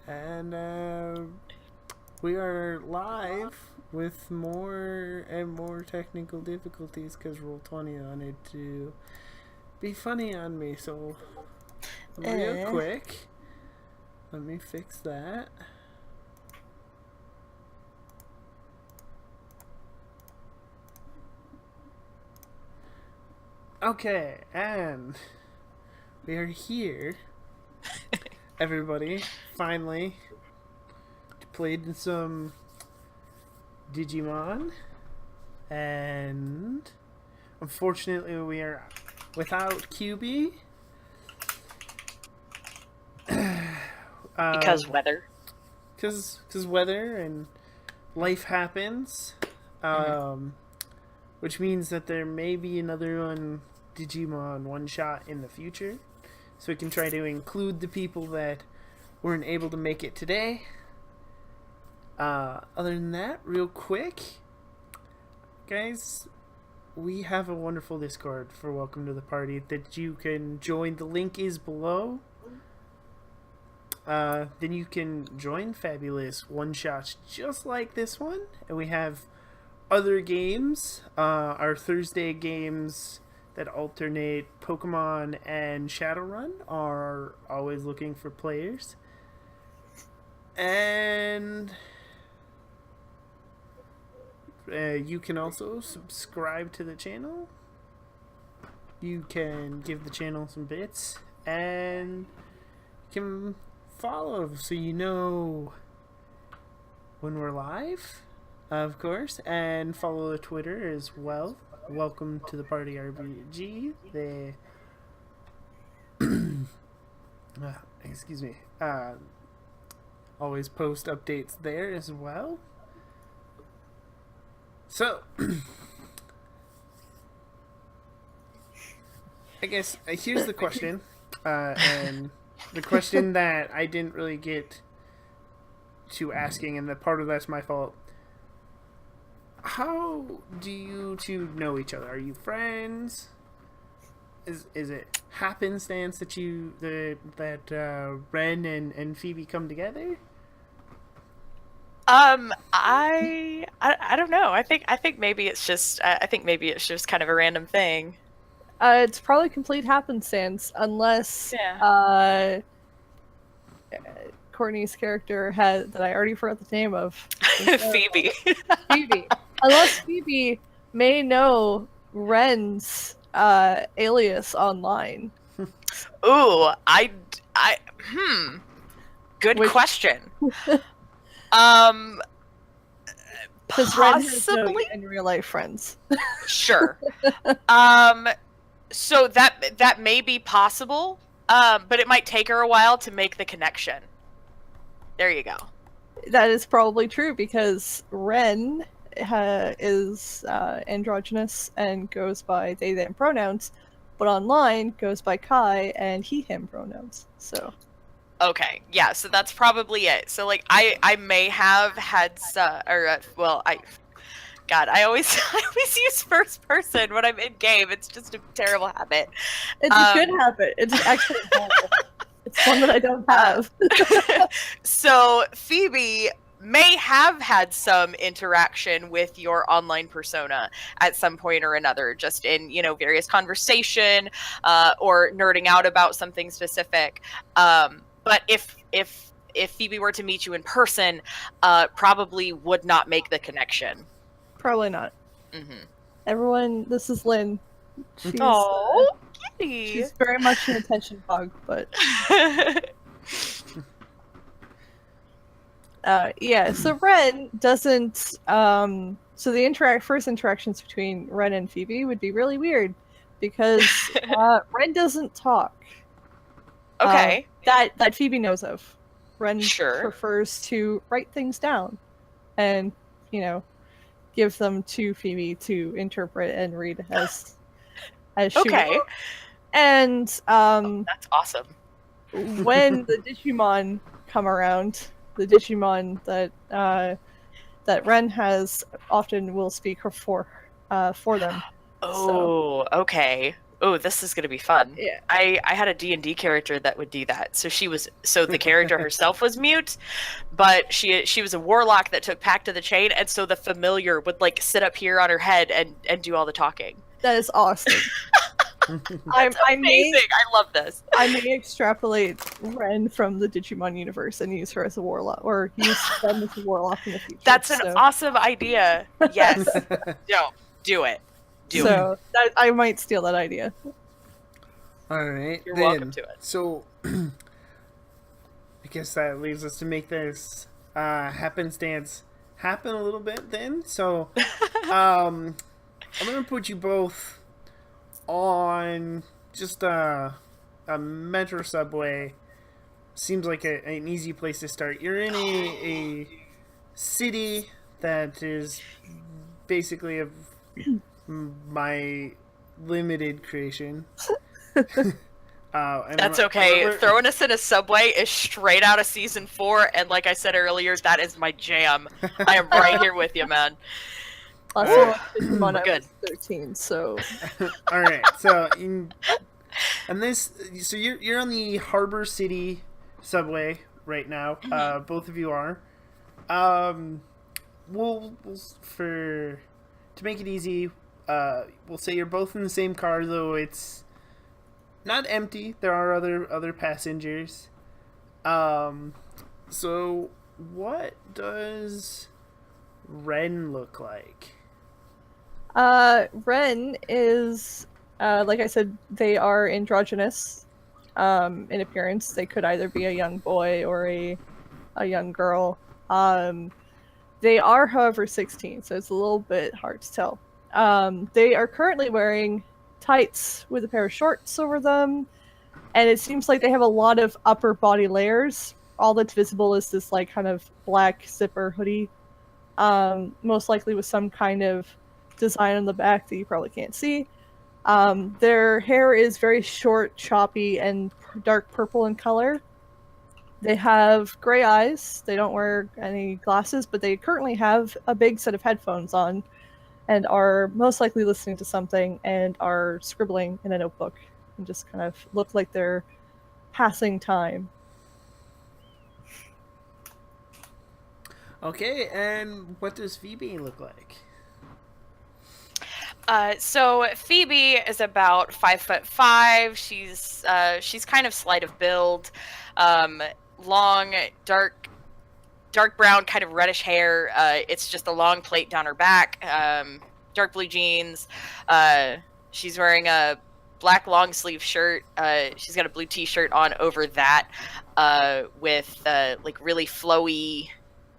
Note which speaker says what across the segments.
Speaker 1: And we are live with more and more technical difficulties because Roll20 wanted to be funny on me. So, real quick, let me fix that. Okay, and we are here, everybody, finally. Played some Digimon, and unfortunately we are without QB.
Speaker 2: Because weather.
Speaker 1: Because weather and life happens. Which means that there may be another Digimon one-shot in the future. So we can try to include the people that weren't able to make it today. Other than that, real quick, guys, we have a wonderful Discord for Welcome to the Party that you can join. The link is below. Then you can join fabulous one-shots just like this one. And we have other games, our Thursday games that alternate Pokemon and Shadowrun are always looking for players. And you can also subscribe to the channel. You can give the channel some bits, and you can follow so you know when we're live, of course, and follow the Twitter as well. Welcome to the Party RPG. They excuse me. Always post updates there as well. So, I guess here's the question, and the question that I didn't really get to asking, and that part of that's my fault. How do you two know each other? Are you friends? Is it happenstance that Ren and Phoebe come together?
Speaker 2: I don't know. I think maybe it's just kind of a random thing.
Speaker 3: It's probably complete happenstance, unless Courtney's character that I already forgot the name of.
Speaker 2: Phoebe.
Speaker 3: Phoebe. Unless Phoebe may know Ren's alias online.
Speaker 2: Ooh, good question. Possibly
Speaker 3: in real life friends.
Speaker 2: Sure. So that may be possible, but it might take her a while to make the connection. There you go.
Speaker 3: That is probably true because Ren is androgynous and goes by they them pronouns, but online goes by Kai and he him pronouns. So
Speaker 2: okay, yeah, so that's probably it. So like I may have had I always use first person when I'm in game. It's just a terrible habit.
Speaker 3: It's a good habit. It's actually it's one that I don't have.
Speaker 2: So Phoebe may have had some interaction with your online persona at some point or another, just in, various conversation or nerding out about something specific. But if Phoebe were to meet you in person, probably would not make the connection.
Speaker 3: Probably not.
Speaker 2: Mm-hmm.
Speaker 3: Everyone, this is Lynn.
Speaker 2: Kitty.
Speaker 3: She's very much an attention hog, but so Ren doesn't so the first interactions between Ren and Phoebe would be really weird because Ren doesn't talk.
Speaker 2: Okay.
Speaker 3: That Phoebe knows of. Ren
Speaker 2: sure.
Speaker 3: prefers to write things down and, give them to Phoebe to interpret and read as she will. And
Speaker 2: that's awesome.
Speaker 3: When the Digimon come around, the Digimon that Ren has often will speak for them.
Speaker 2: Oh, so, okay. Oh, this is gonna be fun.
Speaker 3: Yeah.
Speaker 2: I had a D&D character that would do that. So the character herself was mute, but she was a warlock that took Pact of the Chain, and so the familiar would like sit up here on her head and do all the talking.
Speaker 3: That is awesome. I may
Speaker 2: Amazing! I love this.
Speaker 3: I may extrapolate Ren from the Digimon universe and use her as a warlock, or use them as a warlock in the future.
Speaker 2: That's an awesome idea. Yes. No, do it. Do it.
Speaker 3: So I might steal that idea.
Speaker 1: All right.
Speaker 2: You're welcome to it.
Speaker 1: So, I guess that leads us to make this happenstance happen a little bit then. So, I'm going to put you both on just a metro subway. Seems like an easy place to start. You're in a city that is basically my limited creation.
Speaker 2: That's okay. Throwing us in a subway is straight out of season 4, and like I said earlier, that is my jam. I am right here with you, man.
Speaker 3: Last time I watched Digimon, I
Speaker 2: Good.
Speaker 3: was 13, so
Speaker 1: All right. So you're on the Harbor City subway right now. Both of you are. We'll to make it easy, we'll say you're both in the same car, though it's not empty. There are other passengers. So what does Ren look like?
Speaker 3: Ren is, like I said, they are androgynous in appearance. They could either be a young boy or a young girl. They are, however, 16, so it's a little bit hard to tell. They are currently wearing tights with a pair of shorts over them, and it seems like they have a lot of upper body layers. All that's visible is this like kind of black zipper hoodie, most likely with some kind of design on the back that you probably can't see. Their hair is very short, choppy, and dark purple in color. They have gray eyes. They don't wear any glasses, but they currently have a big set of headphones on and are most likely listening to something and are scribbling in a notebook and just kind of look like they're passing time.
Speaker 1: Okay, and what does Phoebe look like?
Speaker 2: So Phoebe is about 5'5". She's kind of slight of build, long, dark brown, kind of reddish hair. It's just a long plait down her back. Dark blue jeans. She's wearing a black long sleeve shirt. She's got a blue t-shirt on over that, with like really flowy,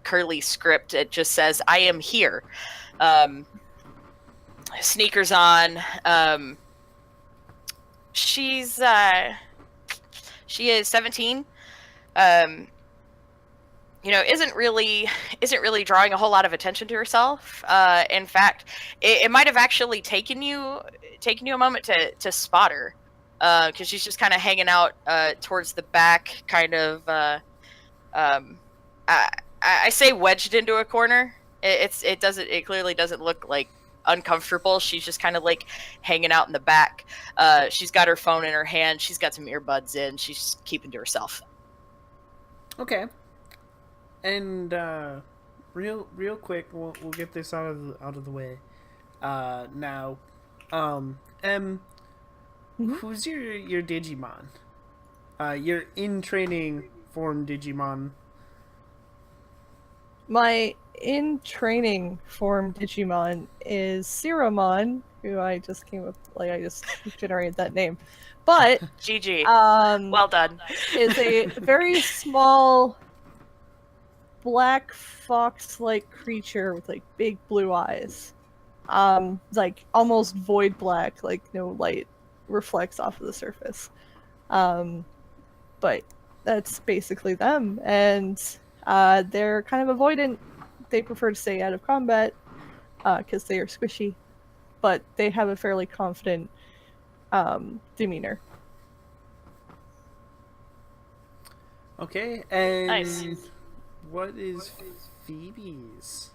Speaker 2: curly script. It just says, "I am here." Sneakers on. She is 17. Isn't really drawing a whole lot of attention to herself. In fact, it might have actually taken you a moment to spot her, because she's just kind of hanging out towards the back, kind of. I say wedged into a corner. It clearly doesn't look like uncomfortable. She's just kind of like hanging out in the back. She's got her phone in her hand. She's got some earbuds in. She's keeping to herself.
Speaker 1: Okay. And real quick, we'll get this out of the way. Now, who's your Digimon? Your in training form Digimon.
Speaker 3: My in training form Digimon is Ciromon, who I just generated that name. But
Speaker 2: GG. Well done.
Speaker 3: Is a very small black fox-like creature with like big blue eyes. Like almost void black, like no light reflects off of the surface. But that's basically them, and they're kind of avoidant. They prefer to stay out of combat because they are squishy, but they have a fairly confident demeanor.
Speaker 1: Okay, and
Speaker 2: Nice.
Speaker 1: what is Phoebe's?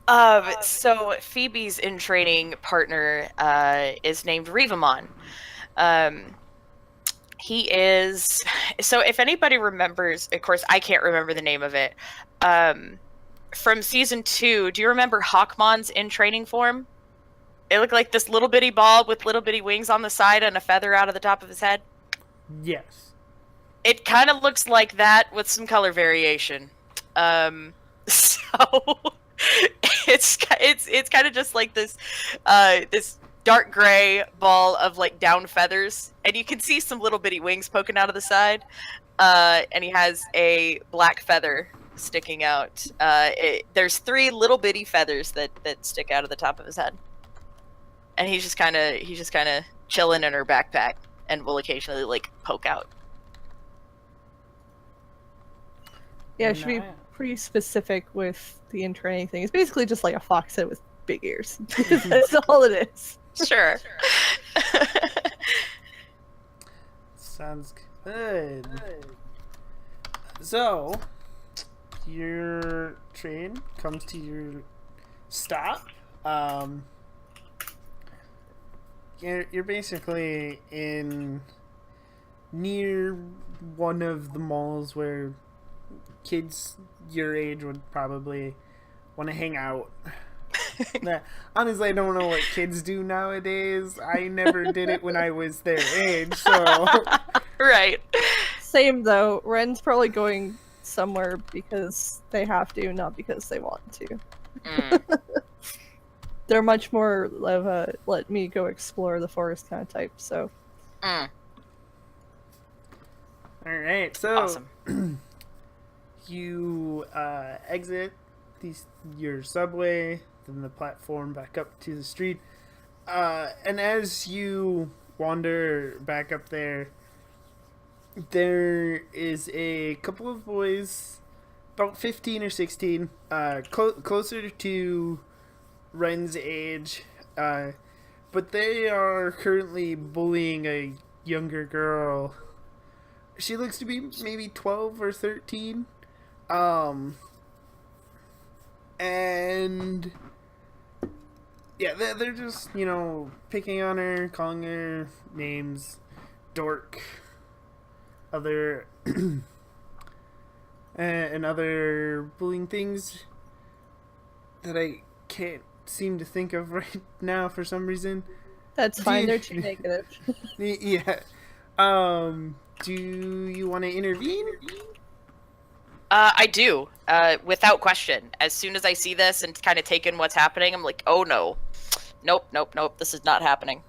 Speaker 2: So Phoebe's in training partner is named Rivamon. He is, so if anybody remembers, of course I can't remember the name of it. From season 2, do you remember Hawkmon's in training form? It looked like this little bitty ball with little bitty wings on the side and a feather out of the top of his head.
Speaker 1: Yes.
Speaker 2: It kind of looks like that with some color variation. So it's kind of just like this this dark gray ball of like down feathers, and you can see some little bitty wings poking out of the side. And he has a black feather sticking out. There's 3 little bitty feathers that stick out of the top of his head, and he's just kind of chilling in her backpack, and will occasionally like poke out.
Speaker 3: Yeah, it should be pretty specific with the in training thing. It's basically just like a fox head with big ears. That's all it is.
Speaker 2: Sure.
Speaker 1: Sounds good. So, your train comes to your stop. You're basically in near one of the malls where kids your age would probably want to hang out. Honestly, I don't know what kids do nowadays. I never did it when I was their age, so...
Speaker 2: Right.
Speaker 3: Same though. Ren's probably going somewhere because they have to, not because they want to. They're much more of a let me go explore the forest kind of type, so...
Speaker 1: Alright, so...
Speaker 2: Awesome.
Speaker 1: You exit your subway, then the platform back up to the street. And as you wander back up there is a couple of boys, about 15 or 16, closer to Ren's age, but they are currently bullying a younger girl. She looks to be maybe 12 or 13. And yeah, they're just, picking on her, calling her names, dork, other and other bullying things that I can't seem to think of right now for some reason.
Speaker 3: That's fine, they're too negative.
Speaker 1: Yeah. Do you want to intervene?
Speaker 2: I do, without question. As soon as I see this and kind of take in what's happening, I'm like, oh no. Nope, this is not happening.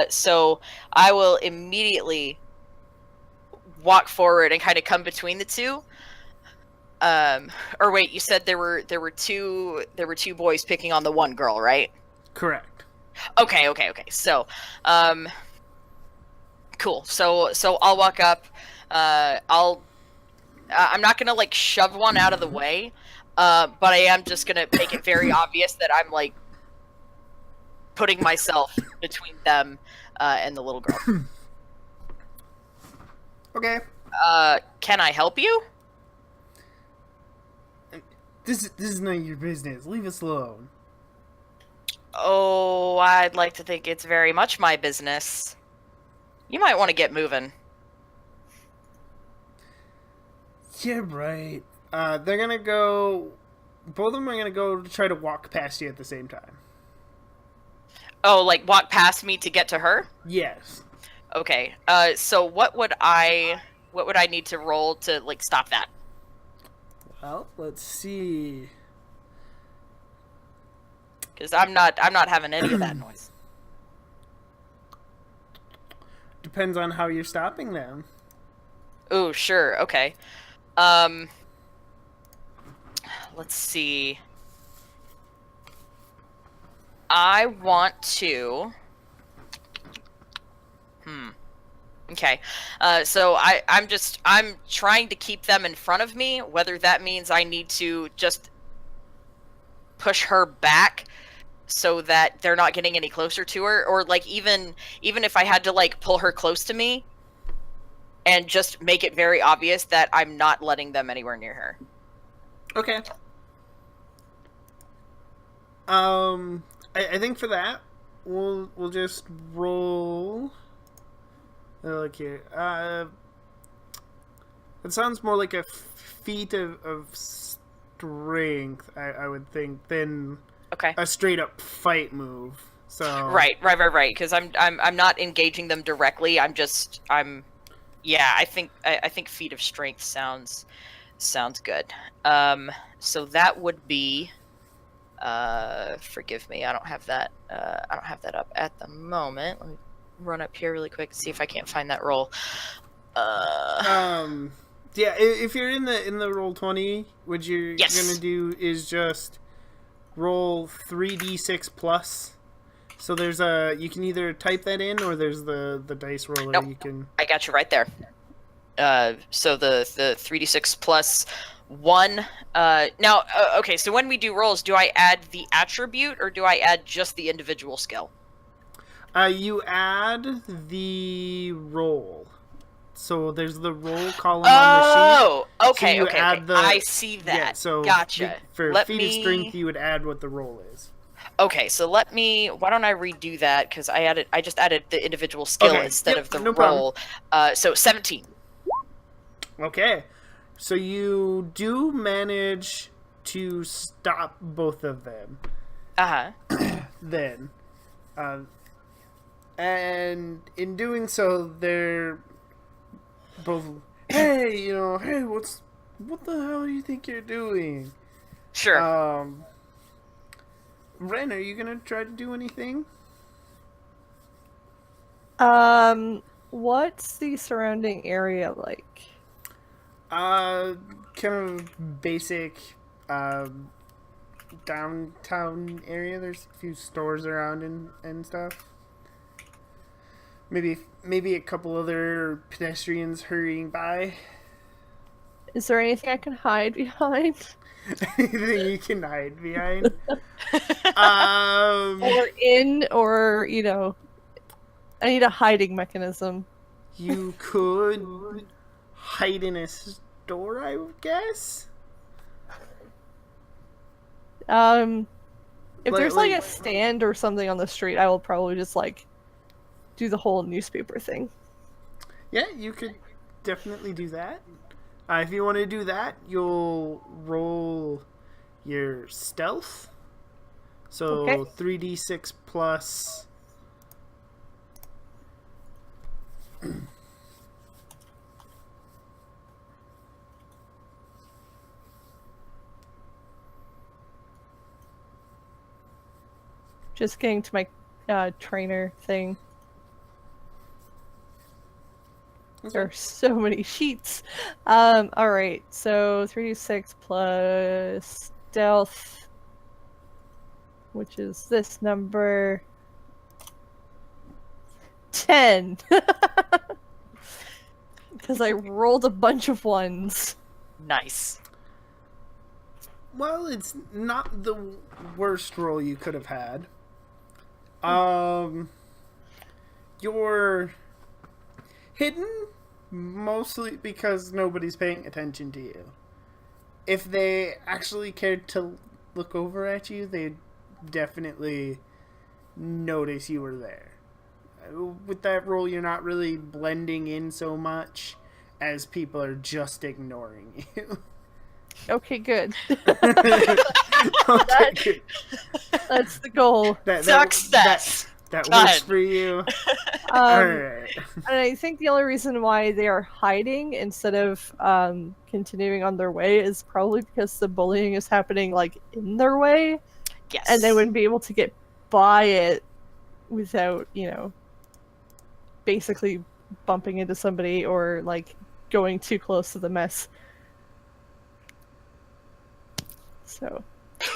Speaker 2: So I will immediately walk forward and kind of come between the two. Or wait, you said there were two boys picking on the one girl, right?
Speaker 1: Correct.
Speaker 2: Okay. So, cool. So I'll walk up. I'm not gonna like shove one out of the way, but I am just gonna make it very obvious that I'm like putting myself between them and the little girl.
Speaker 1: Okay.
Speaker 2: Can I help you?
Speaker 1: This is none of your business. Leave us alone.
Speaker 2: Oh, I'd like to think it's very much my business. You might want to get moving.
Speaker 1: Yeah, right. They're gonna go... Both of them are gonna go try to walk past you at the same time.
Speaker 2: Oh, like walk past me to get to her?
Speaker 1: Yes.
Speaker 2: Okay. So what would I need to roll to like stop that?
Speaker 1: Well, let's see.
Speaker 2: Because I'm not having any of that noise.
Speaker 1: Depends on how you're stopping them.
Speaker 2: Oh, sure. Okay. Let's see. I want to... Okay. So I'm trying to keep them in front of me, whether that means I need to just push her back so that they're not getting any closer to her, or like even if I had to like pull her close to me and just make it very obvious that I'm not letting them anywhere near her.
Speaker 1: Okay. I think for that we'll just roll. Look here. It sounds more like a feat of strength, I would think, than
Speaker 2: Okay.
Speaker 1: a straight up fight move. So
Speaker 2: Right. Because I'm not engaging them directly. Yeah. I think feat of strength sounds good. So that would be. Forgive me. I don't have that. I don't have that up at the moment. Let me run up here really quick and see if I can't find that roll.
Speaker 1: Yeah, if you're in the roll 20, what you're gonna do is just roll 3d6 plus. So there's you can either type that in, or there's the dice roller.
Speaker 2: Nope.
Speaker 1: You can.
Speaker 2: I got you right there. So the 3d6 plus 1. Now, okay. So when we do rolls, do I add the attribute or do I add just the individual skill?
Speaker 1: You add the roll. So there's the roll column on the sheet.
Speaker 2: Oh, okay,
Speaker 1: so you
Speaker 2: okay.
Speaker 1: add the.
Speaker 2: I see that.
Speaker 1: Yeah, so
Speaker 2: gotcha.
Speaker 1: For feat of strength, you would add what the roll is.
Speaker 2: Okay, so why don't I redo that, because I just added the individual skill instead of the roll. So 17.
Speaker 1: Okay. So you do manage to stop both of them. Then. And in doing so, they're both, hey, what the hell do you think you're doing?
Speaker 2: Sure.
Speaker 1: Ren, are you gonna try to do anything?
Speaker 3: What's the surrounding area like?
Speaker 1: Kind of basic, downtown area. There's a few stores around and stuff. Maybe a couple other pedestrians hurrying by.
Speaker 3: Is there anything I can hide behind?
Speaker 1: Anything you can hide behind?
Speaker 3: or I need a hiding mechanism.
Speaker 1: You could hide in a store, I would guess.
Speaker 3: If there's like a stand or something on the street, I will probably just do the whole newspaper thing.
Speaker 1: Yeah, you could definitely do that. If you want to do that, you'll roll your stealth. So 3d6 plus.
Speaker 3: Just getting to my trainer thing. There are so many sheets. Alright, so 3d6 plus stealth, which is this number 10. Because I rolled a bunch of ones.
Speaker 2: Nice.
Speaker 1: Well, it's not the worst roll you could have had. You're hidden mostly because nobody's paying attention to you. If they actually cared to look over at you, they'd definitely notice you were there. With that roll, you're not really blending in so much as people are just ignoring you.
Speaker 3: Okay, good.
Speaker 1: Okay, good.
Speaker 3: That's the goal.
Speaker 2: Success!
Speaker 1: That works for you. Alright.
Speaker 3: And I think the only reason why they are hiding instead of continuing on their way is probably because the bullying is happening in their way.
Speaker 2: Yes.
Speaker 3: And they wouldn't be able to get by it without, basically bumping into somebody or going too close to the mess. So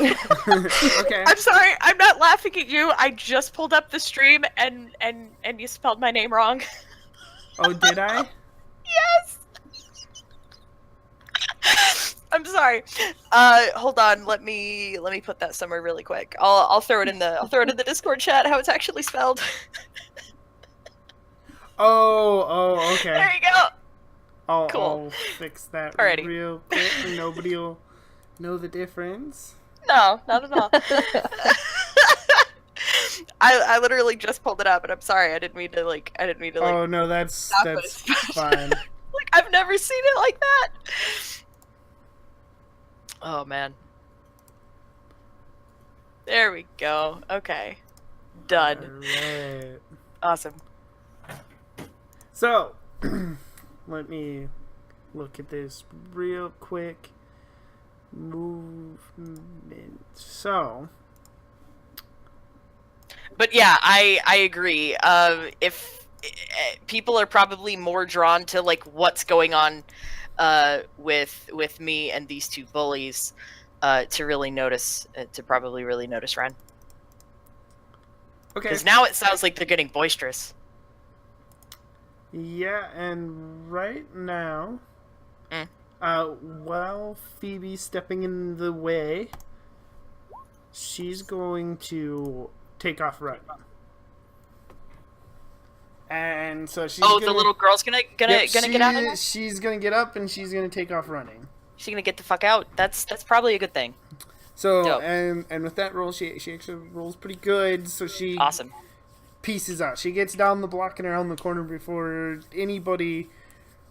Speaker 1: Okay.
Speaker 2: I'm sorry, I'm not laughing at you. I just pulled up the stream and you spelled my name wrong.
Speaker 1: Oh, did I?
Speaker 2: Yes. I'm sorry. Hold on. Let me put that somewhere really quick. I'll throw it in the Discord chat how it's actually spelled.
Speaker 1: Oh, okay.
Speaker 2: There you go.
Speaker 1: I'll fix that
Speaker 2: Alrighty.
Speaker 1: real quick. Nobody will know the difference.
Speaker 2: No, not at all. I literally just pulled it up, and I'm sorry. I didn't mean to
Speaker 1: Oh no, that's
Speaker 2: stop us.
Speaker 1: fine.
Speaker 2: Like, I've never seen it like that. Oh man. There we go. Okay. Done.
Speaker 1: Alright.
Speaker 2: Awesome.
Speaker 1: So, let me look at this real quick. Movement. So,
Speaker 2: But yeah, I agree. If people are probably more drawn to like what's going on with me and these two bullies to really notice to probably really notice Ren.
Speaker 1: okay.
Speaker 2: Because now it sounds like they're getting boisterous.
Speaker 1: Yeah, and right now, while Phoebe's stepping in the way, she's going to take off running. And so she's
Speaker 2: the little girl's gonna get out of there?
Speaker 1: She's gonna get up and she's gonna take off running.
Speaker 2: She's gonna get the fuck out. That's probably a good thing.
Speaker 1: So
Speaker 2: Dope.
Speaker 1: and with that roll, she actually rolls pretty good. So she
Speaker 2: Awesome.
Speaker 1: pieces out. She gets down the block and around the corner before anybody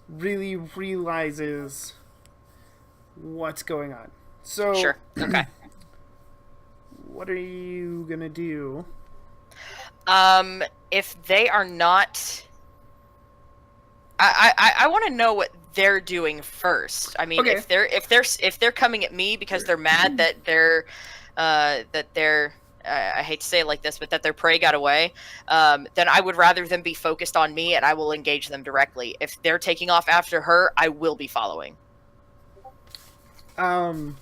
Speaker 1: really realizes what's going on. So
Speaker 2: Sure. Okay.
Speaker 1: what are you gonna do?
Speaker 2: If they are not, I want to know what they're doing first. I mean,
Speaker 1: Okay.
Speaker 2: if they're coming at me because they're mad that their I hate to say it like this, but that their prey got away, then I would rather them be focused on me, and I will engage them directly. If they're taking off after her, I will be following.
Speaker 1: Well,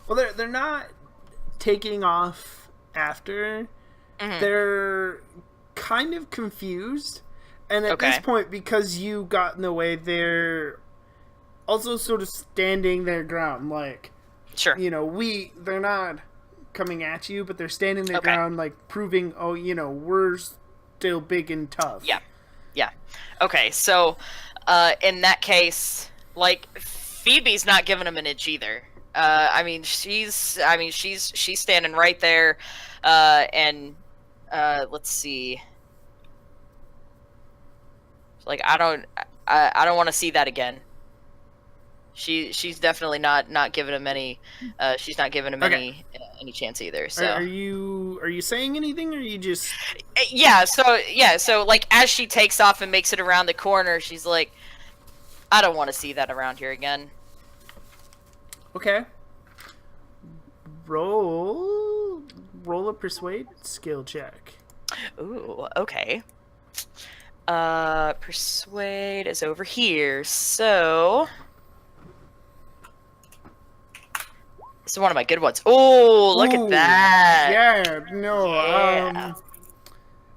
Speaker 1: they're not taking off after.
Speaker 2: Mhm.
Speaker 1: They're kind of confused, and at this
Speaker 2: Okay.
Speaker 1: point, because you got in the way, they're also sort of standing their ground. Like,
Speaker 2: Sure.
Speaker 1: you know, they're not coming at you, but they're standing their
Speaker 2: Okay.
Speaker 1: ground, like proving, oh, you know, we're still big and tough.
Speaker 2: Yeah. Yeah. Okay, so in that case, like, Phoebe's not giving him an inch either. She's standing right there, and let's see. Like, I don't want to see that again. She's definitely not giving him any. She's not giving him
Speaker 1: Okay.
Speaker 2: any chance either. So
Speaker 1: Are you saying anything, or are you just?
Speaker 2: So like as she takes off and makes it around the corner, she's like, I don't want to see that around here again.
Speaker 1: Okay. Roll a persuade skill check.
Speaker 2: Ooh, okay. Persuade is over here, so this is one of my good ones. Oh, look
Speaker 1: Ooh,
Speaker 2: at that!
Speaker 1: Yeah, no,
Speaker 2: Yeah.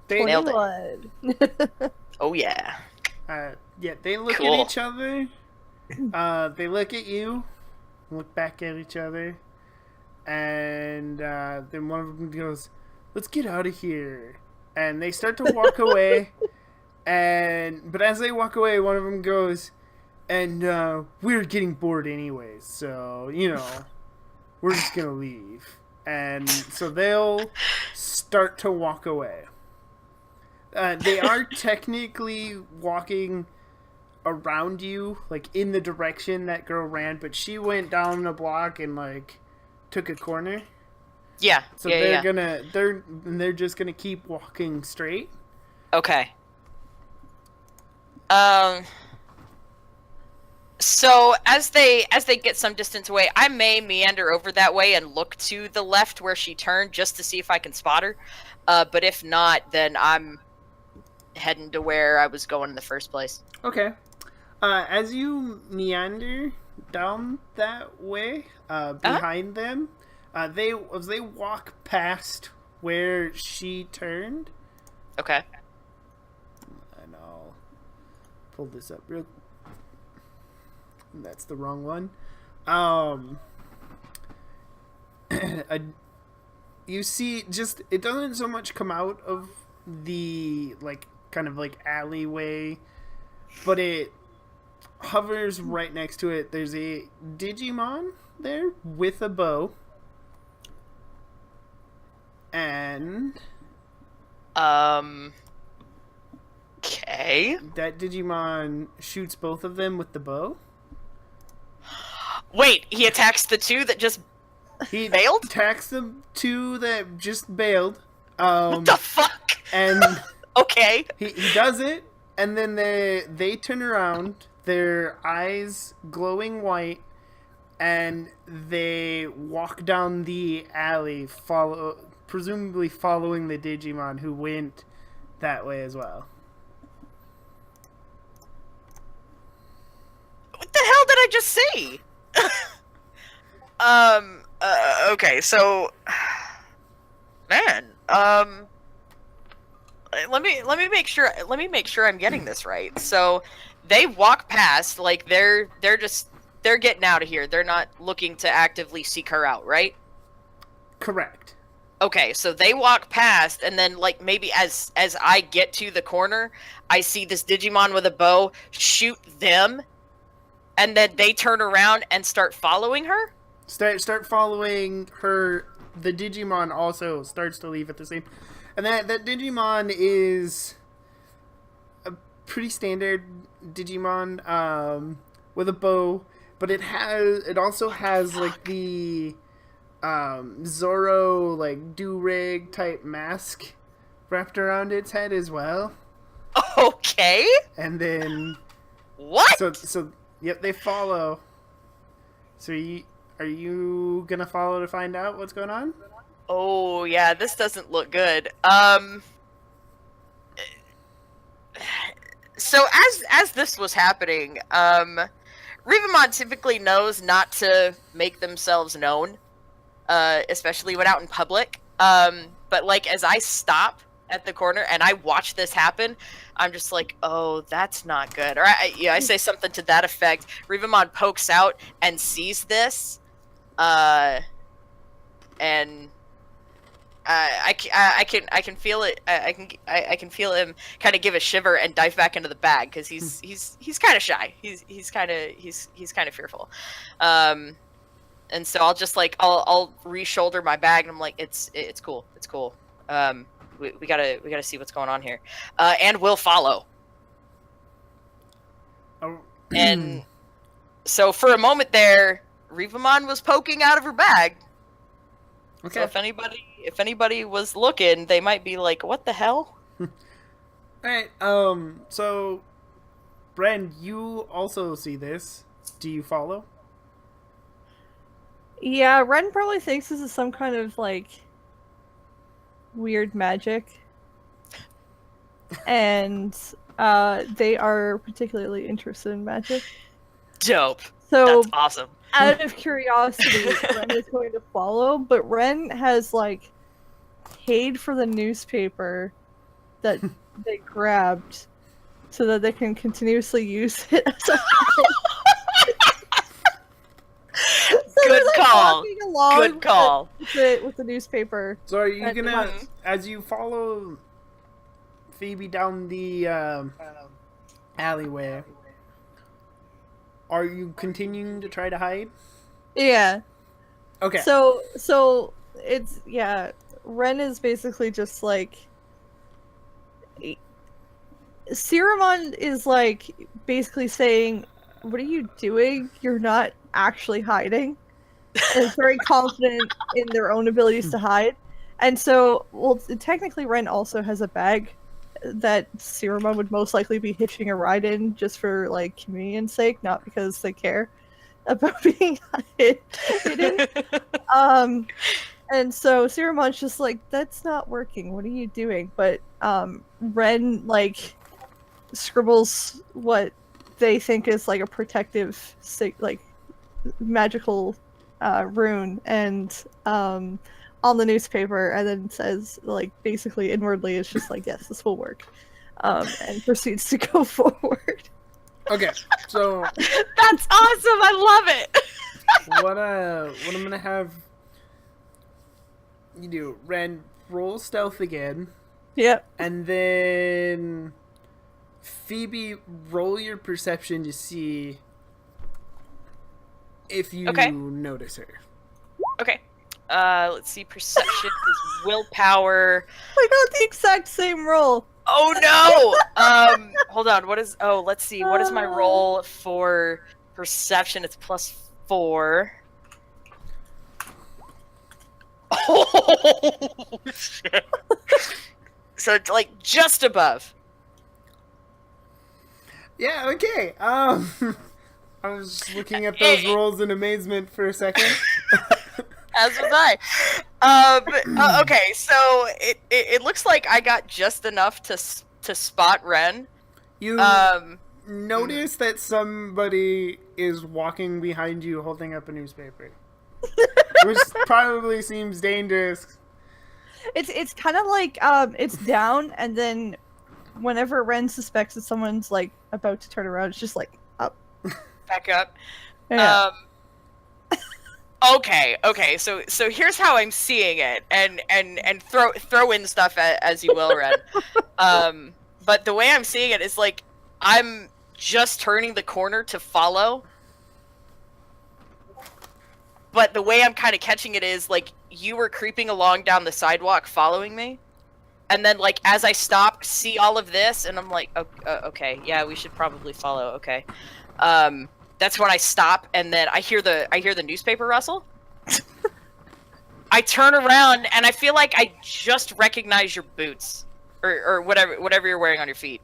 Speaker 1: they
Speaker 2: Nailed it.
Speaker 3: 21.
Speaker 2: Oh yeah.
Speaker 1: they look
Speaker 2: Cool.
Speaker 1: at each other. They look at you, look back at each other, and then one of them goes, "Let's get out of here," and they start to walk away. But as they walk away, one of them goes, "And we're getting bored anyways, so you know, we're just gonna leave." And so they'll start to walk away. They are technically walking around you, like in the direction that girl ran, but she went down a block and like took a corner.
Speaker 2: Yeah.
Speaker 1: So
Speaker 2: yeah.
Speaker 1: they're just gonna keep walking straight.
Speaker 2: Okay. So as they get some distance away, I may meander over that way and look to the left where she turned just to see if I can spot her. But if not, then I'm heading to where I was going in the first place.
Speaker 1: Okay. As you meander down that way, behind them, as they walk past where she turned,
Speaker 2: Okay.
Speaker 1: and I'll pull this up real. That's the wrong one. You see, just it doesn't so much come out of the like kind of like alleyway, but it hovers right next to it. There's a Digimon there with a bow. And
Speaker 2: Okay.
Speaker 1: that Digimon shoots both of them with the bow.
Speaker 2: Wait, he attacks the two that just
Speaker 1: He
Speaker 2: bailed?
Speaker 1: attacks the two that just bailed.
Speaker 2: What the fuck?
Speaker 1: And
Speaker 2: Okay.
Speaker 1: he does it, and then they turn around, their eyes glowing white, and they walk down the alley, presumably following the Digimon who went that way as well.
Speaker 2: What the hell did I just see? Okay, so man, let me make sure I'm getting this right. So they walk past, like they're getting out of here. They're not looking to actively seek her out, right?
Speaker 1: Correct.
Speaker 2: Okay, so they walk past, and then like maybe as I get to the corner, I see this Digimon with a bow shoot them, and then they turn around and start following her.
Speaker 1: Start following her. The Digimon also starts to leave at the same. And that Digimon is a pretty standard Digimon with a bow, but it also has like the Zorro like do-rag type mask wrapped around its head as well.
Speaker 2: Okay.
Speaker 1: And then
Speaker 2: What?
Speaker 1: So yep, they follow. So are you gonna follow to find out what's going on?
Speaker 2: Oh yeah, this doesn't look good. So as this was happening, Rivamon typically knows not to make themselves known, especially when out in public. But like as I stop at the corner and I watch this happen, I'm just like, oh, that's not good. Or I say something to that effect. Rivamon pokes out and sees this, and I can feel it. I can feel him kind of give a shiver and dive back into the bag because he's kind of shy. He's kind of fearful. And so I'll just like I'll re-shoulder my bag and I'm like it's cool. We gotta see what's going on here, and we'll follow.
Speaker 1: Oh.
Speaker 2: And so for a moment there, Rivamon was poking out of her bag.
Speaker 1: Okay.
Speaker 2: So if anybody was looking, they might be like, "What the hell?"
Speaker 1: All right. So, Bren, you also see this. Do you follow?
Speaker 3: Yeah, Ren probably thinks this is some kind of like weird magic. And they are particularly interested in magic.
Speaker 2: Dope.
Speaker 3: So
Speaker 2: That's awesome.
Speaker 3: out of curiosity, Ren is going to follow, but Ren has like paid for the newspaper that they grabbed so that they can continuously use it as a
Speaker 2: Good call. Good call.
Speaker 3: With the newspaper.
Speaker 1: So are you gonna,
Speaker 2: Mhm.
Speaker 1: as you follow Phoebe down the alleyway, are you continuing to try to hide?
Speaker 3: Yeah.
Speaker 1: Okay.
Speaker 3: So it's Ren is basically just like Siramon is like basically saying, "What are you doing? You're not actually hiding." And is very confident in their own abilities to hide. And so, well, technically Ren also has a bag that Siramon would most likely be hitching a ride in just for like convenience sake, not because they care about being hidden. And so Siramon's just like, "That's not working. What are you doing?" But Ren like scribbles what they think is like a protective like magical rune and on the newspaper, and then says like basically inwardly it's just like, "Yes, this will work," and proceeds to go forward.
Speaker 1: Okay. So
Speaker 2: That's awesome. I love it.
Speaker 1: what I'm gonna have you do, Ren, roll stealth again,
Speaker 3: Yep.
Speaker 1: and then Phoebe, roll your perception to see if you
Speaker 2: Okay.
Speaker 1: notice her.
Speaker 2: Okay. Let's see. Perception is willpower.
Speaker 3: I got the exact same roll.
Speaker 2: Oh no! Hold on. What is? Oh, let's see. What is my roll for perception? It's +4. Oh shit! So it's like just above.
Speaker 1: Yeah, okay. I was just looking at those rolls in amazement for a second.
Speaker 2: As was I. Okay, so it looks like I got just enough to spot Ren.
Speaker 1: You notice that somebody is walking behind you holding up a newspaper. Which probably seems dangerous.
Speaker 3: It's kind of like it's down, and then whenever Ren suspects that someone's like about to turn around, it's just like up.
Speaker 2: Back up.
Speaker 3: Yeah.
Speaker 2: Okay. So here's how I'm seeing it, and throw in stuff as you will, Ren. But the way I'm seeing it is like I'm just turning the corner to follow. But the way I'm kind of catching it is like you were creeping along down the sidewalk following me. And then, like, as I stop, see all of this, and I'm like, okay, yeah, we should probably follow. Okay, that's when I stop, and then I hear the newspaper rustle. I turn around, and I feel like I just recognize your boots, or whatever you're wearing on your feet.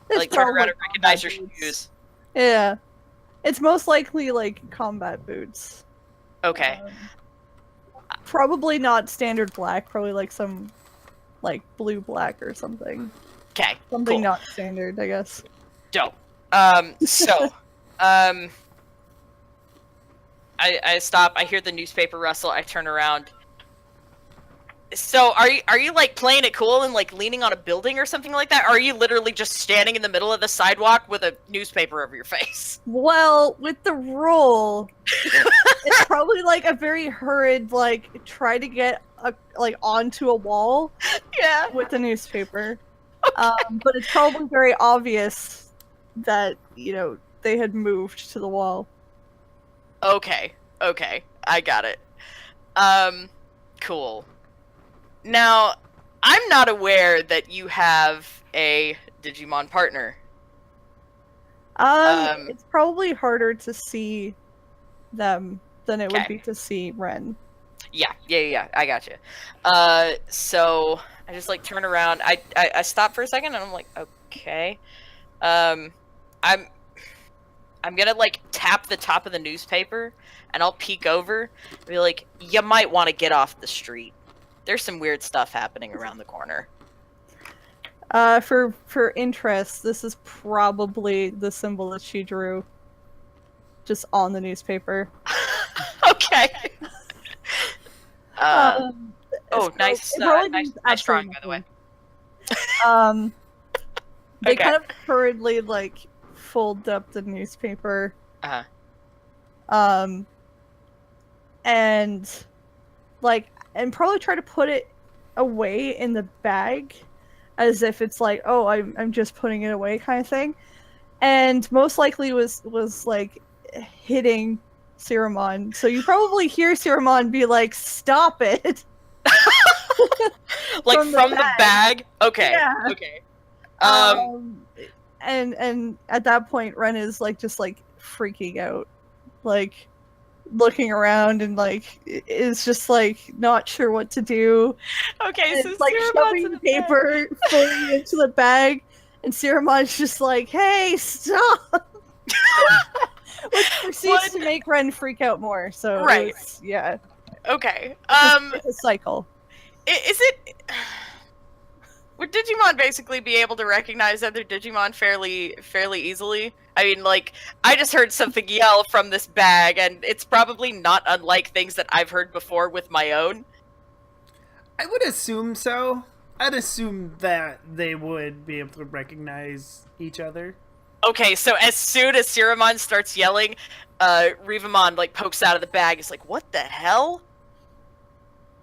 Speaker 3: It's
Speaker 2: Like turn around and
Speaker 3: probably
Speaker 2: recognize your
Speaker 3: combat boots.
Speaker 2: shoes.
Speaker 3: Yeah, it's most likely like combat boots.
Speaker 2: Okay.
Speaker 3: Probably not standard black. Probably like some like blue black or something.
Speaker 2: Okay.
Speaker 3: Something
Speaker 2: Cool.
Speaker 3: not standard, I guess.
Speaker 2: Dope. So, I stop. I hear the newspaper rustle. I turn around. So, are you like playing it cool and like leaning on a building or something like that? Or are you literally just standing in the middle of the sidewalk with a newspaper over your face?
Speaker 3: Well, with the roll, it's probably like a very hurried like try to get like onto a wall
Speaker 2: Yeah.
Speaker 3: with the newspaper. But it's probably very obvious that they had moved to the wall.
Speaker 2: Okay. I got it. Cool. Now, I'm not aware that you have a Digimon partner.
Speaker 3: It's probably harder to see them than it would
Speaker 2: Okay.
Speaker 3: be to see Ren.
Speaker 2: Yeah. I got you. So I just like turn around. I stop for a second and I'm like, okay. I'm gonna like tap the top of the newspaper and I'll peek over and be like, you might want to get off the street. There's some weird stuff happening around the corner.
Speaker 3: For interest, this is probably the symbol that she drew just on the newspaper.
Speaker 2: Okay. Oh, nice.
Speaker 3: It probably
Speaker 2: Nice
Speaker 3: means
Speaker 2: drawing, by the way.
Speaker 3: They
Speaker 2: Okay.
Speaker 3: kind of hurriedly like fold up the newspaper.
Speaker 2: Uh-huh.
Speaker 3: And probably try to put it away in the bag, as if it's like, oh, I'm just putting it away kind of thing. And most likely was like hitting Siramon. So you probably hear Siramon be like, "Stop it!"
Speaker 2: Like
Speaker 3: From
Speaker 2: from
Speaker 3: the
Speaker 2: the bag? Okay.
Speaker 3: Yeah.
Speaker 2: Okay.
Speaker 3: And at that point, Ren is like just like freaking out, like looking around and like is just like not sure what to do.
Speaker 2: Okay,
Speaker 3: And
Speaker 2: so
Speaker 3: it's like
Speaker 2: Siramon's
Speaker 3: shoving
Speaker 2: in
Speaker 3: the
Speaker 2: the bag.
Speaker 3: paper fully into the bag, and Siramon's just like, "Hey, stop!" Which proceeds to make Ren freak out more. So
Speaker 2: Right.
Speaker 3: it's, yeah,
Speaker 2: Okay.
Speaker 3: it's a cycle.
Speaker 2: Is it? Would Digimon basically be able to recognize other Digimon fairly easily? I mean, like, I just heard something yell from this bag, and it's probably not unlike things that I've heard before with my own.
Speaker 1: I would assume so. I'd assume that they would be able to recognize each other.
Speaker 2: Okay, so as soon as Siramon starts yelling, Rivamon, like, pokes out of the bag. It's like, what the hell?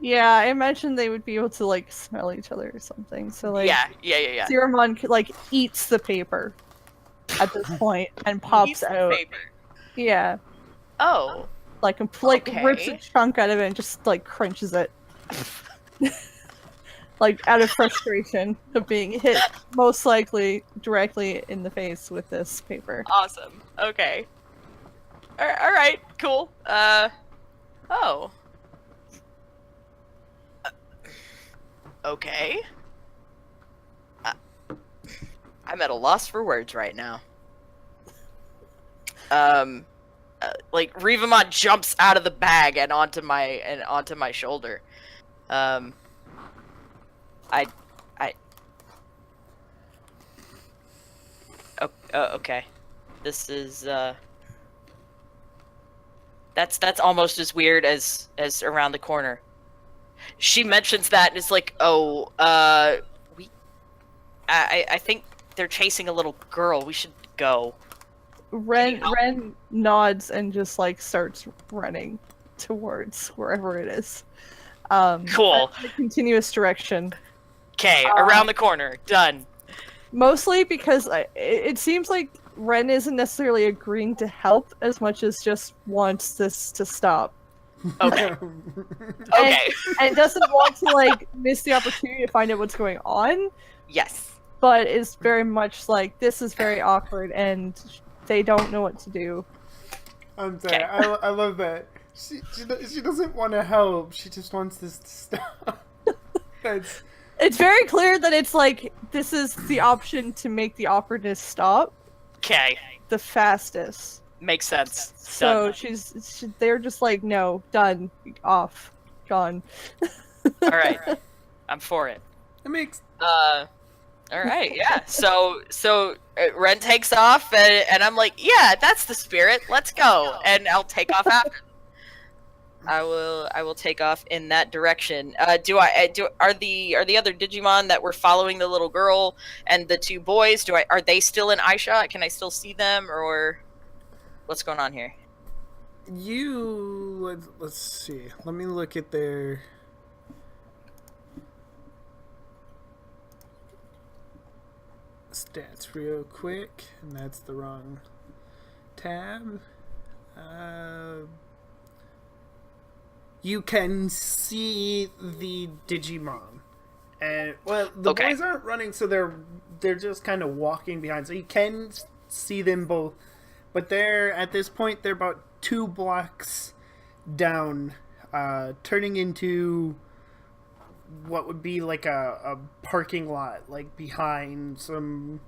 Speaker 3: Yeah, I imagine they would be able to like smell each other or something. So like,
Speaker 2: Yeah.
Speaker 3: Siramon like eats the paper at this point and pops
Speaker 2: Piece of
Speaker 3: out.
Speaker 2: paper.
Speaker 3: Yeah.
Speaker 2: Oh.
Speaker 3: like rips a
Speaker 2: Okay.
Speaker 3: chunk out of it and just like crunches it. Like out of frustration of being hit most likely directly in the face with this paper.
Speaker 2: Awesome. Okay. All right. Cool. Oh. Okay. I'm at a loss for words right now. Like Rivamon jumps out of the bag and onto my shoulder. Okay. This is that's almost as weird as around the corner. She mentions that and it's like, oh, I think they're chasing a little girl. We should go.
Speaker 3: Ren nods and just like starts running towards wherever it is.
Speaker 2: Cool.
Speaker 3: In a continuous direction.
Speaker 2: Okay, around the corner. Done.
Speaker 3: Mostly because it seems like Ren isn't necessarily agreeing to help as much as just wants this to stop.
Speaker 2: Okay. Okay.
Speaker 3: And doesn't want to like miss the opportunity to find out what's going on.
Speaker 2: Yes.
Speaker 3: But is very much like, this is very awkward and they don't know what to do.
Speaker 1: I'm sorry. I love that. She doesn't want to help. She just wants this to stop.
Speaker 3: It's very clear that it's like, this is the option to make the awkwardness stop.
Speaker 2: Okay.
Speaker 3: The fastest.
Speaker 2: Makes sense.
Speaker 3: So
Speaker 2: Done.
Speaker 3: they're just like, no, done, off, gone.
Speaker 2: All right. I'm for it.
Speaker 1: It makes.
Speaker 2: All right. Yeah. So Ren takes off, and I'm like, yeah, that's the spirit. Let's go. And I'll take off after. I will take off in that direction. Are the other Digimon that were following the little girl and the two boys? Are they still in eyeshot? Can I still see them, or what's going on here?
Speaker 1: Let's see. Let me look at their. Stats real quick, and that's the wrong tab. You can see the Digimon, and well, the boys aren't running, so they're just kind of walking behind. So you can see them both, but they're at this point they're about 2 blocks down, turning into what would be like a parking lot, like behind some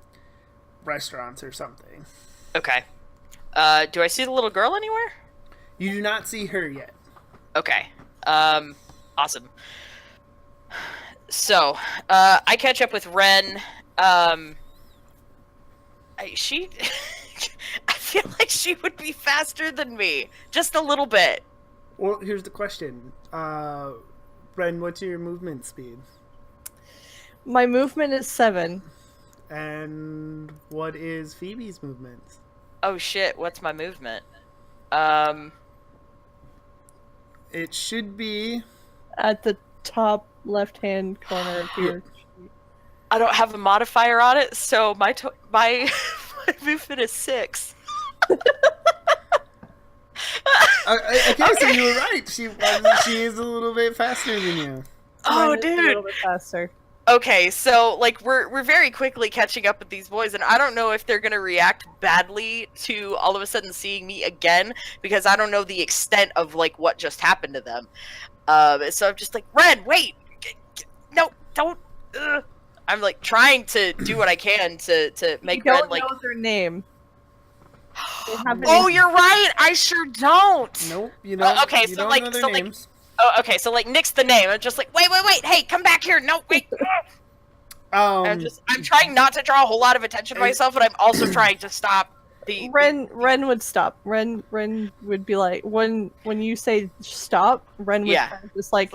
Speaker 1: restaurants or something.
Speaker 2: Okay. Do I see the little girl anywhere?
Speaker 1: You do not see her yet.
Speaker 2: Okay. Awesome. So, I catch up with Ren. I feel like she would be faster than me. Just a little bit.
Speaker 1: Well, here's the question. Ren, what's your movement speed?
Speaker 3: My movement is 7.
Speaker 1: And what is Phoebe's movement?
Speaker 2: Oh shit, what's my movement?
Speaker 1: It should be
Speaker 3: At the top left-hand corner of your sheet.
Speaker 2: I don't have a modifier on it, so my my movement is 6.
Speaker 1: okay, so you were right. She is a little bit faster than you.
Speaker 2: Oh,
Speaker 3: Mine is
Speaker 2: dude.
Speaker 3: a little bit faster.
Speaker 2: Okay, so like we're very quickly catching up with these boys, and I don't know if they're gonna react badly to all of a sudden seeing me again, because I don't know the extent of like what just happened to them. So I'm just like, Ren, wait, no, don't. I'm like trying to do what I can to make
Speaker 3: You
Speaker 2: Ren
Speaker 3: don't
Speaker 2: like.
Speaker 3: know their name. They haven't
Speaker 2: Oh, you're right. I sure don't.
Speaker 1: Nope, you don't.
Speaker 2: Okay,
Speaker 1: you
Speaker 2: so
Speaker 1: don't
Speaker 2: like,
Speaker 1: know their
Speaker 2: so like,
Speaker 1: names.
Speaker 2: oh, okay, so like, nix the name. I'm just like, wait, hey, come back here. No, wait. I'm trying not to draw a whole lot of attention to myself, but I'm also trying to stop the.
Speaker 3: Ren would stop. Ren would be like, when you say stop, Ren would kind of just like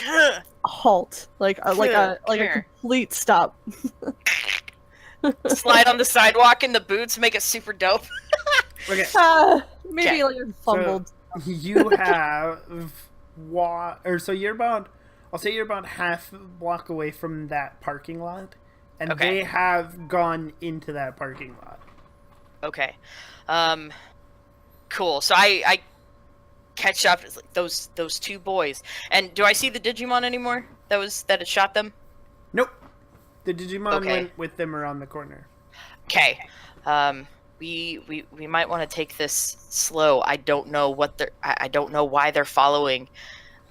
Speaker 2: Ugh.
Speaker 3: halt, like a complete stop.
Speaker 2: Slide on the sidewalk in the boots, make it super dope.
Speaker 1: Okay.
Speaker 3: Maybe like a fumbled.
Speaker 1: So you have so you're about. I'll say you're about half a block away from that parking lot, and they have gone into that parking lot.
Speaker 2: Okay, cool. So I catch up. It's like those two boys. And do I see the Digimon anymore? That had shot them.
Speaker 1: Nope. The Digimon
Speaker 2: Okay.
Speaker 1: went with them around the corner.
Speaker 2: Okay. We might want to take this slow. I don't know I don't know why they're following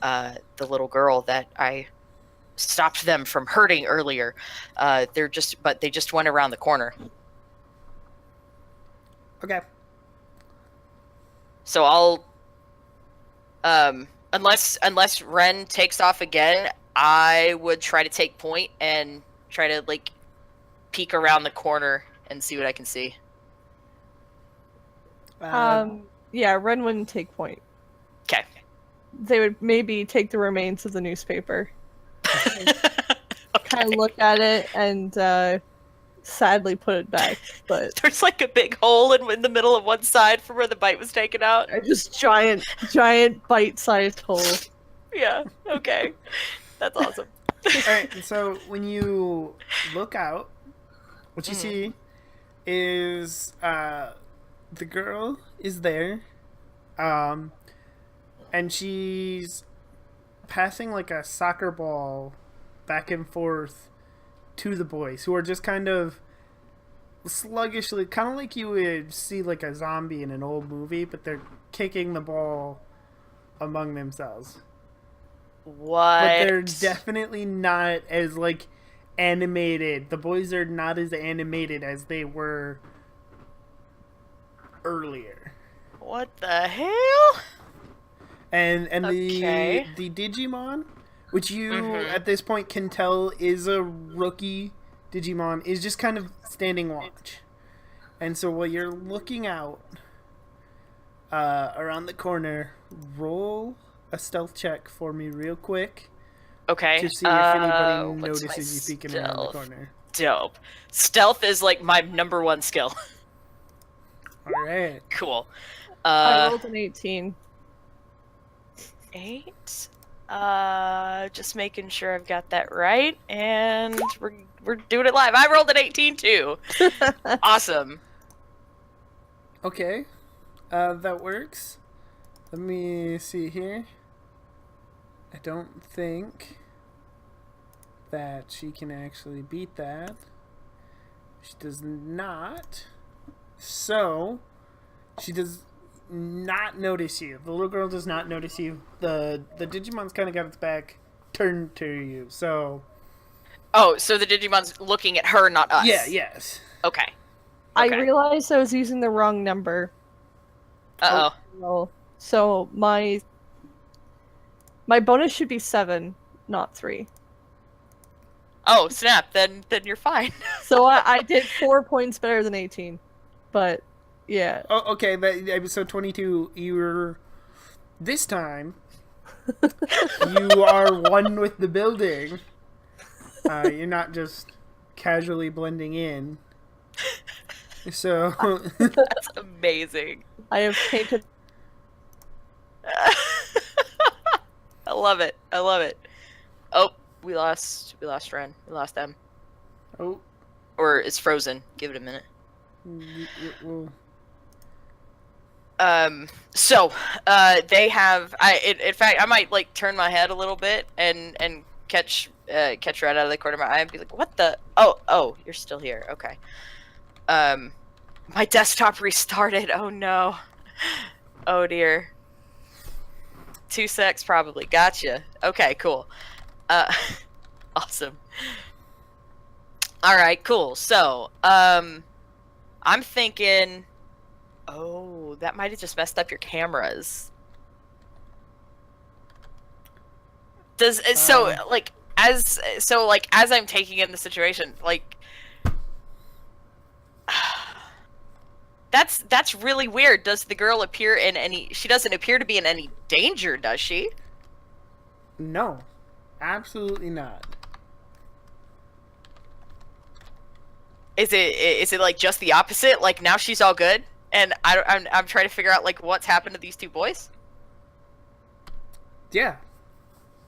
Speaker 2: the little girl that I stopped them from hurting earlier. They just went around the corner.
Speaker 1: Okay.
Speaker 2: So I'll unless Ren takes off again, I would try to take point and try to like peek around the corner and see what I can see.
Speaker 3: Yeah, Ren wouldn't take point.
Speaker 2: Okay.
Speaker 3: They would maybe take the remains of the newspaper.
Speaker 2: Okay.
Speaker 3: Kind of look at it and sadly put it back. But
Speaker 2: There's like a big hole in the middle of one side from where the bite was taken out.
Speaker 3: just giant bite-sized hole.
Speaker 2: Yeah. Okay. That's awesome.
Speaker 1: Alright, so when you look out, what you see is the girl is there, and she's passing like a soccer ball back and forth to the boys, who are just kind of sluggishly, kind of like you would see like a zombie in an old movie, but they're kicking the ball among themselves.
Speaker 2: What?
Speaker 1: But they're definitely not as like animated. The boys are not as animated as they were earlier.
Speaker 2: What the hell?
Speaker 1: And
Speaker 2: Okay.
Speaker 1: the Digimon, which you at this point can tell is a rookie Digimon, is just kind of standing watch. And so while you're looking out around the corner, roll a stealth check for me real quick
Speaker 2: Okay.
Speaker 1: to see if anybody
Speaker 2: what's
Speaker 1: notices
Speaker 2: my
Speaker 1: you peeking around the
Speaker 2: stealth?
Speaker 1: corner.
Speaker 2: Dope. Stealth is like my number one skill.
Speaker 1: All right.
Speaker 2: Cool.
Speaker 3: I rolled an 18.
Speaker 2: 8. Just making sure I've got that right, and we're doing it live. I rolled an 18 too. Awesome.
Speaker 1: Okay. That works. Let me see here. I don't think that she can actually beat that. She does not. So, she does not notice you. The little girl does not notice you. The Digimon's kind of got its back turned to you. So,
Speaker 2: Oh, so the Digimon's looking at her, not us.
Speaker 1: yeah, yes.
Speaker 2: Okay.
Speaker 3: I
Speaker 2: Okay.
Speaker 3: realized I was using the wrong number.
Speaker 2: Uh-oh.
Speaker 3: Roll. So my bonus should be 7, not 3.
Speaker 2: Oh, snap. Then you're fine.
Speaker 3: So I did 4 points better than 18. But yeah.
Speaker 1: Oh, okay. Episode 22, you're... This time, you are one with the building. You're not just casually blending in. So...
Speaker 2: That's amazing.
Speaker 3: I have painted
Speaker 2: I love it. I love it. Oh, we lost Ren. We lost them.
Speaker 1: oh...
Speaker 2: Or it's frozen. Give it a minute.
Speaker 1: Well,
Speaker 2: So, they have. In fact, I might like turn my head a little bit and catch right out of the corner of my eye and be like, "What the? Oh, you're still here. Okay." My desktop restarted. Oh no. Oh dear. 2 secs probably. Gotcha. Okay, cool. Awesome. All right, cool. So, I'm thinking. Oh, that might have just messed up your cameras. As I'm taking in the situation, like that's really weird. Does the girl appear in any? She doesn't appear to be in any danger, does she?
Speaker 1: no. Absolutely not.
Speaker 2: Is it like just the opposite? Like now she's all good, and I'm trying to figure out like what's happened to these two boys.
Speaker 1: Yeah.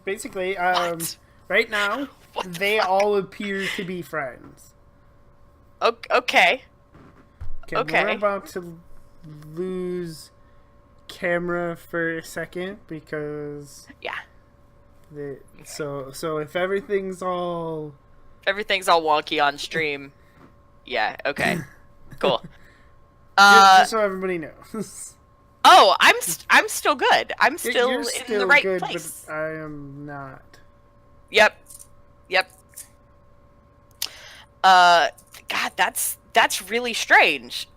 Speaker 1: Basically,
Speaker 2: What?
Speaker 1: right now,
Speaker 2: What the
Speaker 1: they
Speaker 2: fuck?
Speaker 1: all appear to be friends.
Speaker 2: Okay.
Speaker 1: Okay,
Speaker 2: Okay.
Speaker 1: we're about to lose camera for a second because
Speaker 2: Yeah.
Speaker 1: so if everything's all
Speaker 2: wonky on stream. Yeah, okay. Cool.
Speaker 1: just so everybody knows.
Speaker 2: Oh, I'm still good. I'm still
Speaker 1: You're
Speaker 2: in
Speaker 1: still
Speaker 2: the right
Speaker 1: good,
Speaker 2: place.
Speaker 1: but I am not.
Speaker 2: Yep. God, that's really strange.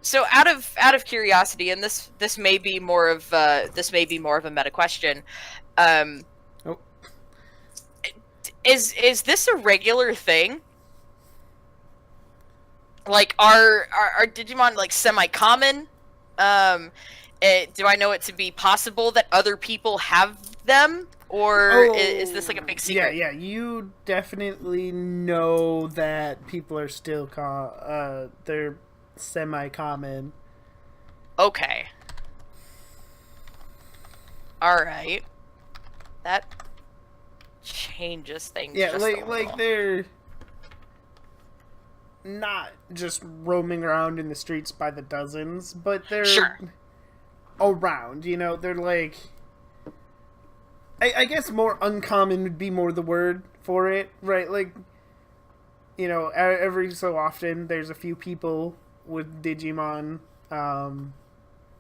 Speaker 2: So out of curiosity, and this may be more of a meta question.
Speaker 1: Oh.
Speaker 2: Is this a regular thing? Like, are Digimon like semi-common? Do I know it to be possible that other people have them, or is this like a big secret?
Speaker 1: Yeah, you definitely know that people are still they're semi-common.
Speaker 2: Okay. All right. That changes things.
Speaker 1: Yeah,
Speaker 2: just a little.
Speaker 1: like they're not just roaming around in the streets by the dozens, but they're
Speaker 2: Sure.
Speaker 1: around. You know, they're like. I guess more uncommon would be more the word for it, right? Like, you know, every so often there's a few people with Digimon.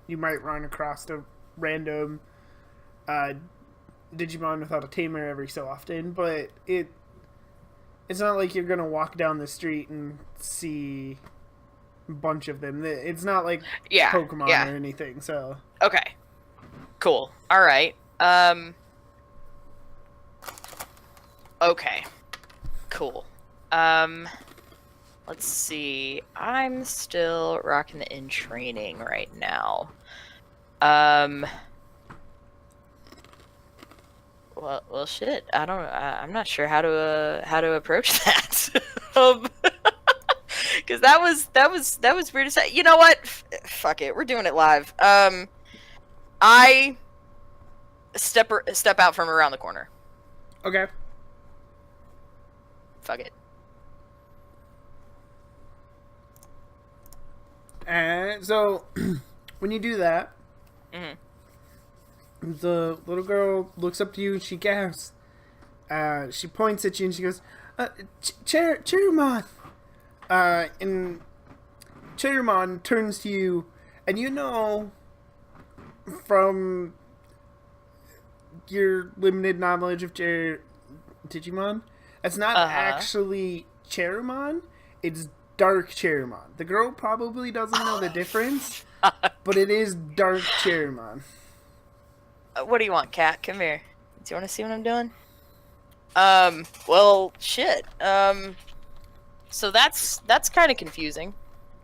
Speaker 1: You might run across a random Digimon without a tamer every so often, but it's not like you're gonna walk down the street and see a bunch of them. It's not like Pokemon or anything. So
Speaker 2: okay, cool. All right. Okay. Cool. Let's see. I'm still rocking the in training right now. Well, shit. I'm not sure how to approach that. Because that was weird to say. You know what? Fuck it. We're doing it live. I step out from around the corner.
Speaker 1: okay.
Speaker 2: Fuck it.
Speaker 1: And so, when you do that, the little girl looks up to you and she gasps. She points at you and she goes, Cherumon! And Cherumon turns to you, and you know from your limited knowledge of Digimon, it's not actually Cherumon, it's Dark Cherumon. The girl probably doesn't know the difference, but it is Dark Cherumon.
Speaker 2: What do you want, Cat? Come here. Do you want to see what I'm doing? Well, shit. So that's kind of confusing.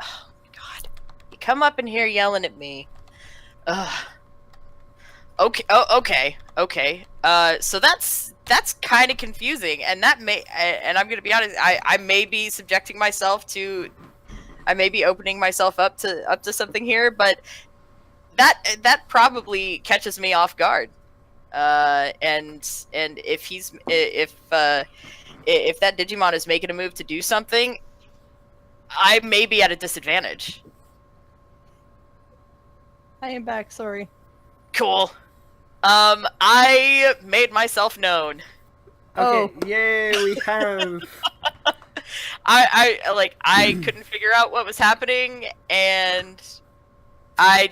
Speaker 2: Oh, God. You come up in here yelling at me. Ugh. Okay. Oh, okay. So that's kind of confusing, and and I'm gonna be honest. I may be subjecting myself to. I may be opening myself up to something here, but that probably catches me off guard. And if that Digimon is making a move to do something, I may be at a disadvantage.
Speaker 3: I am back, sorry.
Speaker 2: Cool. I made myself known.
Speaker 1: Okay, yay, we have...
Speaker 2: I couldn't figure out what was happening, and I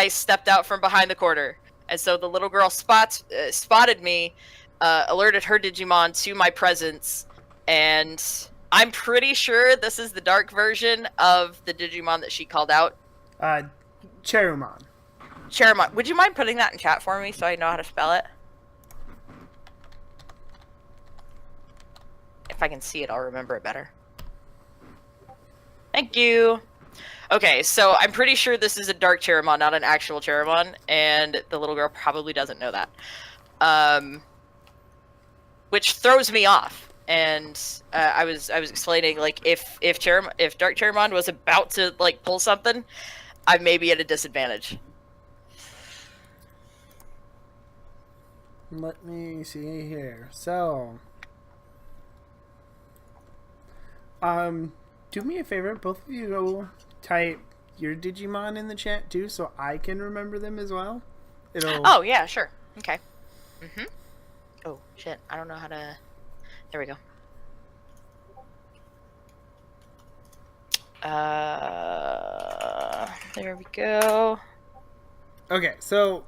Speaker 2: stepped out from behind the corner. And so the little girl spotted me, alerted her Digimon to my presence, and I'm pretty sure this is the dark version of the Digimon that she called out.
Speaker 1: Cherumon.
Speaker 2: Cherumon. Would you mind putting that in chat for me so I know how to spell it? If I can see it, I'll remember it better. Thank you. Okay, so I'm pretty sure this is a dark Cherumon, not an actual Cherumon, and the little girl probably doesn't know that. Which throws me off. And I was explaining, like, if Dark Cherumon was about to like pull something, I may be at a disadvantage.
Speaker 1: Let me see here. So, do me a favor, both of you go type your Digimon in the chat too, so I can remember them as well.
Speaker 2: Oh yeah, sure. Okay. Mhm. Oh shit! I don't know how to. There we go. There we go.
Speaker 1: Okay, so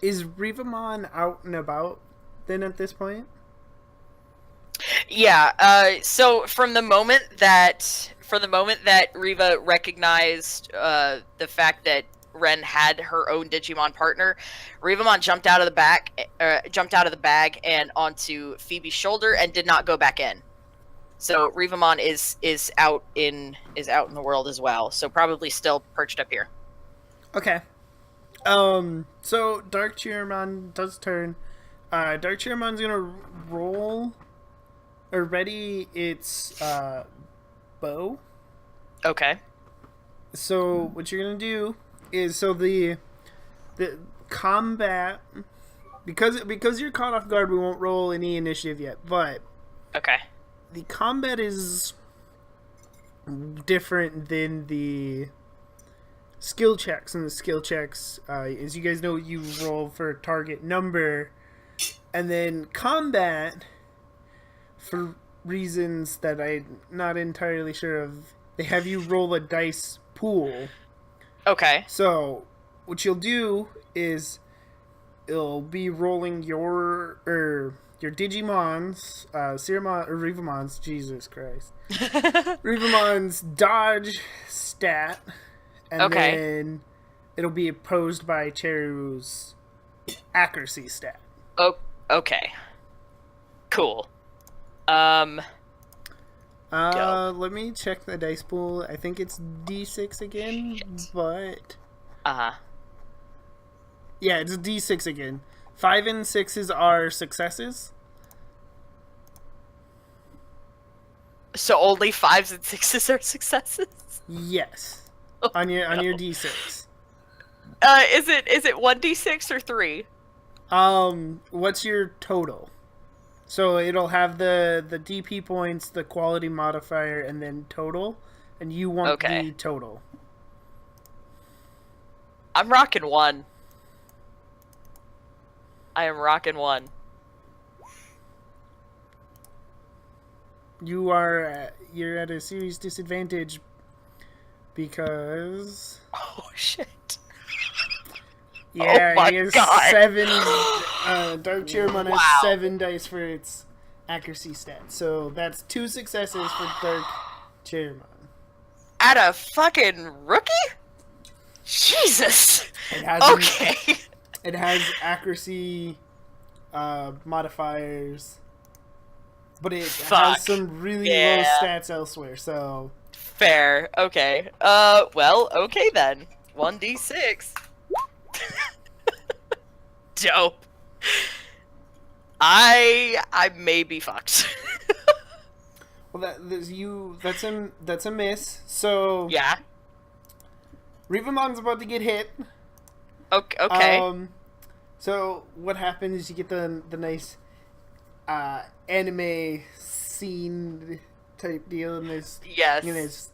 Speaker 1: is Rivamon out and about then at this point?
Speaker 2: Yeah. So from the moment that Riva recognized the fact that Ren had her own Digimon partner, Rivamon jumped out of the bag and onto Phoebe's shoulder and did not go back in. So Rivamon is out in the world as well. So probably still perched up here.
Speaker 1: Okay. So Dark Cheermon does turn. Dark Cheermon's gonna roll or ready its bow.
Speaker 2: Okay.
Speaker 1: So what you're gonna do is the combat, because you're caught off guard, we won't roll any initiative yet, but
Speaker 2: Okay.
Speaker 1: the combat is different than the skill checks. And the skill checks, as you guys know, you roll for target number, and then combat, for reasons that I'm not entirely sure of, they have you roll a dice pool.
Speaker 2: Okay.
Speaker 1: So what you'll do is it'll be rolling your Digimons, Rivamons, Jesus Christ. Rivamon's dodge stat, and then it'll be opposed by Cheru's accuracy stat.
Speaker 2: Oh, okay. Cool.
Speaker 1: Let me check the dice pool. I think it's D6 again, but yeah, it's D6 again. 5 and 6s are successes.
Speaker 2: So only 5s and 6s are successes?
Speaker 1: Yes. On your D6.
Speaker 2: Is it 1d6 or 3?
Speaker 1: What's your total? So it'll have the DP points, the quality modifier, and then total, and you want the total.
Speaker 2: I'm rocking 1. I am rocking 1.
Speaker 1: You're at a serious disadvantage because
Speaker 2: Oh shit.
Speaker 1: yeah,
Speaker 2: Oh my
Speaker 1: he has
Speaker 2: God.
Speaker 1: 7. Dark Cheermon has
Speaker 2: Wow.
Speaker 1: 7 dice for its accuracy stat, so that's 2 successes for Dark Cheermon.
Speaker 2: At a fucking rookie? Jesus.
Speaker 1: It has
Speaker 2: Okay.
Speaker 1: It has accuracy modifiers, but it has some really low stats elsewhere. So
Speaker 2: Fair. Okay. Well, okay then. 1d6. Dope. I may be fucked.
Speaker 1: well, that's a miss. So
Speaker 2: Yeah.
Speaker 1: Rivamon's about to get hit.
Speaker 2: Okay.
Speaker 1: So what happens is you get the nice anime scene type deal, and there's
Speaker 2: Yes.
Speaker 1: there's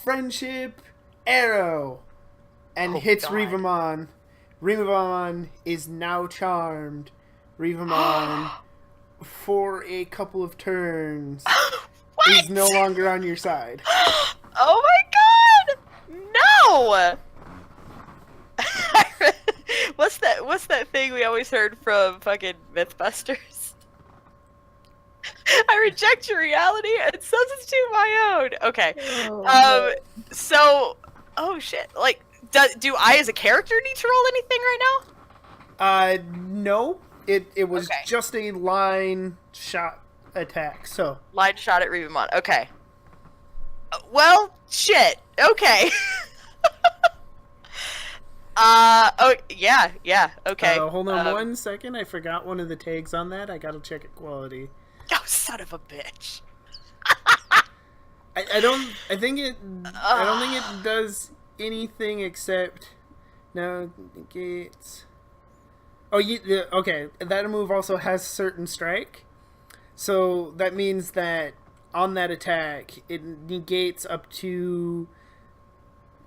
Speaker 1: friendship arrow, and
Speaker 2: Oh,
Speaker 1: hits
Speaker 2: God.
Speaker 1: Rivamon. Rivamon is now charmed. Rivamon, for a couple of turns, is no longer on your side.
Speaker 2: Oh my God! No! What's that thing we always heard from fucking Mythbusters? I reject your reality and substitute my own. Okay. So, oh shit. Like, do I as a character need to roll anything right now?
Speaker 1: No. It was just a line shot attack. So
Speaker 2: Line shot at Rivamon. Okay. Well, shit. Okay. Oh yeah. Okay.
Speaker 1: Hold on 1 second. I forgot one of the tags on that. I gotta check equality.
Speaker 2: Oh, son of a bitch.
Speaker 1: I don't think it does anything except negates. Oh, okay. That move also has certain strike, so that means that on that attack it negates up to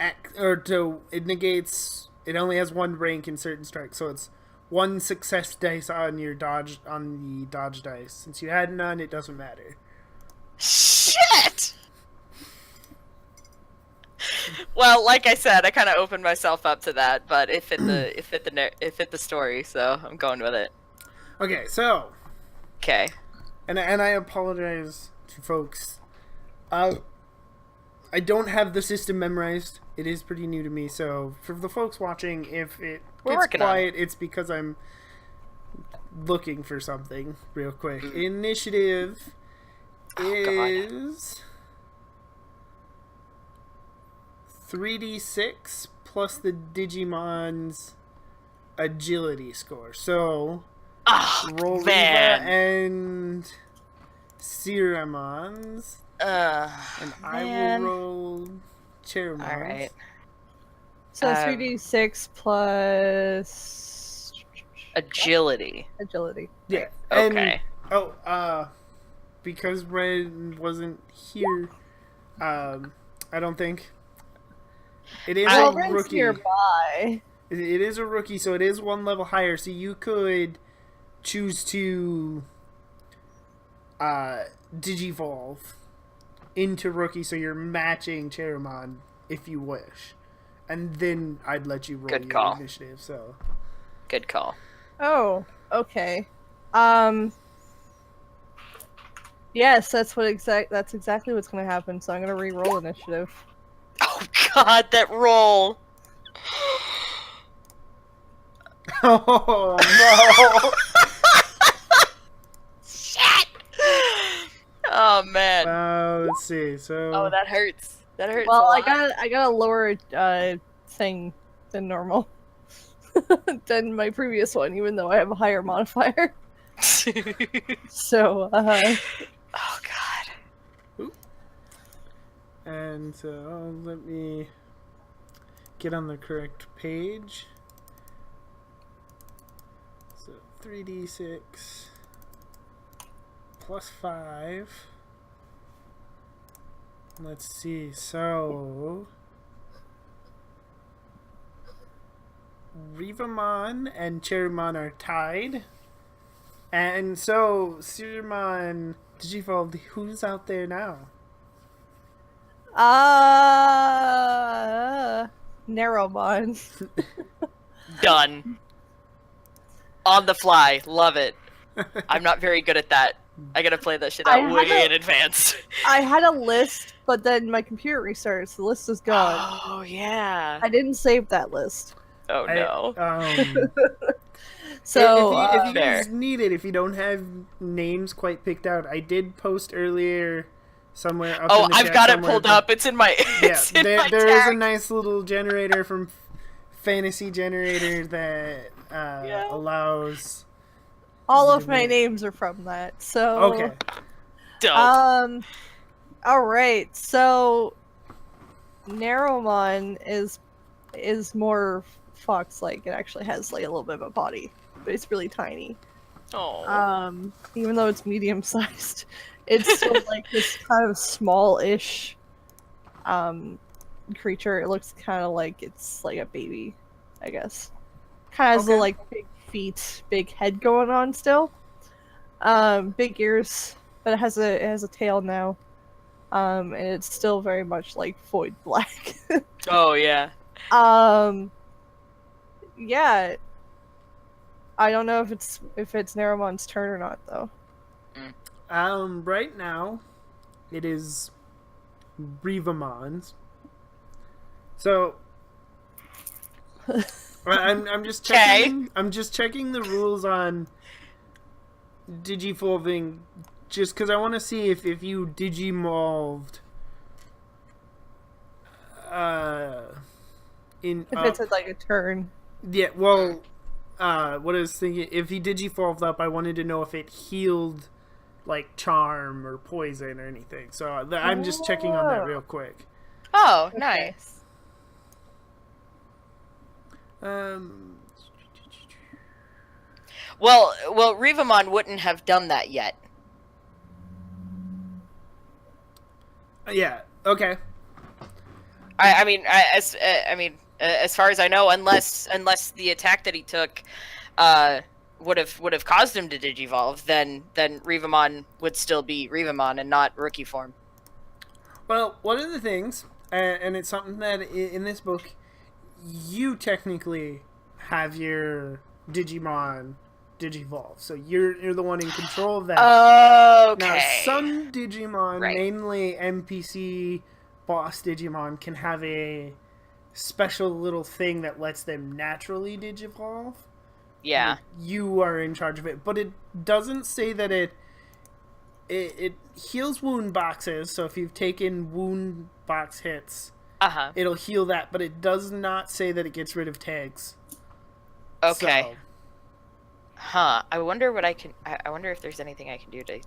Speaker 1: it negates. It only has one rank in certain strikes, so it's one success dice on the dodge dice. Since you had none, it doesn't matter.
Speaker 2: Shit. Well, like I said, I kind of opened myself up to that, but it fit the story, so I'm going with it.
Speaker 1: Okay, so.
Speaker 2: Okay.
Speaker 1: And I apologize to folks. I don't have the system memorized. It is pretty new to me, so for the folks watching, if it gets quiet, it's because I'm looking for something real quick. Initiative is 3d6 plus the Digimon's agility score. So roll Riva and Ceramon's. And I will roll Cheramon's.
Speaker 2: Alright.
Speaker 3: So 3d6 plus
Speaker 2: agility.
Speaker 3: Agility.
Speaker 1: Yeah.
Speaker 2: Okay.
Speaker 1: And, because Red wasn't here, I don't think it is a rookie.
Speaker 3: Nearby.
Speaker 1: It is a rookie, so it is one level higher. So you could choose to digivolve into rookie, so you're matching Cheramon if you wish, and then I'd let you roll your initiative. So,
Speaker 2: good call.
Speaker 3: Oh, okay. Yes, that's exactly what's gonna happen. So I'm gonna re-roll initiative.
Speaker 2: Oh God, that roll!
Speaker 1: Oh no!
Speaker 2: Shit! Oh man.
Speaker 1: Let's see. So.
Speaker 2: Oh, that hurts. That hurts.
Speaker 3: Well,
Speaker 2: a lot.
Speaker 3: I got a lower thing than normal than my previous one, even though I have a higher modifier. So.
Speaker 2: Oh God.
Speaker 1: And so let me get on the correct page. So 3d6 plus 5. Let's see. So Rivamon and Cheramon are tied. And so Ceramon Digivolved, who's out there now?
Speaker 3: Narrowmon.
Speaker 2: Done. On the fly. Love it. I'm not very good at that. I gotta play that shit out way in advance.
Speaker 3: I had a list, but then my computer restarted, so the list is gone.
Speaker 2: Oh, yeah.
Speaker 3: I didn't save that list.
Speaker 2: Oh, no.
Speaker 3: So,
Speaker 1: if you guys need it, if you don't have names quite picked out, I did post earlier somewhere up in the
Speaker 2: I've
Speaker 1: chat
Speaker 2: got it
Speaker 1: somewhere,
Speaker 2: pulled up. It's in my
Speaker 1: there is a nice little generator from Fantasy Generator that allows...
Speaker 3: all of my names are from that, so...
Speaker 1: Okay.
Speaker 2: Dope.
Speaker 3: Alright, so... Narrowmon is more fox-like. It actually has, like, a little bit of a body, but it's really tiny.
Speaker 2: Oh.
Speaker 3: Even though it's medium-sized, it's still, like, this kind of small-ish, creature. It looks kind of like it's, like, a baby, I guess. Kind of has the, like, big feet, big head going on still. Big ears, but it has a tail now. And it's still very much like void black.
Speaker 2: Oh yeah.
Speaker 3: Yeah. I don't know if it's Narrowmon's turn or not though.
Speaker 1: Right now it is Rivamon's. So I'm just checking. I'm just checking the rules on digivolving, just because I want to see if you digivolved. If
Speaker 3: it's like a turn.
Speaker 1: Yeah. Well, what I was thinking, if he digivolved up, I wanted to know if it healed, like charm or poison or anything. So I'm just checking on that real quick.
Speaker 2: Oh,
Speaker 3: Okay.
Speaker 2: nice. Well, Rivamon wouldn't have done that yet.
Speaker 1: Yeah. Okay.
Speaker 2: As far as I know, unless the attack that he took would have caused him to digivolve, then Rivamon would still be Rivamon and not rookie form.
Speaker 1: Well, one of the things, and it's something that in this book, you technically have your Digimon digivolve, so you're the one in control of that.
Speaker 2: Okay.
Speaker 1: Now, some Digimon,
Speaker 2: Right.
Speaker 1: mainly NPC boss Digimon, can have a special little thing that lets them naturally digivolve.
Speaker 2: Yeah.
Speaker 1: Like, you are in charge of it, but it doesn't say that it heals wound boxes. So if you've taken wound box hits, it'll heal that, but it does not say that it gets rid of tags.
Speaker 2: Okay.
Speaker 1: So,
Speaker 2: Huh. I wonder if there's anything I can do to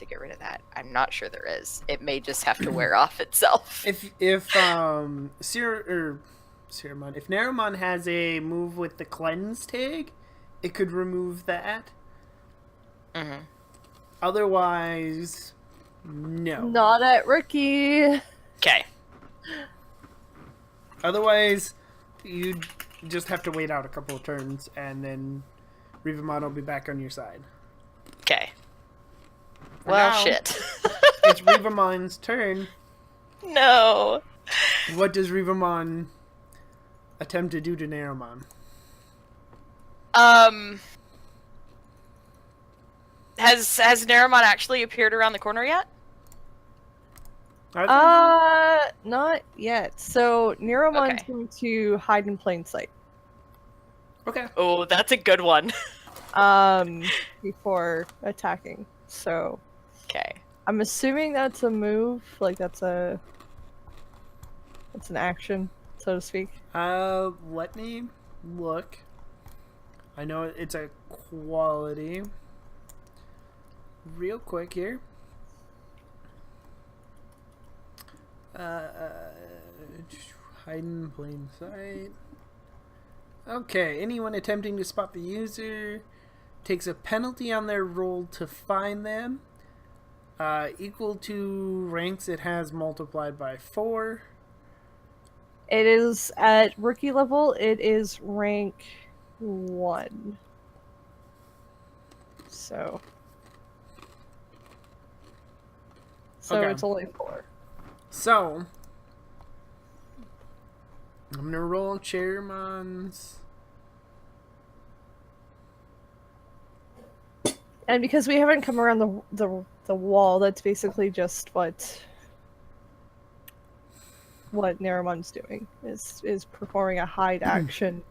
Speaker 2: get rid of that. I'm not sure there is. It may just have to wear off itself.
Speaker 1: if Narumon has a move with the cleanse tag, it could remove that.
Speaker 2: Mm-hmm.
Speaker 1: Otherwise, no.
Speaker 3: Not at rookie.
Speaker 2: Okay.
Speaker 1: Otherwise, you just have to wait out a couple of turns, and then Rivamon will be back on your side.
Speaker 2: Okay.
Speaker 1: For
Speaker 2: Well,
Speaker 1: now,
Speaker 2: shit.
Speaker 1: It's Rivamon's turn.
Speaker 2: No.
Speaker 1: What does Rivamon attempt to do to Narumon?
Speaker 2: Has Narumon actually appeared around the corner yet?
Speaker 3: Not yet. So Neromon's
Speaker 2: Okay.
Speaker 3: going to hide in plain sight.
Speaker 1: Okay.
Speaker 2: Oh, that's a good one.
Speaker 3: Before attacking. So
Speaker 2: Okay.
Speaker 3: I'm assuming that's a move, like that's an action, so to speak.
Speaker 1: Let me look. I know it's a quality. Real quick here. Hide in plain sight. Okay, anyone attempting to spot the user takes a penalty on their roll to find them, equal to ranks it has multiplied by 4.
Speaker 3: It is at rookie level, it is rank 1. So
Speaker 1: Okay.
Speaker 3: It's only 4.
Speaker 1: So, I'm gonna roll Chairman's.
Speaker 3: And because we haven't come around the wall, that's basically just what Naramon's doing is performing a hide action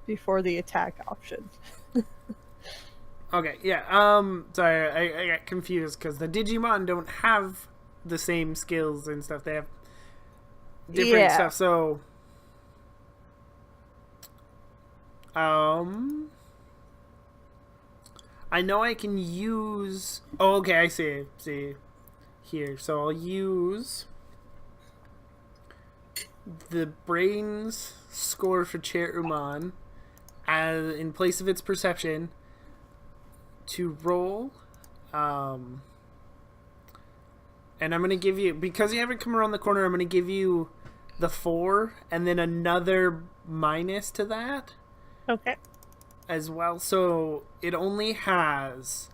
Speaker 3: before the attack option.
Speaker 1: Okay, yeah. Sorry, I got confused because the Digimon don't have the same skills and stuff. They have different stuff. So, I know I can use. Oh, okay, I see. See here. So I'll use the brains score for Cherumon as in place of its perception to roll. And I'm gonna give you, because you haven't come around the corner, I'm gonna give you the 4 and then another minus to that.
Speaker 3: Okay.
Speaker 1: As well, so it only has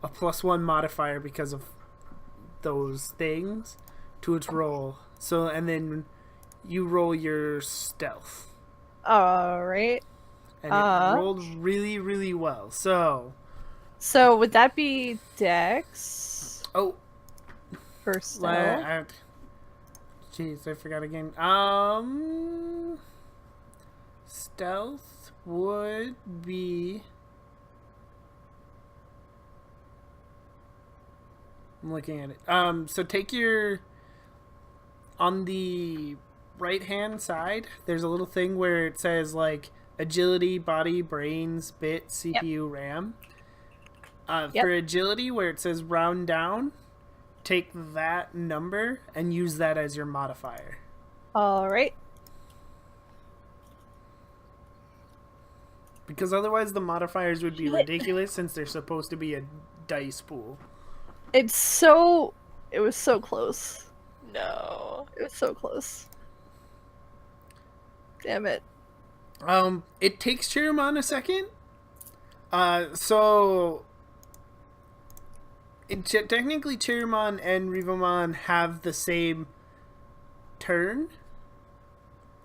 Speaker 1: a +1 modifier because of those things to its roll. So, and then you roll your stealth.
Speaker 3: Alright.
Speaker 1: And it rolled really, really well. So
Speaker 3: would that be Dex?
Speaker 1: Oh.
Speaker 3: For stealth?
Speaker 1: Jeez, I forgot again. Stealth would be. I'm looking at it. So take your. On the right hand side, there's a little thing where it says like agility, body, brains, bit, CPU, RAM. For agility, where it says round down, take that number and use that as your modifier.
Speaker 3: Alright.
Speaker 1: Because otherwise the modifiers would be ridiculous since they're supposed to be a dice pool.
Speaker 3: It was so close.
Speaker 2: No.
Speaker 3: It was so close. Damn it.
Speaker 1: It takes Cherumon a second. So technically Cherumon and Rivamon have the same turn.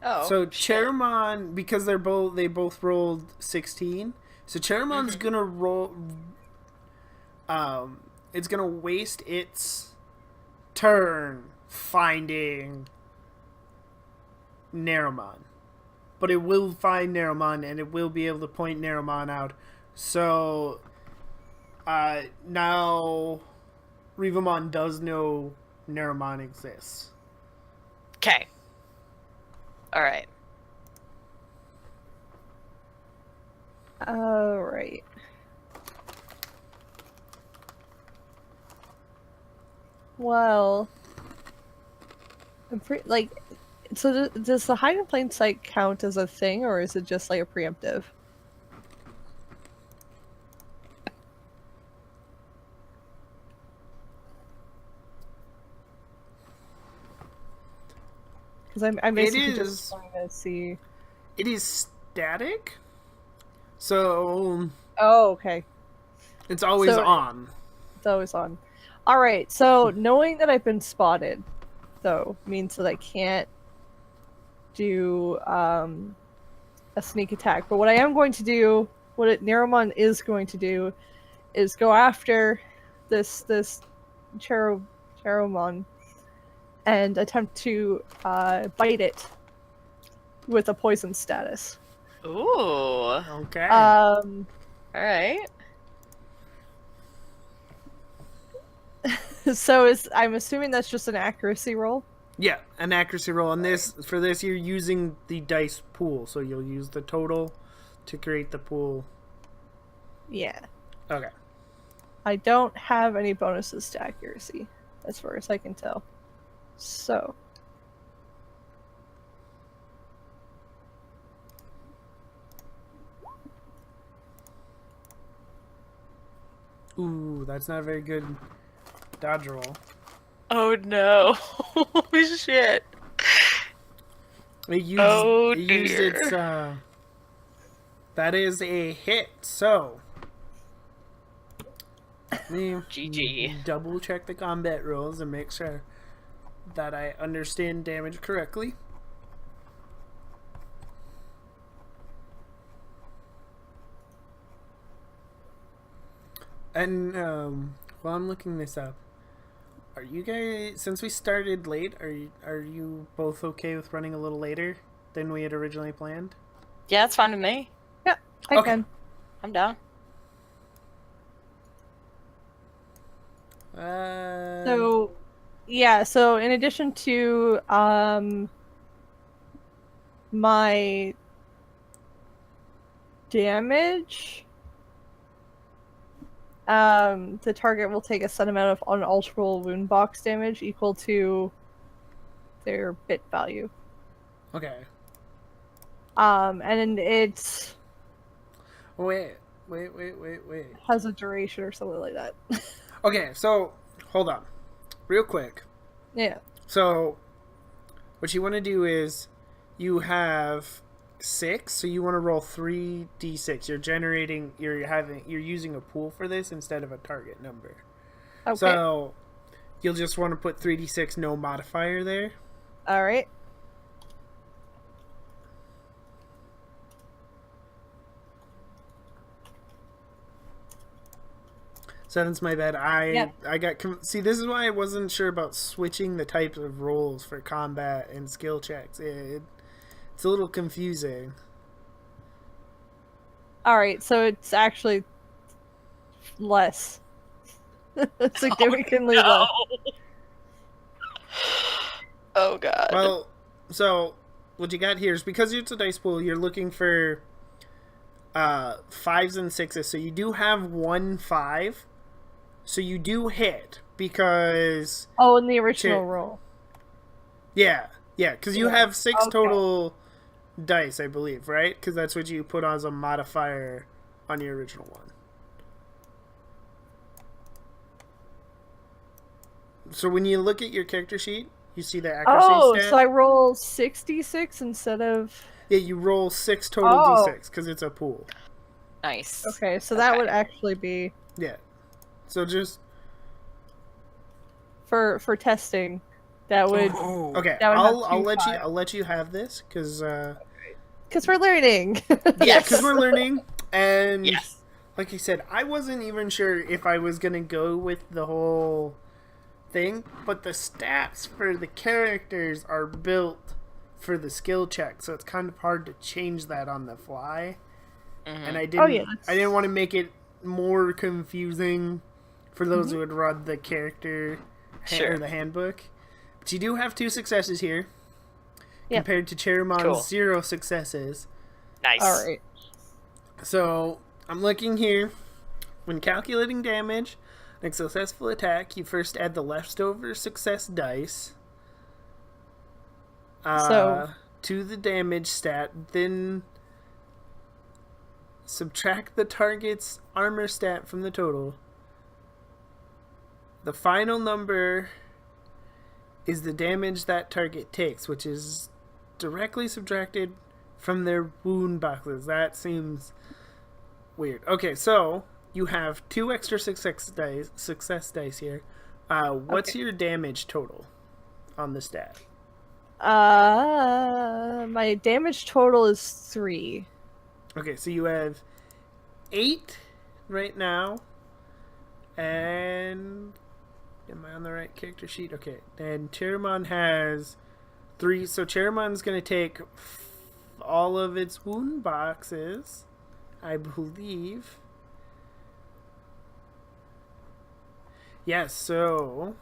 Speaker 2: Oh,
Speaker 1: So
Speaker 2: shit.
Speaker 1: Cherumon, because they both rolled 16. So Cherumon's gonna roll. It's gonna waste its turn finding Narumon, but it will find Narumon and it will be able to point Narumon out. So now Rivamon does know Narumon exists.
Speaker 2: Okay. All right.
Speaker 3: Alright. Well, so does the hide in plain sight count as a thing, or is it just like a preemptive? Because I'm basically just trying to see.
Speaker 1: It is static, so
Speaker 3: Oh, okay.
Speaker 1: it's always on.
Speaker 3: It's always on. Alright, so knowing that I've been spotted, though, means that I can't do a sneak attack. But what I am going to do, Narumon is going to do, is go after this Cherumon and attempt to bite it with a poison status.
Speaker 2: Ooh.
Speaker 1: Okay.
Speaker 2: All right.
Speaker 3: So I'm assuming that's just an accuracy roll.
Speaker 1: Yeah, an accuracy roll. And for this, you're using the dice pool, so you'll use the total to create the pool.
Speaker 3: Yeah.
Speaker 1: Okay.
Speaker 3: I don't have any bonuses to accuracy, as far as I can tell. So.
Speaker 1: Ooh, that's not a very good dodge roll.
Speaker 2: Oh no. Shit.
Speaker 1: It used
Speaker 2: dear.
Speaker 1: its that is a hit, so let me
Speaker 2: GG.
Speaker 1: double check the combat rules and make sure that I understand damage correctly. And while I'm looking this up, are you guys, since we started late, are you both okay with running a little later than we had originally planned?
Speaker 2: Yeah, it's fine with me.
Speaker 3: Yeah, I
Speaker 1: Okay.
Speaker 3: can.
Speaker 2: I'm down.
Speaker 3: So, yeah, so in addition to my damage, the target will take a set amount of unalterable wound box damage equal to their bit value.
Speaker 1: Okay.
Speaker 3: And it's
Speaker 1: Wait.
Speaker 3: has a duration or something like that.
Speaker 1: Okay, so hold on, real quick.
Speaker 3: Yeah.
Speaker 1: So, what you want to do is, you have 6, so you want to roll 3d6. You're using a pool for this instead of a target number.
Speaker 3: Okay.
Speaker 1: So, you'll just want to put 3d6, no modifier there.
Speaker 3: All right.
Speaker 1: So that's my bad. I got see. This is why I wasn't sure about switching the types of rolls for combat and skill checks. It's a little confusing.
Speaker 3: All right. So it's actually less. Significantly less.
Speaker 2: Oh god.
Speaker 1: Well, so what you got here is, because it's a dice pool, you're looking for 5s and 6s. So you do have 1 5. So you do hit, because...
Speaker 3: Oh, in the original roll.
Speaker 1: Yeah, because you have 6
Speaker 3: okay.
Speaker 1: total dice, I believe, right? Because that's what you put as a modifier on your original one. So when you look at your character sheet, You see the accuracy
Speaker 3: Oh,
Speaker 1: stat?
Speaker 3: so I roll 66 instead of...
Speaker 1: Yeah, you roll 6 total
Speaker 3: Oh.
Speaker 1: d6 because it's a pool.
Speaker 2: Nice.
Speaker 3: Okay, so that would actually be...
Speaker 1: Yeah. So just...
Speaker 3: For testing, that would...
Speaker 1: Okay,
Speaker 3: That would have
Speaker 1: I'll let you have this because
Speaker 3: Because we're learning.
Speaker 1: yeah, because we're learning, and
Speaker 2: Yes.
Speaker 1: like you said, I wasn't even sure if I was gonna go with the whole thing, but the stats for the characters are built for the skill check, so it's kind of hard to change that on the fly. And I didn't want to make it more confusing for those who would run the character or the handbook. But you do have 2 successes here. Compared to Cherrymon's 0 successes.
Speaker 2: Nice.
Speaker 3: Alright.
Speaker 1: So, I'm looking here. When calculating damage, a successful attack, you first add the leftover success dice to the damage stat, then subtract the target's armor stat from the total. The final number is the damage that target takes, which is directly subtracted from their wound boxes. That seems weird. Okay, so you have 2 extra success dice here. What's your damage total on the stat?
Speaker 3: My damage total is 3.
Speaker 1: Okay, so you have 8 right now, and am I on the right character sheet? Okay, and Cherrymon has 3, so Cherrymon's going to take all of its wound boxes, I believe. Yes, so...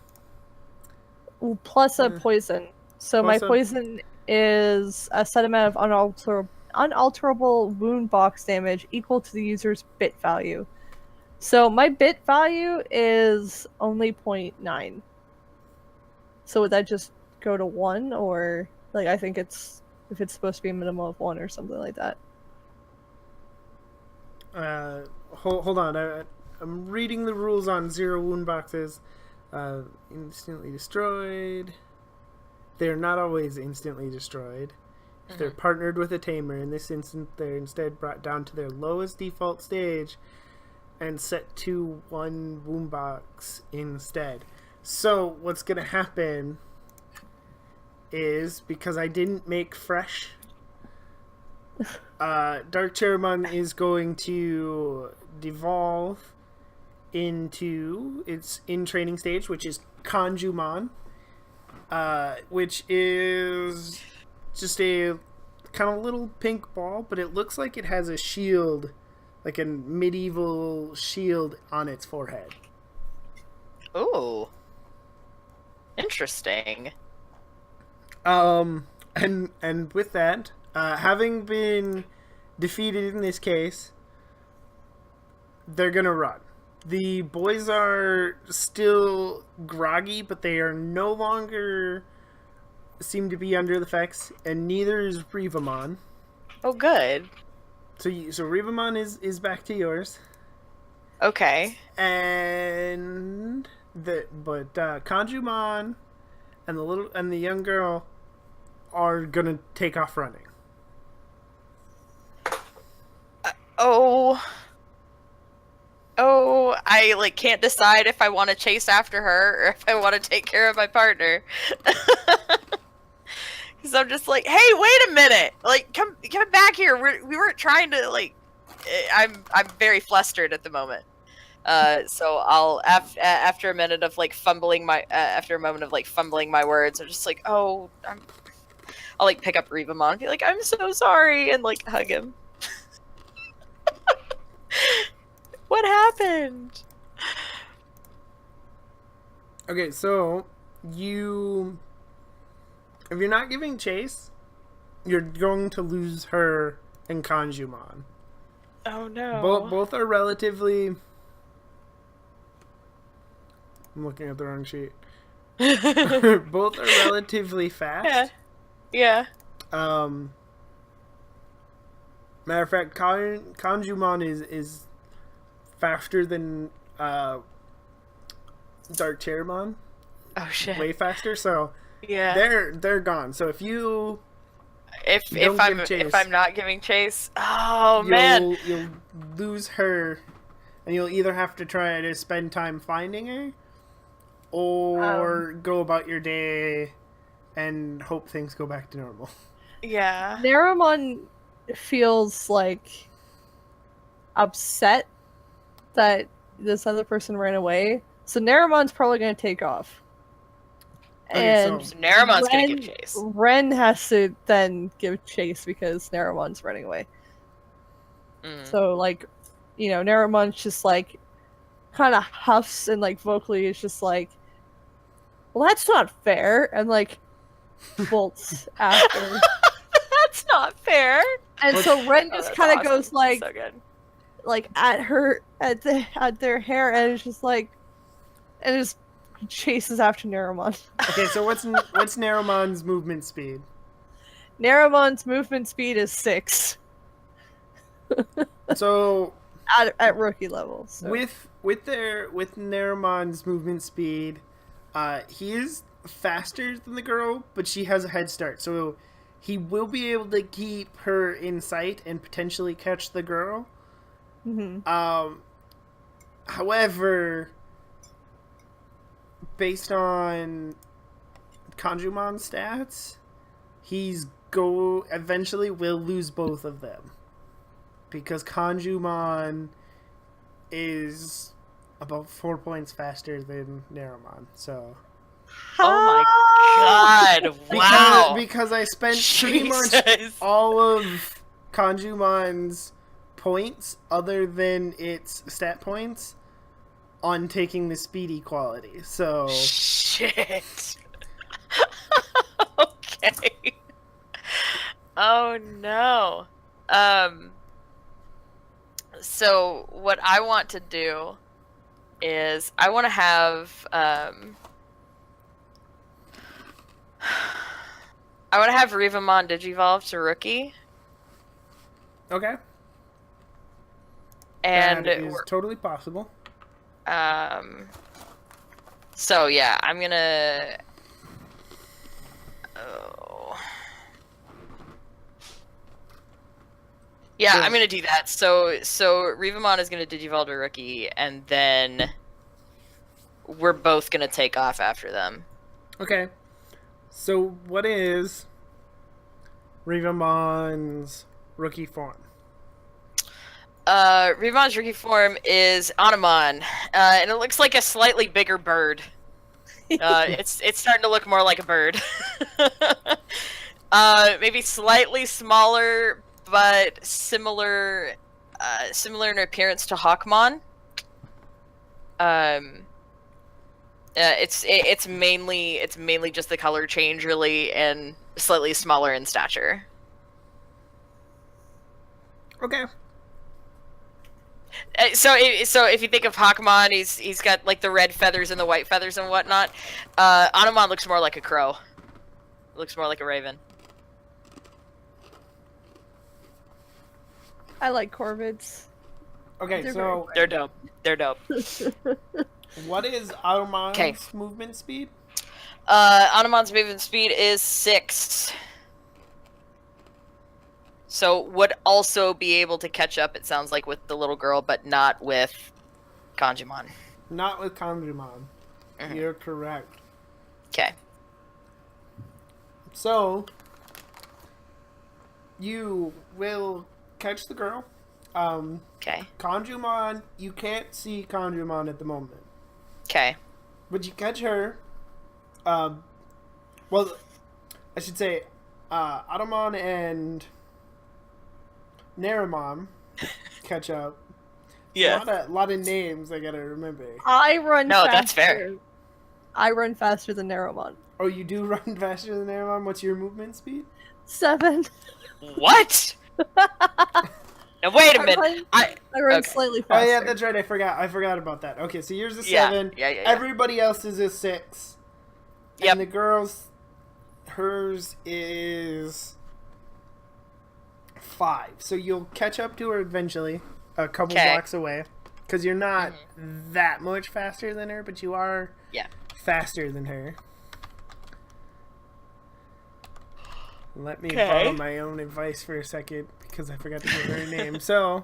Speaker 3: Plus a poison. So my poison is a set amount of unalterable wound box damage equal to the user's bit value. So my bit value is only 0.9. So would that just go to 1, or like I think it's if it's supposed to be a minimum of 1 or something like that?
Speaker 1: Hold on. I'm reading the rules on 0 wound boxes. Instantly destroyed. They're not always instantly destroyed. If they're partnered with a tamer, in this instance, they're instead brought down to their lowest default stage and set to 1 wound box instead. So what's going to happen is, because I didn't make fresh, Dark Cherrymon is going to devolve into its in-training stage, which is Conjumon, which is just a kind of little pink ball, but it looks like it has a shield, like a medieval shield on its forehead.
Speaker 2: Ooh. Interesting.
Speaker 1: And with that, having been defeated in this case, they're gonna run. The boys are still groggy, but they are no longer seem to be under the effects, and neither is Rivamon.
Speaker 2: Oh, good.
Speaker 1: So Rivamon is back to yours.
Speaker 2: Okay.
Speaker 1: And Conjumon and the young girl are gonna take off running.
Speaker 2: I can't decide if I want to chase after her or if I want to take care of my partner. Because I'm just like, hey, wait a minute! Like, come back here. We weren't trying to I'm very flustered at the moment. So I'll after a minute of fumbling my words, I'm just like, I'll pick up Rivamon and be like, I'm so sorry, and hug him. What happened?
Speaker 1: Okay, so if you're not giving chase, you're going to lose her and Conjumon.
Speaker 2: Oh no.
Speaker 1: Both are relatively... I'm looking at the wrong sheet. Both are relatively fast.
Speaker 2: Yeah.
Speaker 1: Matter of fact, Conjumon is faster than Dark Cherrymon.
Speaker 2: Oh shit.
Speaker 1: Way faster. So
Speaker 2: Yeah.
Speaker 1: they're gone. So if you
Speaker 2: If
Speaker 1: don't give chase,
Speaker 2: if I'm not giving chase, oh man.
Speaker 1: you'll lose her, and you'll either have to try to spend time finding her, or go about your day and hope things go back to normal.
Speaker 2: Yeah.
Speaker 3: Naramon feels like upset that this other person ran away, so Naramon's probably going to take off.
Speaker 1: Okay,
Speaker 3: And
Speaker 2: So Naramon's gonna give chase.
Speaker 3: Ren has to then give chase because Naramon's running away.
Speaker 2: Mm.
Speaker 3: So, like, you know, Naramon's just like kind of huffs and like vocally is just like, well, that's not fair, and like bolts after.
Speaker 2: That's not fair.
Speaker 3: And so Ren just
Speaker 2: that's
Speaker 3: kind of
Speaker 2: awesome.
Speaker 3: goes like,
Speaker 2: So good.
Speaker 3: like at their hair, and it's just like, and just chases after Naramon.
Speaker 1: Okay, so what's Naramon's movement speed?
Speaker 3: Naramon's movement speed is 6
Speaker 1: So
Speaker 3: at rookie level. So.
Speaker 1: with Naramon's movement speed, he is faster than the girl, but she has a head start. So he will be able to keep her in sight and potentially catch the girl.
Speaker 3: Mm-hmm.
Speaker 1: However, based on Kanjumon's stats, eventually will lose both of them. Because Kanjumon is about 4 points faster than Naramon, so...
Speaker 2: Oh my god! Wow.
Speaker 1: Because I spent pretty much
Speaker 2: Jesus.
Speaker 1: all of Kanjumon's points, other than its stat points, on taking the speed equality. So
Speaker 2: Shit. Okay. Oh no. So what I want to do is I want to have Rivamon Digivolve to Rookie.
Speaker 1: okay,
Speaker 2: And
Speaker 1: that is totally possible.
Speaker 2: So yeah, I'm gonna. Oh. Yeah,
Speaker 1: Cool.
Speaker 2: I'm gonna do that. So Rivamon is gonna Digivolve to Rookie, and then we're both gonna take off after them.
Speaker 1: Okay, so what is Rivamon's rookie form?
Speaker 2: Rivamon's rookie form is Anamon, and it looks like a slightly bigger bird. It's starting to look more like a bird. Maybe slightly smaller, but similar in appearance to Hawkmon. It's mainly just the color change, really, and slightly smaller in stature.
Speaker 1: Okay.
Speaker 2: So if you think of Hawkmon, he's got like the red feathers and the white feathers and whatnot. Anamon looks more like a crow. Looks more like a raven.
Speaker 3: I like corvids.
Speaker 1: Okay,
Speaker 3: They're
Speaker 1: so
Speaker 2: They're dope. They're dope.
Speaker 1: what is Automon's
Speaker 2: 'Kay.
Speaker 1: movement speed?
Speaker 2: Anamon's movement speed is 6. So would also be able to catch up, it sounds like, with the little girl, but not with Kanjumon.
Speaker 1: Not with Kanjumon.
Speaker 2: Mhm.
Speaker 1: You're correct.
Speaker 2: Okay.
Speaker 1: So, you will catch the girl.
Speaker 2: Okay.
Speaker 1: Kanjumon, you can't see Kanjumon at the moment.
Speaker 2: Okay.
Speaker 1: But you catch her. Well, I should say, Automon and Naramon catch up.
Speaker 2: Yeah.
Speaker 1: A lot of names I gotta remember.
Speaker 3: I run.
Speaker 2: No,
Speaker 3: faster.
Speaker 2: that's fair.
Speaker 3: I run faster than Naramon.
Speaker 1: Oh, you do run faster than Naramon? What's your movement speed?
Speaker 3: 7.
Speaker 2: What? Now wait a minute.
Speaker 3: I run
Speaker 2: okay.
Speaker 3: slightly
Speaker 1: Oh
Speaker 3: faster.
Speaker 1: yeah, that's right. I forgot about that. Okay, so yours is
Speaker 2: Yeah,
Speaker 1: 7.
Speaker 2: yeah.
Speaker 1: Everybody else is a 6.
Speaker 2: Yep.
Speaker 1: And the girl's, hers is 5. So you'll catch up to her eventually, a couple blocks away, because you're not that much faster than her, but you are
Speaker 2: Yeah.
Speaker 1: faster than her. Let me
Speaker 2: Okay.
Speaker 1: borrow my own advice for a second because I forgot to give her a name. So,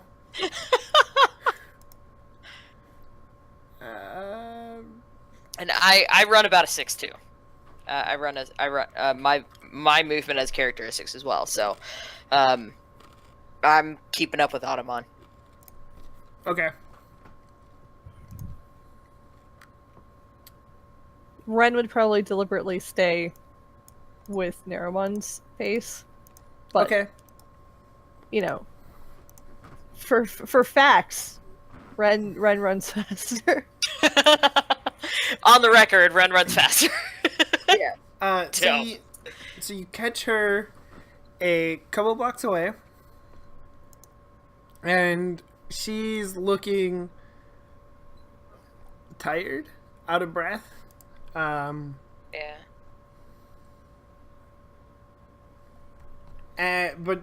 Speaker 2: And I run about a 6'2". I run my movement as characteristics as well. So, I'm keeping up with Automon.
Speaker 1: okay.
Speaker 3: Ren would probably deliberately stay with Neromon's pace, but
Speaker 1: Okay.
Speaker 3: you know, for facts, Ren runs faster.
Speaker 2: On the record, Ren runs faster.
Speaker 3: Yeah.
Speaker 1: So you catch her a couple blocks away, and she's looking tired, out of breath.
Speaker 2: Yeah.
Speaker 1: But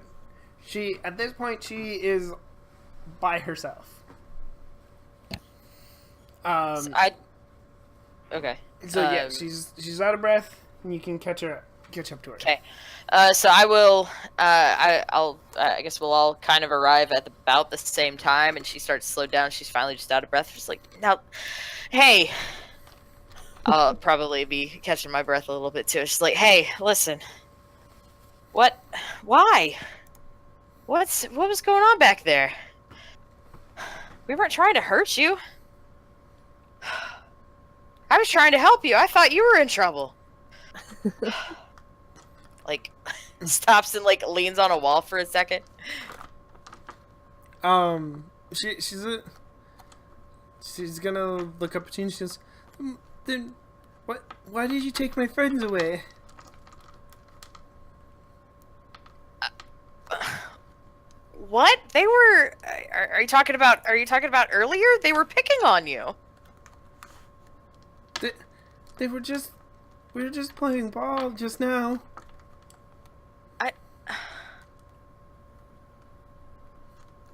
Speaker 1: she, at this point, she is by herself.
Speaker 2: Okay.
Speaker 1: So yeah, she's out of breath, and you can catch up to her.
Speaker 2: Okay. So I will. I guess we'll all kind of arrive at about the same time, and she starts to slow down. She's finally just out of breath. She's like, now, hey. I'll probably be catching my breath a little bit too. She's like, hey, listen. What? Why? What was going on back there? We weren't trying to hurt you. I was trying to help you. I thought you were in trouble. Like, stops and like leans on a wall for a second.
Speaker 1: She's gonna look up at you and she says, then why did you take my friends away?
Speaker 2: What? They were are you talking about earlier? They were picking on you.
Speaker 1: We were just playing ball just now.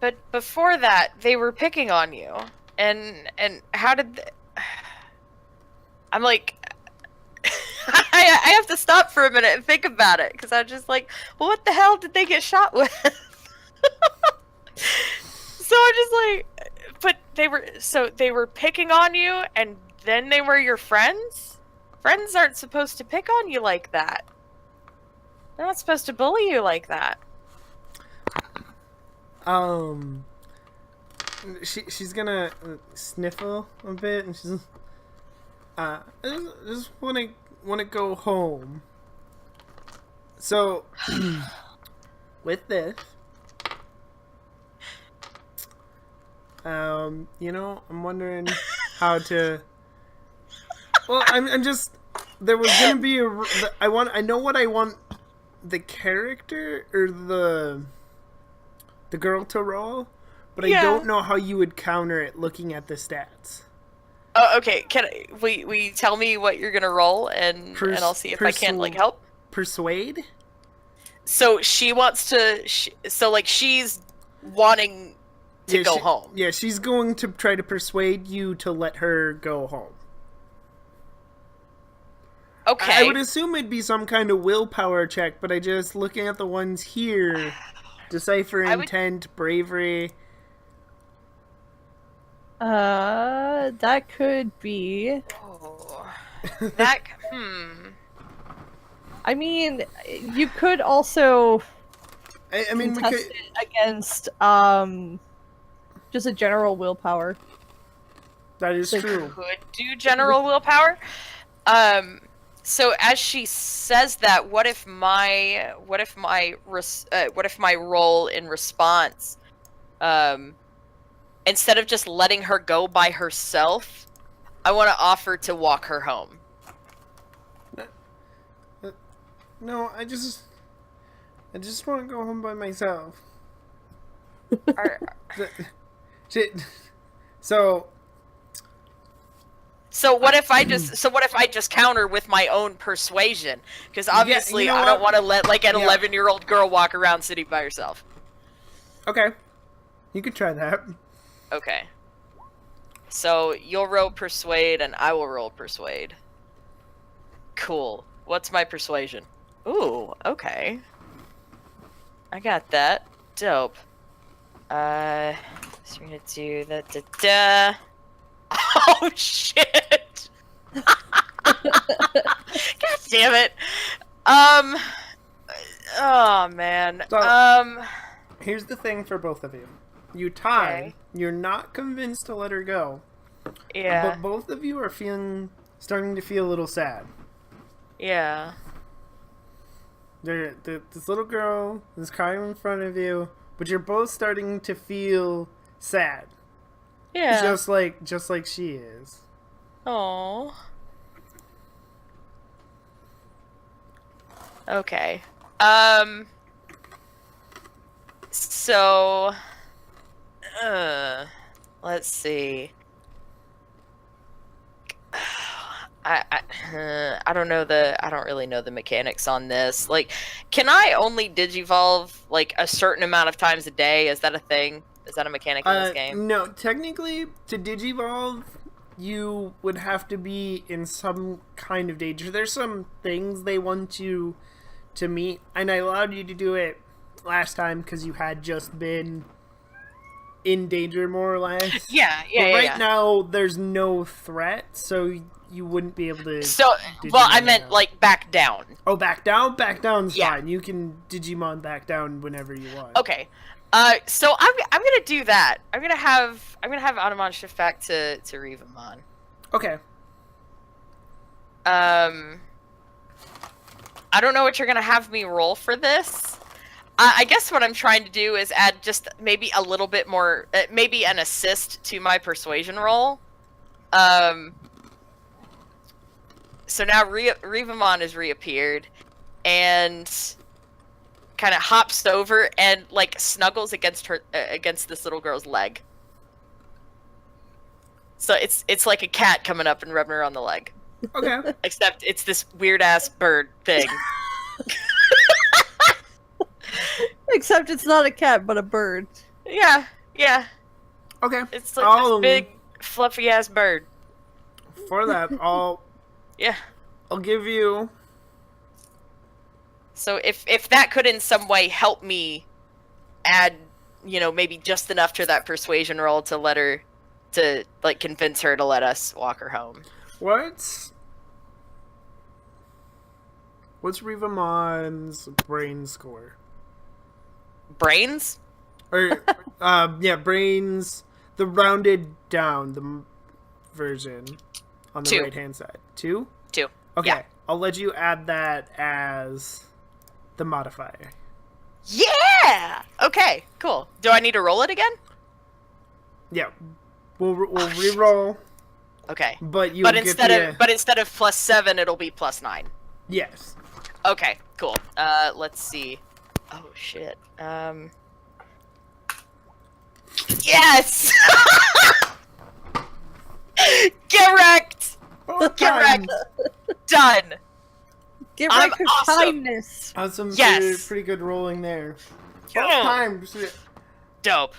Speaker 2: But before that, they were picking on you. And how did I'm like I have to stop for a minute and think about it because I'm just like, well, what the hell did they get shot with? So I'm just like, but they were picking on you and then they were your friends? Friends aren't supposed to pick on you like that. They're not supposed to bully you like that.
Speaker 1: She's gonna sniffle a bit and she's I just wanna go home. So with this, I'm wondering how to. Well, I'm just. There was gonna be I know what I want the character or the girl to roll, but I don't know how you would counter it looking at the stats.
Speaker 2: Oh, okay. Will you tell me what you're gonna roll and I'll see if I can help.
Speaker 1: Persuade.
Speaker 2: So she wants to. She's wanting to go home.
Speaker 1: Yeah, she's going to try to persuade you to let her go home.
Speaker 2: Okay.
Speaker 1: I would assume it'd be some kind of willpower check, but I just looking at the ones here, decipher intent, bravery.
Speaker 3: That could be.
Speaker 2: Oh, that.
Speaker 3: I mean, you could also.
Speaker 1: I mean, we
Speaker 3: contest
Speaker 1: could
Speaker 3: it against just a general willpower.
Speaker 1: That is true.
Speaker 2: Could do general willpower. So as she says that, what if my role in response, instead of just letting her go by herself, I want to offer to walk her home.
Speaker 1: No, I just want to go home by myself.
Speaker 2: So what if I just counter with my own persuasion? Because obviously I don't want to let an 11-year-old girl walk around city by herself.
Speaker 1: Okay, you could try that.
Speaker 2: Okay. So you'll roll persuade and I will roll persuade. Cool. What's my persuasion? Ooh, okay. I got that. Dope. So we're gonna do that. Da. Oh shit! God damn it. Oh man.
Speaker 1: So- Here's the thing for both of you. You tied.
Speaker 2: Okay.
Speaker 1: You're not convinced to let her go.
Speaker 2: Yeah.
Speaker 1: But both of you are starting to feel a little sad.
Speaker 2: Yeah.
Speaker 1: This little girl is crying in front of you, but you're both starting to feel sad.
Speaker 2: Yeah.
Speaker 1: Just like she is.
Speaker 2: Oh. Okay. So, let's see. I don't know I don't really know the mechanics on this. Like, can I only digivolve like a certain amount of times a day? Is that a thing? Is that a mechanic in this game?
Speaker 1: No, technically, to digivolve, you would have to be in some kind of danger. There's some things they want you to meet, and I allowed you to do it last time because you had just been in danger, more or less.
Speaker 2: Yeah.
Speaker 1: But right now, there's no threat, so you wouldn't be able to.
Speaker 2: So, well, I meant
Speaker 1: now.
Speaker 2: like back down.
Speaker 1: Oh, back down? Back down's
Speaker 2: Yeah.
Speaker 1: fine. You can Digimon back down whenever you want.
Speaker 2: Okay. So I'm gonna do that. I'm gonna have Automon shift back to Revamon.
Speaker 1: Okay.
Speaker 2: I don't know what you're gonna have me roll for this. I guess what I'm trying to do is add just maybe a little bit more, maybe an assist to my persuasion roll. So now Revamon has reappeared, and kind of hops over and like snuggles against this little girl's leg. So it's like a cat coming up and rubbing her on the leg.
Speaker 1: Okay.
Speaker 2: Except it's this weird ass bird thing.
Speaker 3: Except it's not a cat, but a bird.
Speaker 2: Yeah.
Speaker 1: Okay.
Speaker 2: It's like this big fluffy ass bird.
Speaker 1: For that, I'll give you.
Speaker 2: So if that could in some way help me add, maybe just enough to that persuasion roll to let her, to like convince her to let us walk her home.
Speaker 1: What's Revamon's brain score?
Speaker 2: Brains?
Speaker 1: Or brains, the rounded down the version on the
Speaker 2: 2.
Speaker 1: right hand side. 2?
Speaker 2: 2.
Speaker 1: Okay.
Speaker 2: Yeah.
Speaker 1: I'll let you add that as the modifier.
Speaker 2: Yeah. Okay. Cool. Do I need to roll it again?
Speaker 1: Yeah. We'll re-roll.
Speaker 2: Okay.
Speaker 1: But
Speaker 2: instead of +7, it'll be +9.
Speaker 1: Yes.
Speaker 2: Okay. Cool. Let's see. Oh shit. Yes. Get wrecked. Get wrecked. Done.
Speaker 3: Give
Speaker 2: I'm
Speaker 3: her
Speaker 2: awesome.
Speaker 3: kindness.
Speaker 1: Awesome.
Speaker 2: Yes.
Speaker 1: Pretty good rolling there. First
Speaker 2: Yeah.
Speaker 1: time.
Speaker 2: Dope.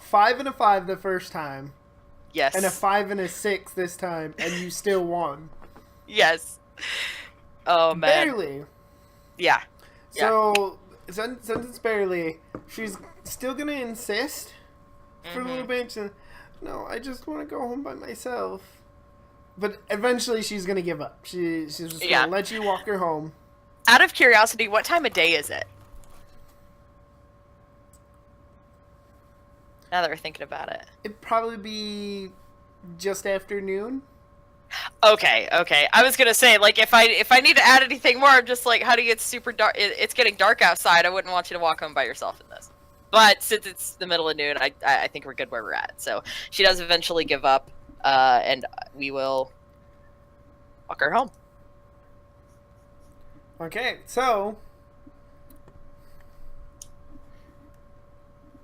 Speaker 1: 5 and a 5 the first time.
Speaker 2: Yes.
Speaker 1: And a 5 and a 6 this time, and you still won.
Speaker 2: Yes. Oh man.
Speaker 1: Barely.
Speaker 2: Yeah.
Speaker 1: So, since it's barely, she's still gonna insist for a little bit. No, I just want to go home by myself. But eventually she's gonna give up. She's just gonna let you walk her home.
Speaker 2: Out of curiosity, what time of day is it? Now that we're thinking about it.
Speaker 1: It'd probably be just after noon.
Speaker 2: Okay. I was gonna say, like, if I need to add anything more, I'm just like, honey, it's super dark. It's getting dark outside. I wouldn't want you to walk home by yourself in this. But since it's the middle of noon, I think we're good where we're at. So she does eventually give up, and we will walk her home.
Speaker 1: Okay, so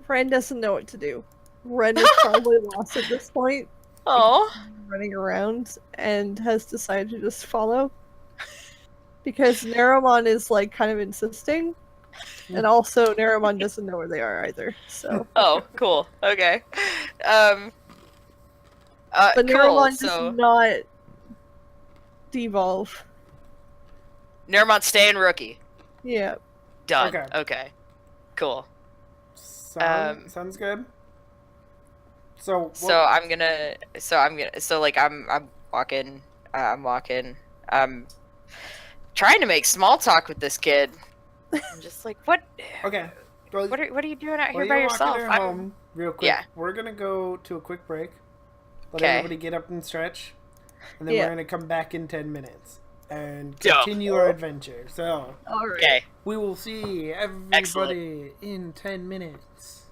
Speaker 3: Ren doesn't know what to do. Ren is probably lost at this point,
Speaker 2: Oh.
Speaker 3: running around, and has decided to just follow. Because Narumon is like kind of insisting. And also Narumon doesn't know where they are either. So
Speaker 2: Oh, cool. Okay.
Speaker 3: but Narumon does not devolve.
Speaker 2: Nermont staying rookie.
Speaker 3: Yeah.
Speaker 2: Done.
Speaker 1: Okay.
Speaker 2: Okay. Cool.
Speaker 1: Sounds good. So
Speaker 2: I'm walking. I'm trying to make small talk with this kid. I'm just like, what?
Speaker 1: Okay. Well,
Speaker 2: What are you doing out
Speaker 1: while
Speaker 2: here by
Speaker 1: you're walking
Speaker 2: yourself?
Speaker 1: her home, real quick,
Speaker 2: Yeah.
Speaker 1: we're gonna go to a quick break. Let
Speaker 2: Okay.
Speaker 1: everybody get up and stretch, and then
Speaker 3: Yeah.
Speaker 1: we're gonna come back in 10 minutes and
Speaker 2: Dope.
Speaker 1: continue our adventure. So
Speaker 3: All right.
Speaker 2: Okay.
Speaker 1: we will see everybody
Speaker 2: Excellent.
Speaker 1: in 10 minutes.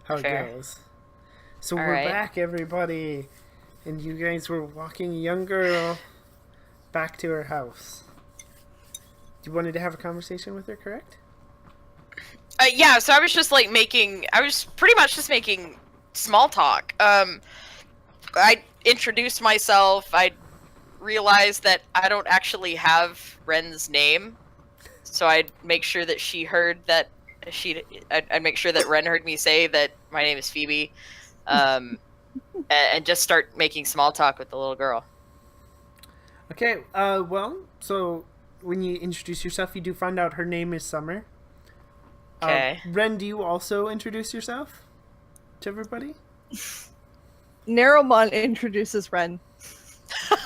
Speaker 1: how it
Speaker 2: Fair.
Speaker 1: goes. So
Speaker 2: All
Speaker 1: we're
Speaker 2: right.
Speaker 1: back, everybody, and you guys were walking a young girl back to her house. You wanted to have a conversation with her, correct?
Speaker 2: Yeah, so I was just like I was pretty much just making small talk. I introduced myself. I realized that I don't actually have Ren's name, so I'd make sure that she heard that I'd make sure that Ren heard me say that my name is Phoebe, and just start making small talk with the little girl.
Speaker 1: Okay, well, so when you introduce yourself, you do find out her name is Summer.
Speaker 2: Okay.
Speaker 1: Ren, do you also introduce yourself to everybody?
Speaker 3: Narrowmon introduces Ren.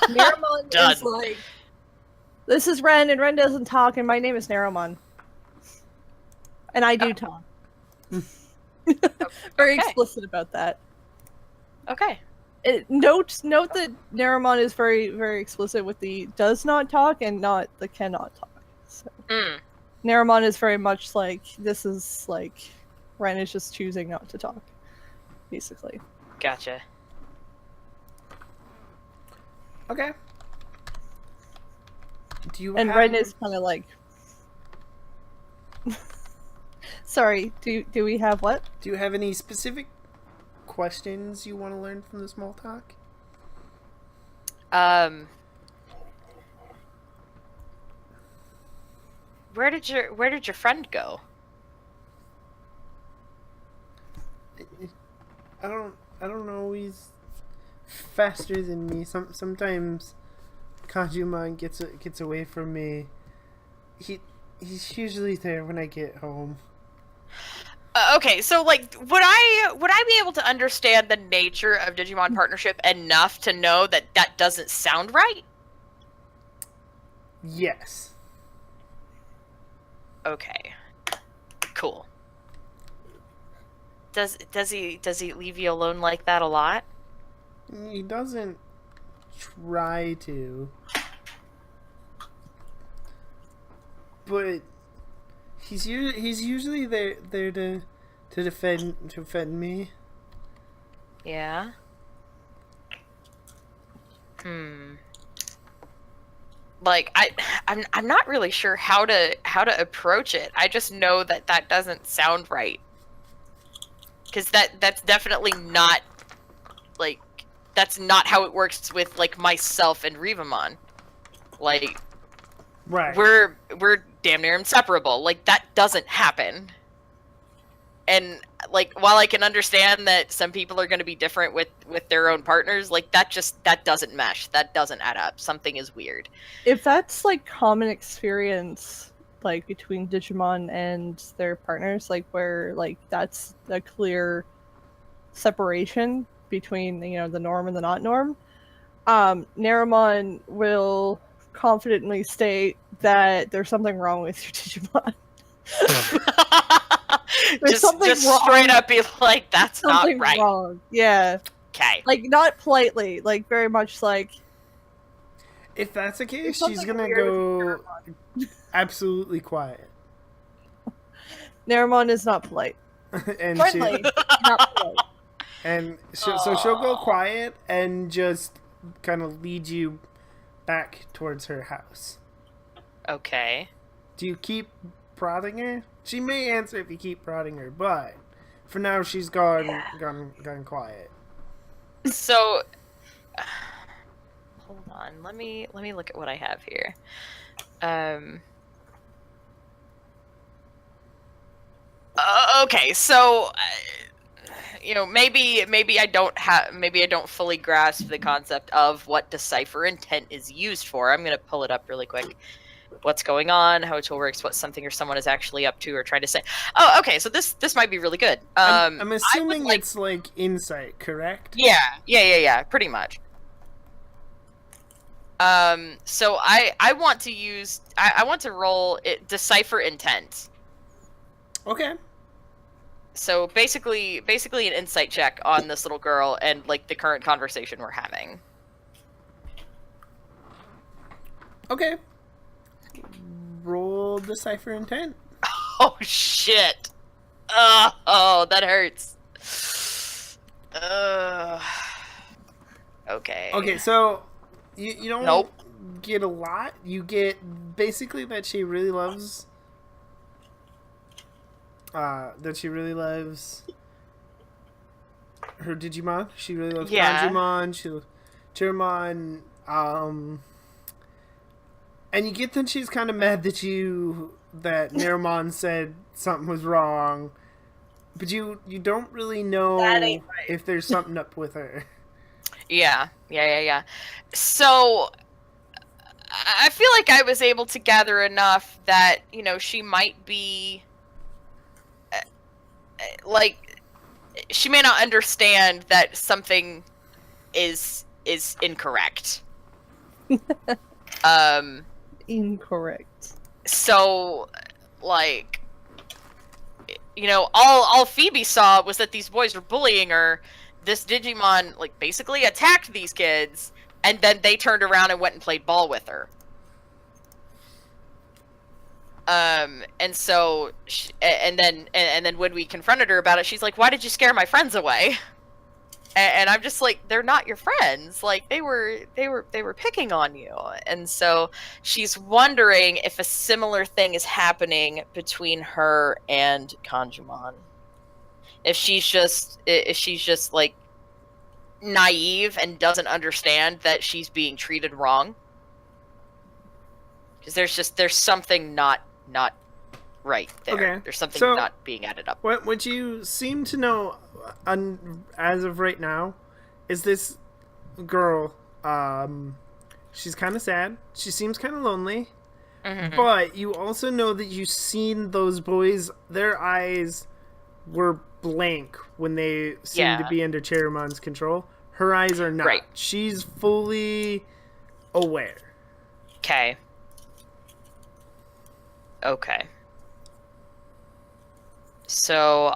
Speaker 3: Narrowmon
Speaker 2: Done.
Speaker 3: is like, this is Ren, and Ren doesn't talk, and my name is Narrowmon. And I do talk. Very
Speaker 2: Okay.
Speaker 3: explicit about that.
Speaker 2: Okay.
Speaker 3: Note that Narrowmon is very, very explicit with the does not talk and not the cannot talk. So Narrowmon is very much like, this is like, Ren is just choosing not to talk, basically.
Speaker 2: Gotcha.
Speaker 1: Okay. Do you
Speaker 3: And
Speaker 1: have...
Speaker 3: Ren is kind of like, sorry, do we have what?
Speaker 1: Do you have any specific questions you want to learn from the small talk?
Speaker 2: Where did your friend go?
Speaker 1: I don't know. He's faster than me. Sometimes Kajumon gets away from me. He's usually there when I get home.
Speaker 2: Okay, so like, would I be able to understand the nature of Digimon partnership enough to know that that doesn't sound right?
Speaker 1: Yes.
Speaker 2: Okay. Cool. Does he leave you alone like that a lot?
Speaker 1: He doesn't try to. But he's usually there to defend me.
Speaker 2: Yeah. Like I'm not really sure how to approach it. I just know that that doesn't sound right. Cuz that's definitely not like that's not how it works with like myself and Rivamon. Like
Speaker 1: Right.
Speaker 2: we're damn near inseparable. Like that doesn't happen. And like while I can understand that some people are going to be different with their own partners, like that doesn't mesh. That doesn't add up. Something is weird.
Speaker 3: If that's like common experience, like between Digimon and their partners, like where like that's a clear separation between the norm and the not norm, Narumon will confidently state that there's something wrong with your Digimon. There's something
Speaker 2: just
Speaker 3: wrong.
Speaker 2: straight up be like, that's not
Speaker 3: Something
Speaker 2: right.
Speaker 3: wrong. Yeah.
Speaker 2: Okay.
Speaker 3: Like not politely, like very much like.
Speaker 1: If that's the case,
Speaker 3: There's
Speaker 1: she's
Speaker 3: something
Speaker 1: gonna
Speaker 3: weird
Speaker 1: go absolutely quiet.
Speaker 3: Narumon is not polite.
Speaker 1: And
Speaker 3: Friendly, not polite.
Speaker 1: And so she'll go quiet and just kind of lead you back towards her house.
Speaker 2: Okay.
Speaker 1: Do you keep prodding her? She may answer if you keep prodding her, but for now she's gone quiet.
Speaker 2: So hold on. Let me look at what I have here. Okay, so maybe I don't fully grasp the concept of what decipher intent is used for. I'm gonna pull it up really quick. What's going on, how a tool works, what something or someone is actually up to or trying to say. Oh, okay, so this might be really good.
Speaker 1: I'm assuming it's like insight, correct?
Speaker 2: Yeah, pretty much. So I want to use I want to roll it, decipher intent.
Speaker 1: Okay.
Speaker 2: So basically an insight check on this little girl and like the current conversation we're having.
Speaker 1: Okay. Roll decipher intent.
Speaker 2: Oh shit. Oh, that hurts. Uh, okay.
Speaker 1: Okay, so you don't
Speaker 2: Nope.
Speaker 1: get a lot. You get basically that she really loves her Digimon. She really loves
Speaker 2: Yeah.
Speaker 1: Kanjimon. She loves Chiramon. And you get that she's kind of mad that Naramon said something was wrong, but you don't really know
Speaker 3: That ain't right.
Speaker 1: if there's something up with her.
Speaker 2: Yeah. So I feel like I was able to gather enough that, she might be like, she may not understand that something is incorrect.
Speaker 3: Incorrect.
Speaker 2: So, like, all Phoebe saw was that these boys were bullying her. This Digimon, like, basically attacked these kids, and then they turned around and went and played ball with her. And so, and then when we confronted her about it, she's like, "Why did you scare my friends away?" And I'm just like, "They're not your friends. Like, they were picking on you." And so she's wondering if a similar thing is happening between her and Kanjumon. If she's just like naive and doesn't understand that she's being treated wrong. Because there's something not right there.
Speaker 1: Okay,
Speaker 2: There's something
Speaker 1: so
Speaker 2: not being added up.
Speaker 1: What you seem to know, as of right now, is this girl. She's kind of sad. She seems kind of lonely.
Speaker 2: Mm-hmm.
Speaker 1: But you also know that you've seen those boys. Their eyes were blank when they seemed to be under Cheramon's control. Her eyes are not.
Speaker 2: Right.
Speaker 1: She's fully aware.
Speaker 2: Okay. So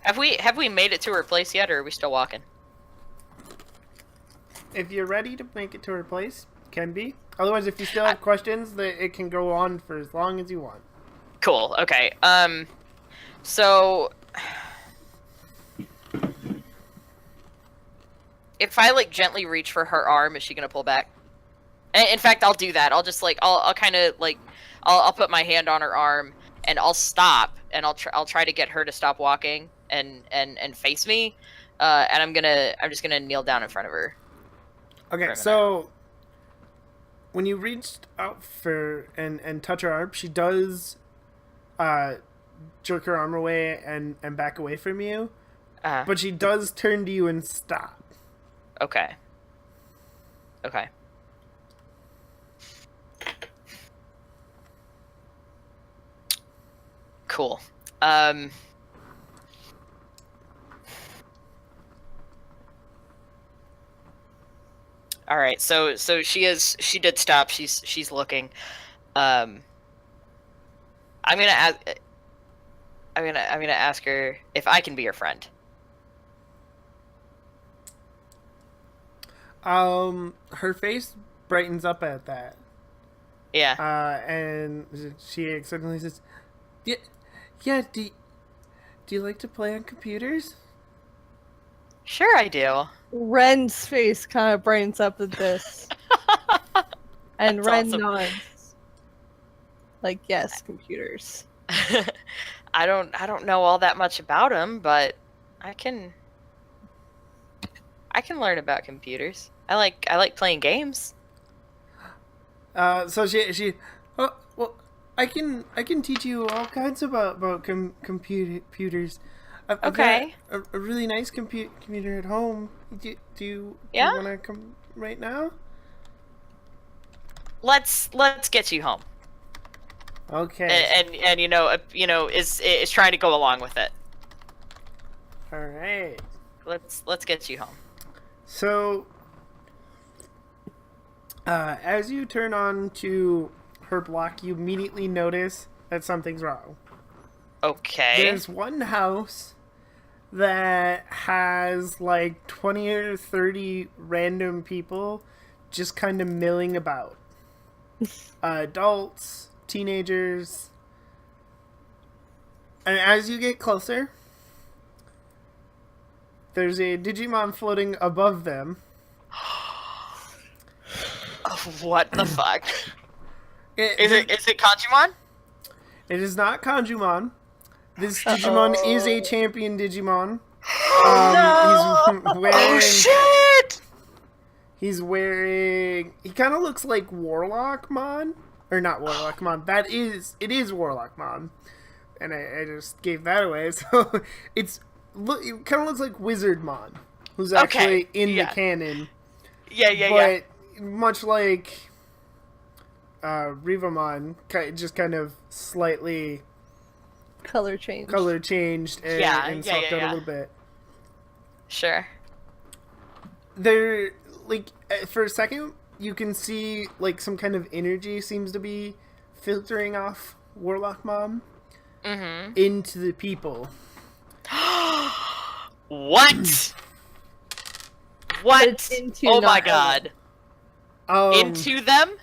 Speaker 2: have we made it to her place yet, or are we still walking?
Speaker 1: If you're ready to make it to her place, can be. Otherwise, if you still have questions, it can go on for as long as you want.
Speaker 2: Cool. Okay. So if I like gently reach for her arm, is she gonna pull back? In fact, I'll do that. I'll just like I'll kind of like I'll put my hand on her arm and I'll stop and I'll try to get her to stop walking and face me. And I'm just gonna kneel down in front of her.
Speaker 1: Okay, so when you reached out for and touch her arm, she does jerk her arm away and back away from you. But she does turn to you and stop.
Speaker 2: Okay. Cool. All right. So she did stop. She's looking. I'm gonna ask her if I can be her friend.
Speaker 1: Her face brightens up at that.
Speaker 2: Yeah.
Speaker 1: And she suddenly says, "Yeah, do you like to play on computers?"
Speaker 2: Sure, I do.
Speaker 3: Ren's face kind of brightens up at this, and
Speaker 2: That's
Speaker 3: Ren
Speaker 2: awesome.
Speaker 3: nods. Like, yes, computers.
Speaker 2: I don't know all that much about them, but I can learn about computers. I like playing games.
Speaker 1: So she oh well, I can teach you all kinds about computers. I've
Speaker 2: Okay.
Speaker 1: got a really nice computer at home. Do you want to come right now?
Speaker 2: Let's get you home.
Speaker 1: Okay.
Speaker 2: And is trying to go along with it.
Speaker 1: All right.
Speaker 2: Let's get you home.
Speaker 1: So, as you turn on to her block, you immediately notice that something's wrong.
Speaker 2: Okay.
Speaker 1: There's one house that has like 20 or 30 random people just kind of milling about. Adults, teenagers. And as you get closer, there's a Digimon floating above them.
Speaker 2: What the fuck?
Speaker 1: Is
Speaker 2: Is it Kanjumon?
Speaker 1: It is not Kanjumon. This Digimon is a champion Digimon.
Speaker 3: No!
Speaker 1: He's wearing.
Speaker 2: Oh shit!
Speaker 1: He's wearing. He kind of looks like Oraclmon, or not Oraclmon. It is Oraclmon, and I just gave that away. So it kind of looks like Wizardmon, who's actually in the canon.
Speaker 2: Yeah.
Speaker 1: But much like Rivamon, just kind of slightly
Speaker 3: Color changed
Speaker 1: and swapped out a little bit.
Speaker 2: Sure.
Speaker 1: They're like, for a second you can see like some kind of energy seems to be filtering off Warlockmon into the people.
Speaker 2: What? What? Oh my god. Into them?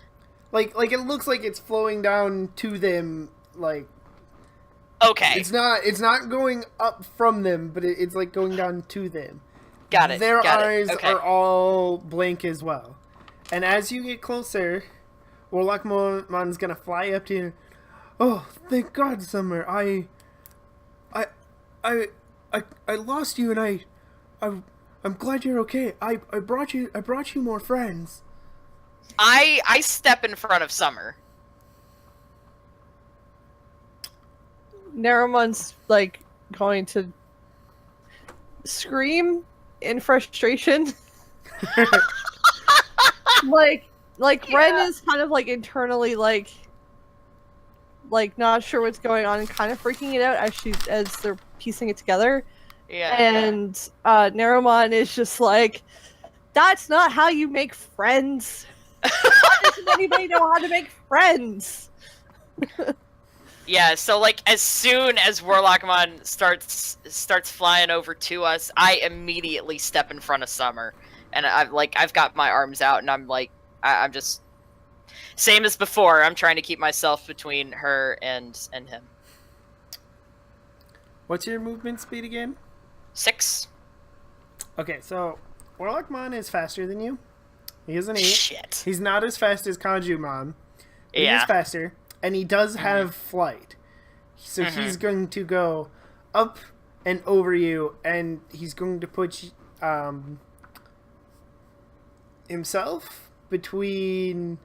Speaker 1: Like it looks like it's flowing down to them, like.
Speaker 2: Okay.
Speaker 1: It's not going up from them, but it's like going down to them.
Speaker 2: Got it.
Speaker 1: Their eyes are all blank as well. And as you get closer, Warlockmon's gonna fly up to you. Oh, thank God, Summer. I lost you, and I'm glad you're okay. I brought you more friends.
Speaker 2: I step in front of Summer.
Speaker 3: Narumon's like going to scream in frustration. like Ren is kind of like internally like not sure what's going on and kind of freaking it out as they're piecing it together.
Speaker 2: Yeah.
Speaker 3: And Narumon is just like, that's not how you make friends. Why doesn't anybody know how to make friends?
Speaker 2: Yeah, so like as soon as Warlockmon starts flying over to us, I immediately step in front of Summer, and I've got my arms out, and I'm like, I'm just same as before. I'm trying to keep myself between her and him.
Speaker 1: What's your movement speed again?
Speaker 2: 6.
Speaker 1: Okay, so Warlockmon is faster than you. He is an 8.
Speaker 2: Shit.
Speaker 1: He's not as fast as Kanjumon. He is faster. And he does have flight. So he's going to go up and over you, and he's going to put himself between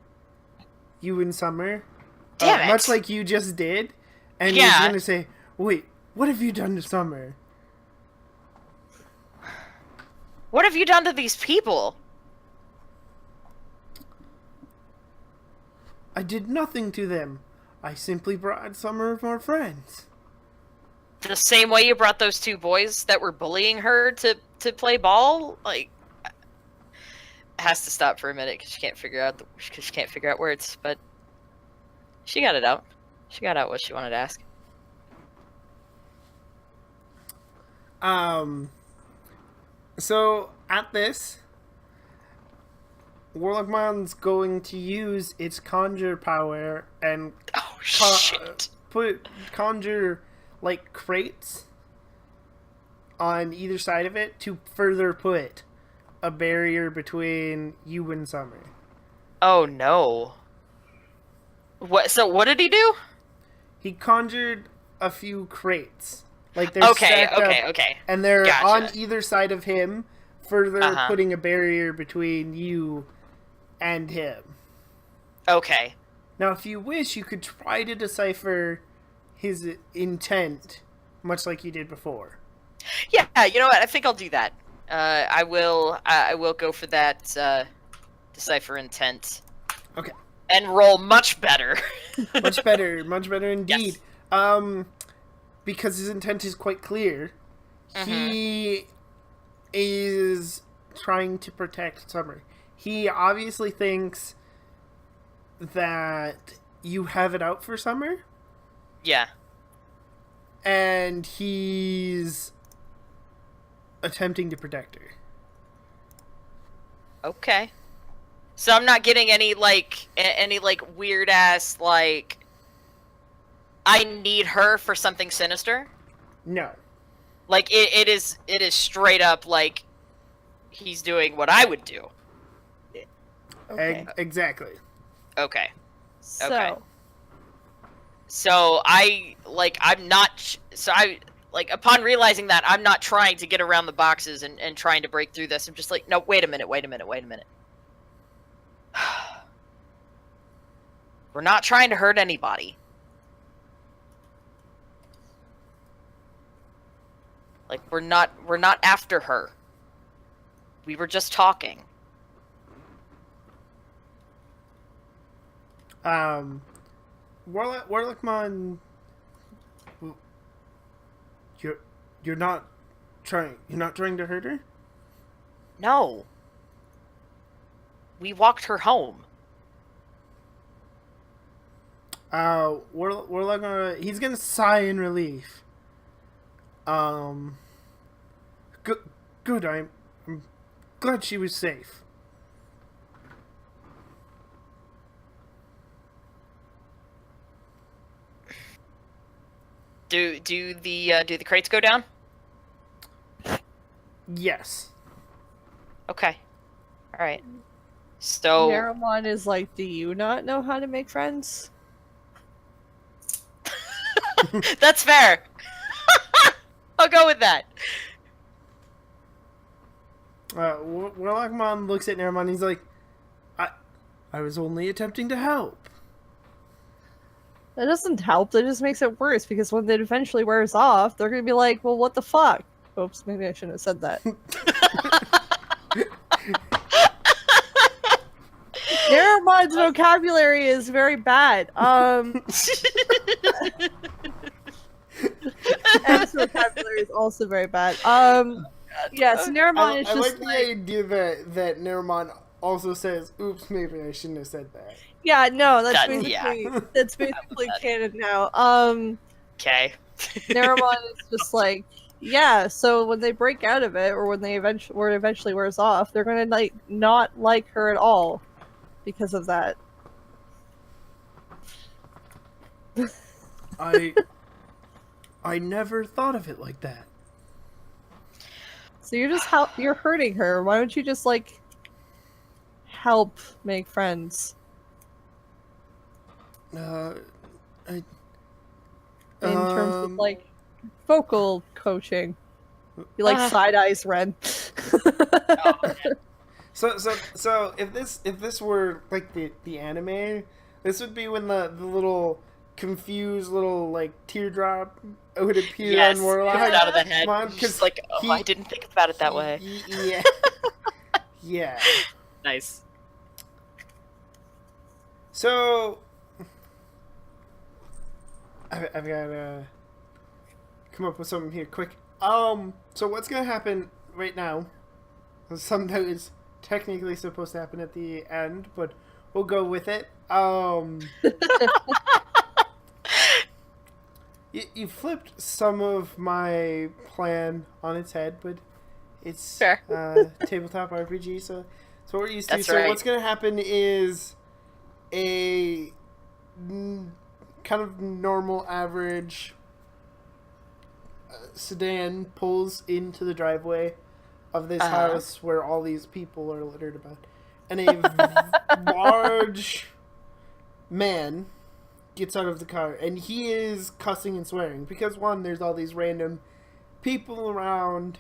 Speaker 1: you and Summer.
Speaker 2: Damn it.
Speaker 1: Much like you just did. And he's going to say, wait, what have you done to Summer?
Speaker 2: What have you done to these people?
Speaker 1: I did nothing to them. I simply brought Summer more friends.
Speaker 2: The same way you brought those 2 boys that were bullying her to play ball? Like, it has to stop for a minute because she can't figure out words, but she got it out. She got out what she wanted to ask.
Speaker 1: So at this, Warlockmon's going to use its conjure power and conjure like crates on either side of it to further put a barrier between you and Summer.
Speaker 2: Oh no. What? So what did he do?
Speaker 1: He conjured a few crates. Like they're stacked up, and they're on either side of him, further putting a barrier between you and him.
Speaker 2: Okay.
Speaker 1: Now, if you wish, you could try to decipher his intent, much like you did before.
Speaker 2: Yeah, you know what? I think I'll do that. I will go for that decipher intent.
Speaker 1: Okay.
Speaker 2: And roll much better.
Speaker 1: much better indeed.
Speaker 2: Yes.
Speaker 1: Because his intent is quite clear. He is trying to protect Summer. He obviously thinks that you have it out for Summer.
Speaker 2: Yeah.
Speaker 1: And he's attempting to protect her.
Speaker 2: Okay. So I'm not getting any weird ass like I need her for something sinister?
Speaker 1: No.
Speaker 2: Like it is straight up like he's doing what I would do.
Speaker 3: Okay.
Speaker 1: Exactly.
Speaker 2: Okay.
Speaker 3: So,
Speaker 2: Okay. So I'm not upon realizing that, I'm not trying to get around the boxes and trying to break through this. I'm just like, no, wait a minute. We're not trying to hurt anybody. Like, we're not after her. We were just talking.
Speaker 1: Oraclmon, you're not trying to hurt her?
Speaker 2: No. We walked her home.
Speaker 1: Warlock, he's gonna sigh in relief. Good. I'm glad she was safe.
Speaker 2: Do the crates go down?
Speaker 1: Yes.
Speaker 2: Okay. All right. So
Speaker 3: Naramon is like, do you not know how to make friends?
Speaker 2: that's fair. I'll go with that.
Speaker 1: Warlockmon looks at Naramon and he's like, I was only attempting to help.
Speaker 3: That doesn't help. That just makes it worse because when it eventually wears off, they're gonna be like, well, what the fuck? Oops, maybe I shouldn't have said that. Naramon's vocabulary is very bad. M's vocabulary is also very bad. Yes, Naramon is
Speaker 1: I
Speaker 3: just
Speaker 1: like the idea that Naramon also says, oops, maybe I shouldn't have said that.
Speaker 3: yeah, no, that's
Speaker 2: That-
Speaker 3: basically
Speaker 2: yeah.
Speaker 3: that's basically canon now.
Speaker 2: Okay.
Speaker 3: Naramon is just like, yeah, so when they break out of it, or when it eventually wears off, they're gonna like not like her at all because of that.
Speaker 1: I never thought of it like that.
Speaker 3: So you're hurting her. Why don't you just like help make friends?
Speaker 1: I
Speaker 3: In terms of like vocal coaching. You like side eyes Ren.
Speaker 1: So if this were like the anime, this would be when the little confused little like teardrop would appear
Speaker 2: Yes,
Speaker 1: on Warlock.
Speaker 2: comes out of the head.
Speaker 1: Because
Speaker 2: Just like, oh, I didn't think about it that way.
Speaker 1: Yeah. Yeah.
Speaker 2: Nice.
Speaker 1: So I've got to come up with something here quick. So what's gonna happen right now? Something that is technically supposed to happen at the end, but we'll go with it. You flipped some of my plan on its head, but it's
Speaker 2: Fair.
Speaker 1: tabletop RPG, so what we're used to.
Speaker 2: That's
Speaker 1: So
Speaker 2: right.
Speaker 1: what's gonna happen is a kind of normal, average sedan pulls into the driveway of this house where all these people are littered about, and a large man gets out of the car, and he is cussing and swearing because one, there's all these random people around,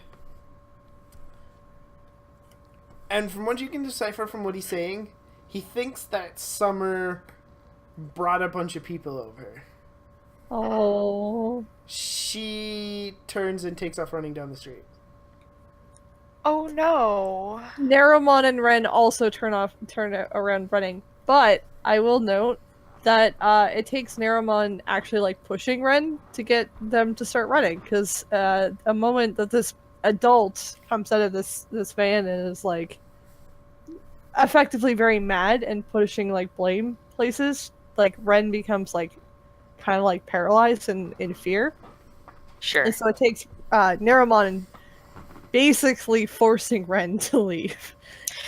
Speaker 1: and from what you can decipher from what he's saying, he thinks that Summer brought a bunch of people over.
Speaker 3: Oh.
Speaker 1: She turns and takes off running down the street.
Speaker 2: Oh no.
Speaker 3: Naramon and Ren also turn around running, but I will note that it takes Naramon actually like pushing Ren to get them to start running, because a moment that this adult comes out of this van and is like effectively very mad and pushing like blame places, like Ren becomes like kind of like paralyzed and in fear.
Speaker 2: Sure.
Speaker 3: And so it takes Naramon basically forcing Ren to leave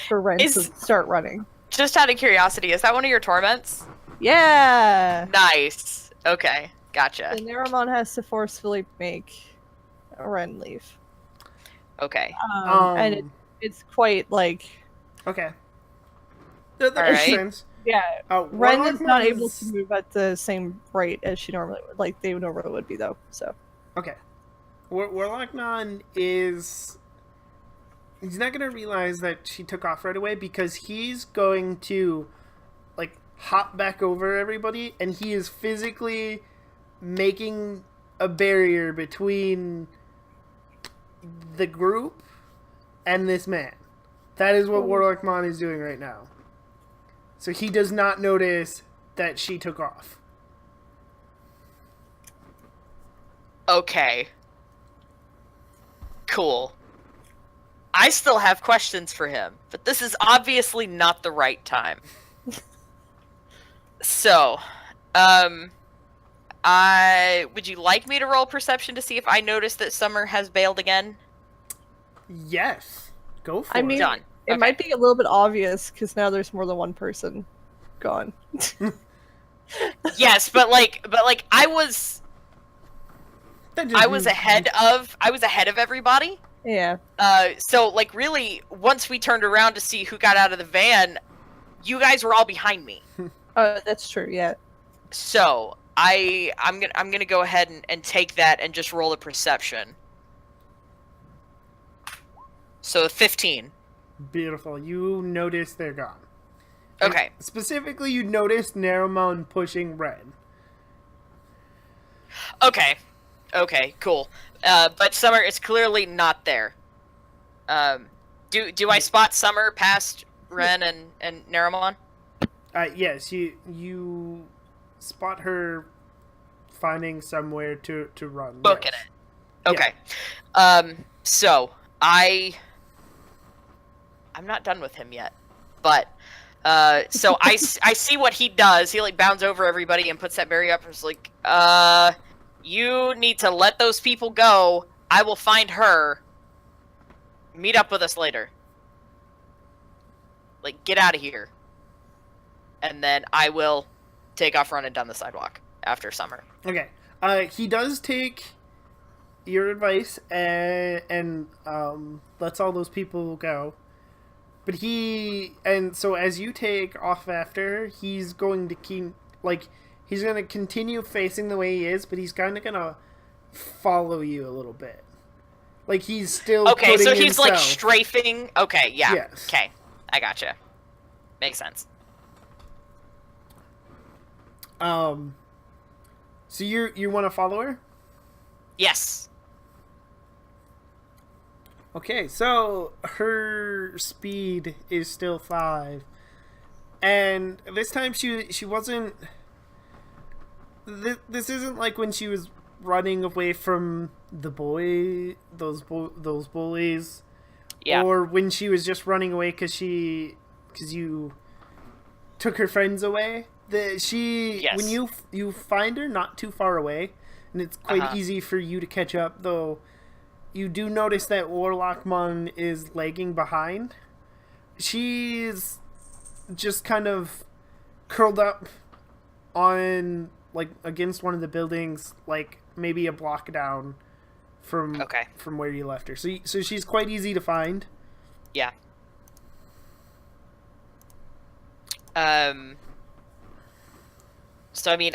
Speaker 3: for Ren to start running.
Speaker 2: Just out of curiosity, is that one of your torments?
Speaker 3: Yeah!
Speaker 2: Nice. Okay. Gotcha.
Speaker 3: So Naramon has to forcefully make Ren leave.
Speaker 2: Okay.
Speaker 3: And it's quite like
Speaker 1: Okay. That
Speaker 2: All
Speaker 1: makes
Speaker 2: right.
Speaker 1: sense.
Speaker 3: yeah. Ren is
Speaker 1: Warlockmon
Speaker 3: not able to move at the same rate as she normally would, like they normally would be though. So
Speaker 1: Okay. Warlockmon is. He's not going to realize that she took off right away because he's going to, like, hop back over everybody, and he is physically making a barrier between the group and this man. That is what Warlockmon is doing right now. So he does not notice that she took off.
Speaker 2: Okay. Cool. I still have questions for him, but this is obviously not the right time. So, would you like me to roll perception to see if I notice that Summer has bailed again?
Speaker 1: Yes. Go for
Speaker 3: I mean,
Speaker 1: it.
Speaker 2: Done.
Speaker 3: it
Speaker 2: Okay.
Speaker 3: might be a little bit obvious because now there's more than one person gone.
Speaker 2: Yes, but I was ahead of everybody.
Speaker 3: Yeah.
Speaker 2: So like really, once we turned around to see who got out of the van, you guys were all behind me.
Speaker 3: That's true. Yeah.
Speaker 2: So I'm gonna go ahead and take that and just roll a perception. So 15.
Speaker 1: Beautiful. You notice they're gone.
Speaker 2: Okay.
Speaker 1: And specifically, you noticed Narrowmon pushing Red.
Speaker 2: Okay. Okay. Cool. But Summer is clearly not there. Do I spot Summer past Ren and Naramon?
Speaker 1: Yes, you spot her finding somewhere to run.
Speaker 2: Booking
Speaker 1: yes.
Speaker 2: it. Okay. So I'm not done with him yet, but so I see what he does. He like bounds over everybody and puts that barrier up and is like, you need to let those people go. I will find her. Meet up with us later. Like, get out of here. And then I will take off running down the sidewalk after Summer.
Speaker 1: Okay. He does take your advice and lets all those people go. But so as you take off after, he's going to keep, like, he's going to continue facing the way he is, but he's kind of going to follow you a little bit. Like, he's still
Speaker 2: Okay, so he's,
Speaker 1: himself.
Speaker 2: like, strafing. Okay, yeah.
Speaker 1: Yes.
Speaker 2: Okay, I gotcha. Makes sense.
Speaker 1: So you want to follow her?
Speaker 2: Yes.
Speaker 1: Okay, so her speed is still 5. And this time she wasn't... This isn't like when she was running away from the those bullies.
Speaker 2: Yeah.
Speaker 1: Or when she was just running away because you took her friends away.
Speaker 2: Yes.
Speaker 1: When you find her not too far away, and it's quite easy for you to catch up, though you do notice that Oraclmon is lagging behind. She's just kind of curled up on, like, against one of the buildings, like maybe a block down from where you left her. So she's quite easy to find.
Speaker 2: Yeah. So I mean,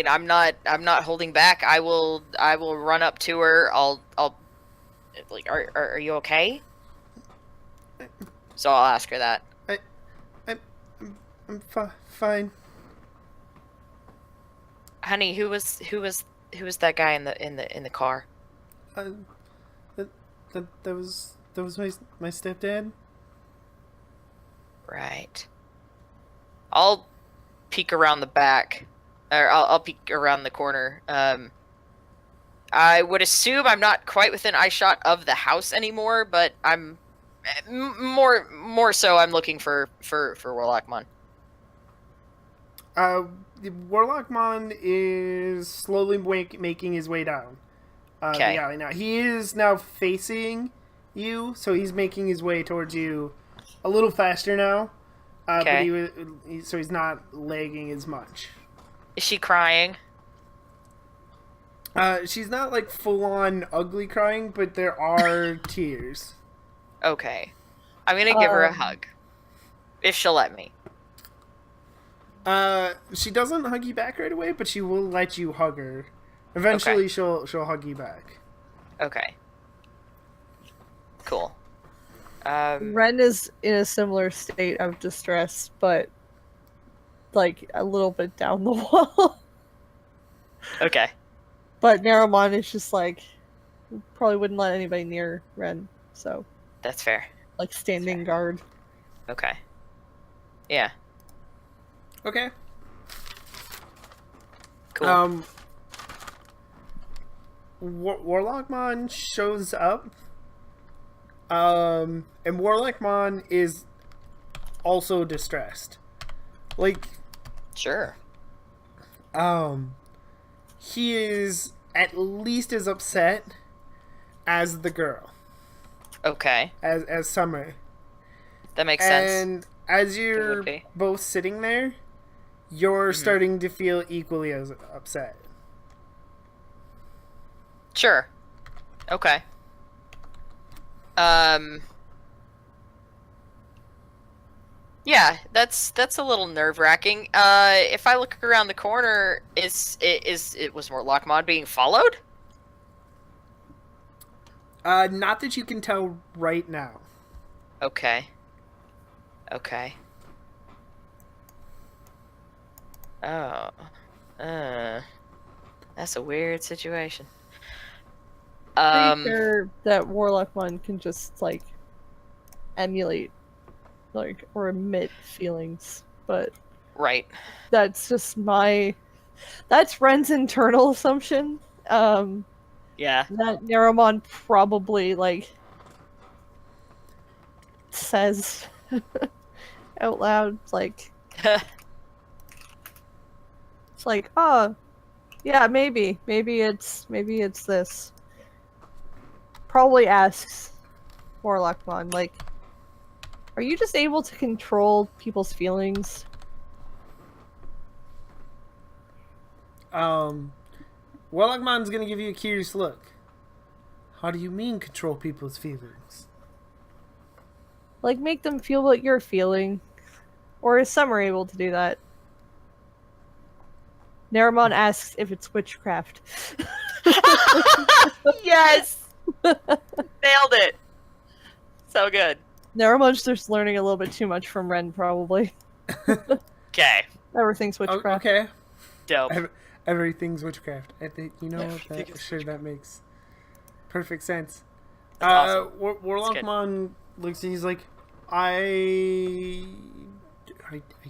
Speaker 2: I'm not holding back. I will run up to her. I'll like, are you okay? So I'll ask her that.
Speaker 1: I'm fine.
Speaker 2: Honey, who was that guy in the car?
Speaker 1: That was my stepdad.
Speaker 2: Right. I'll peek around the back, or I'll peek around the corner. I would assume I'm not quite within eyeshot of the house anymore, but I'm more so. I'm looking for Warlockmon.
Speaker 1: Warlockmon is slowly making his way down.
Speaker 2: Okay.
Speaker 1: Yeah, now he is now facing you, so he's making his way towards you a little faster now.
Speaker 2: Okay.
Speaker 1: But so he's not lagging as much.
Speaker 2: Is she crying?
Speaker 1: She's not like full on ugly crying, but there are tears.
Speaker 2: Okay. I'm gonna give her a
Speaker 3: Um,
Speaker 2: hug. If she'll let me.
Speaker 1: She doesn't hug you back right away, but she will let you hug her. Eventually, she'll hug you back.
Speaker 2: Okay. Cool.
Speaker 3: Ren is in a similar state of distress, but like a little bit down the wall.
Speaker 2: Okay.
Speaker 3: But Naramon is just like probably wouldn't let anybody near Ren, so
Speaker 2: That's fair.
Speaker 3: like standing guard.
Speaker 2: Okay. Yeah.
Speaker 1: Okay.
Speaker 2: Cool.
Speaker 1: Warlockmon shows up. And Warlockmon is also distressed. Like,
Speaker 2: Sure.
Speaker 1: he is at least as upset as the girl,
Speaker 2: Okay.
Speaker 1: as Summer.
Speaker 2: That makes sense.
Speaker 1: And as you're
Speaker 2: would be.
Speaker 1: both sitting there, you're starting to feel equally as upset.
Speaker 2: Sure. Okay. Yeah, that's a little nerve-wracking. If I look around the corner, was Warlockmon being followed?
Speaker 1: Not that you can tell right now.
Speaker 2: Okay. Okay. Oh. That's a weird situation.
Speaker 3: Pretty sure that Warlockmon can just like emulate like or emit feelings, but
Speaker 2: Right.
Speaker 3: that's just that's Ren's internal assumption.
Speaker 2: Yeah.
Speaker 3: That Naramon probably like says out loud like it's like, oh yeah, maybe it's this. Probably asks Warlockmon, like, are you just able to control people's feelings?
Speaker 1: Warlockmon's gonna give you a curious look. How do you mean control people's feelings?
Speaker 3: Like, make them feel what you're feeling? Or is Summer able to do that? Naramon asks if it's witchcraft.
Speaker 2: Yes! Nailed it! So good.
Speaker 3: Naramon's just learning a little bit too much from Ren, probably.
Speaker 2: Okay.
Speaker 3: Everything's witchcraft.
Speaker 1: Okay.
Speaker 2: Dope.
Speaker 1: Everything's witchcraft. I think
Speaker 2: Everything
Speaker 1: that
Speaker 2: is
Speaker 1: sure that makes perfect sense.
Speaker 2: That's awesome.
Speaker 1: Warlockmon looks and he's like, I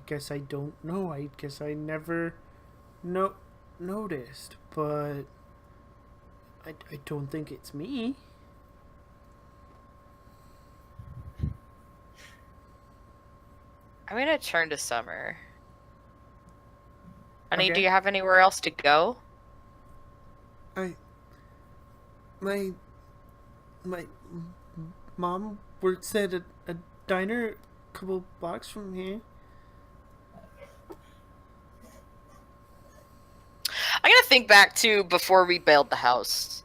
Speaker 1: guess I don't know. I guess I never noticed, but I don't think it's me.
Speaker 2: I'm gonna turn to Summer. Honey,
Speaker 1: Okay.
Speaker 2: do you have anywhere else to go?
Speaker 1: My mom works at a diner a couple blocks from here.
Speaker 2: I'm gonna think back to before we bailed the house.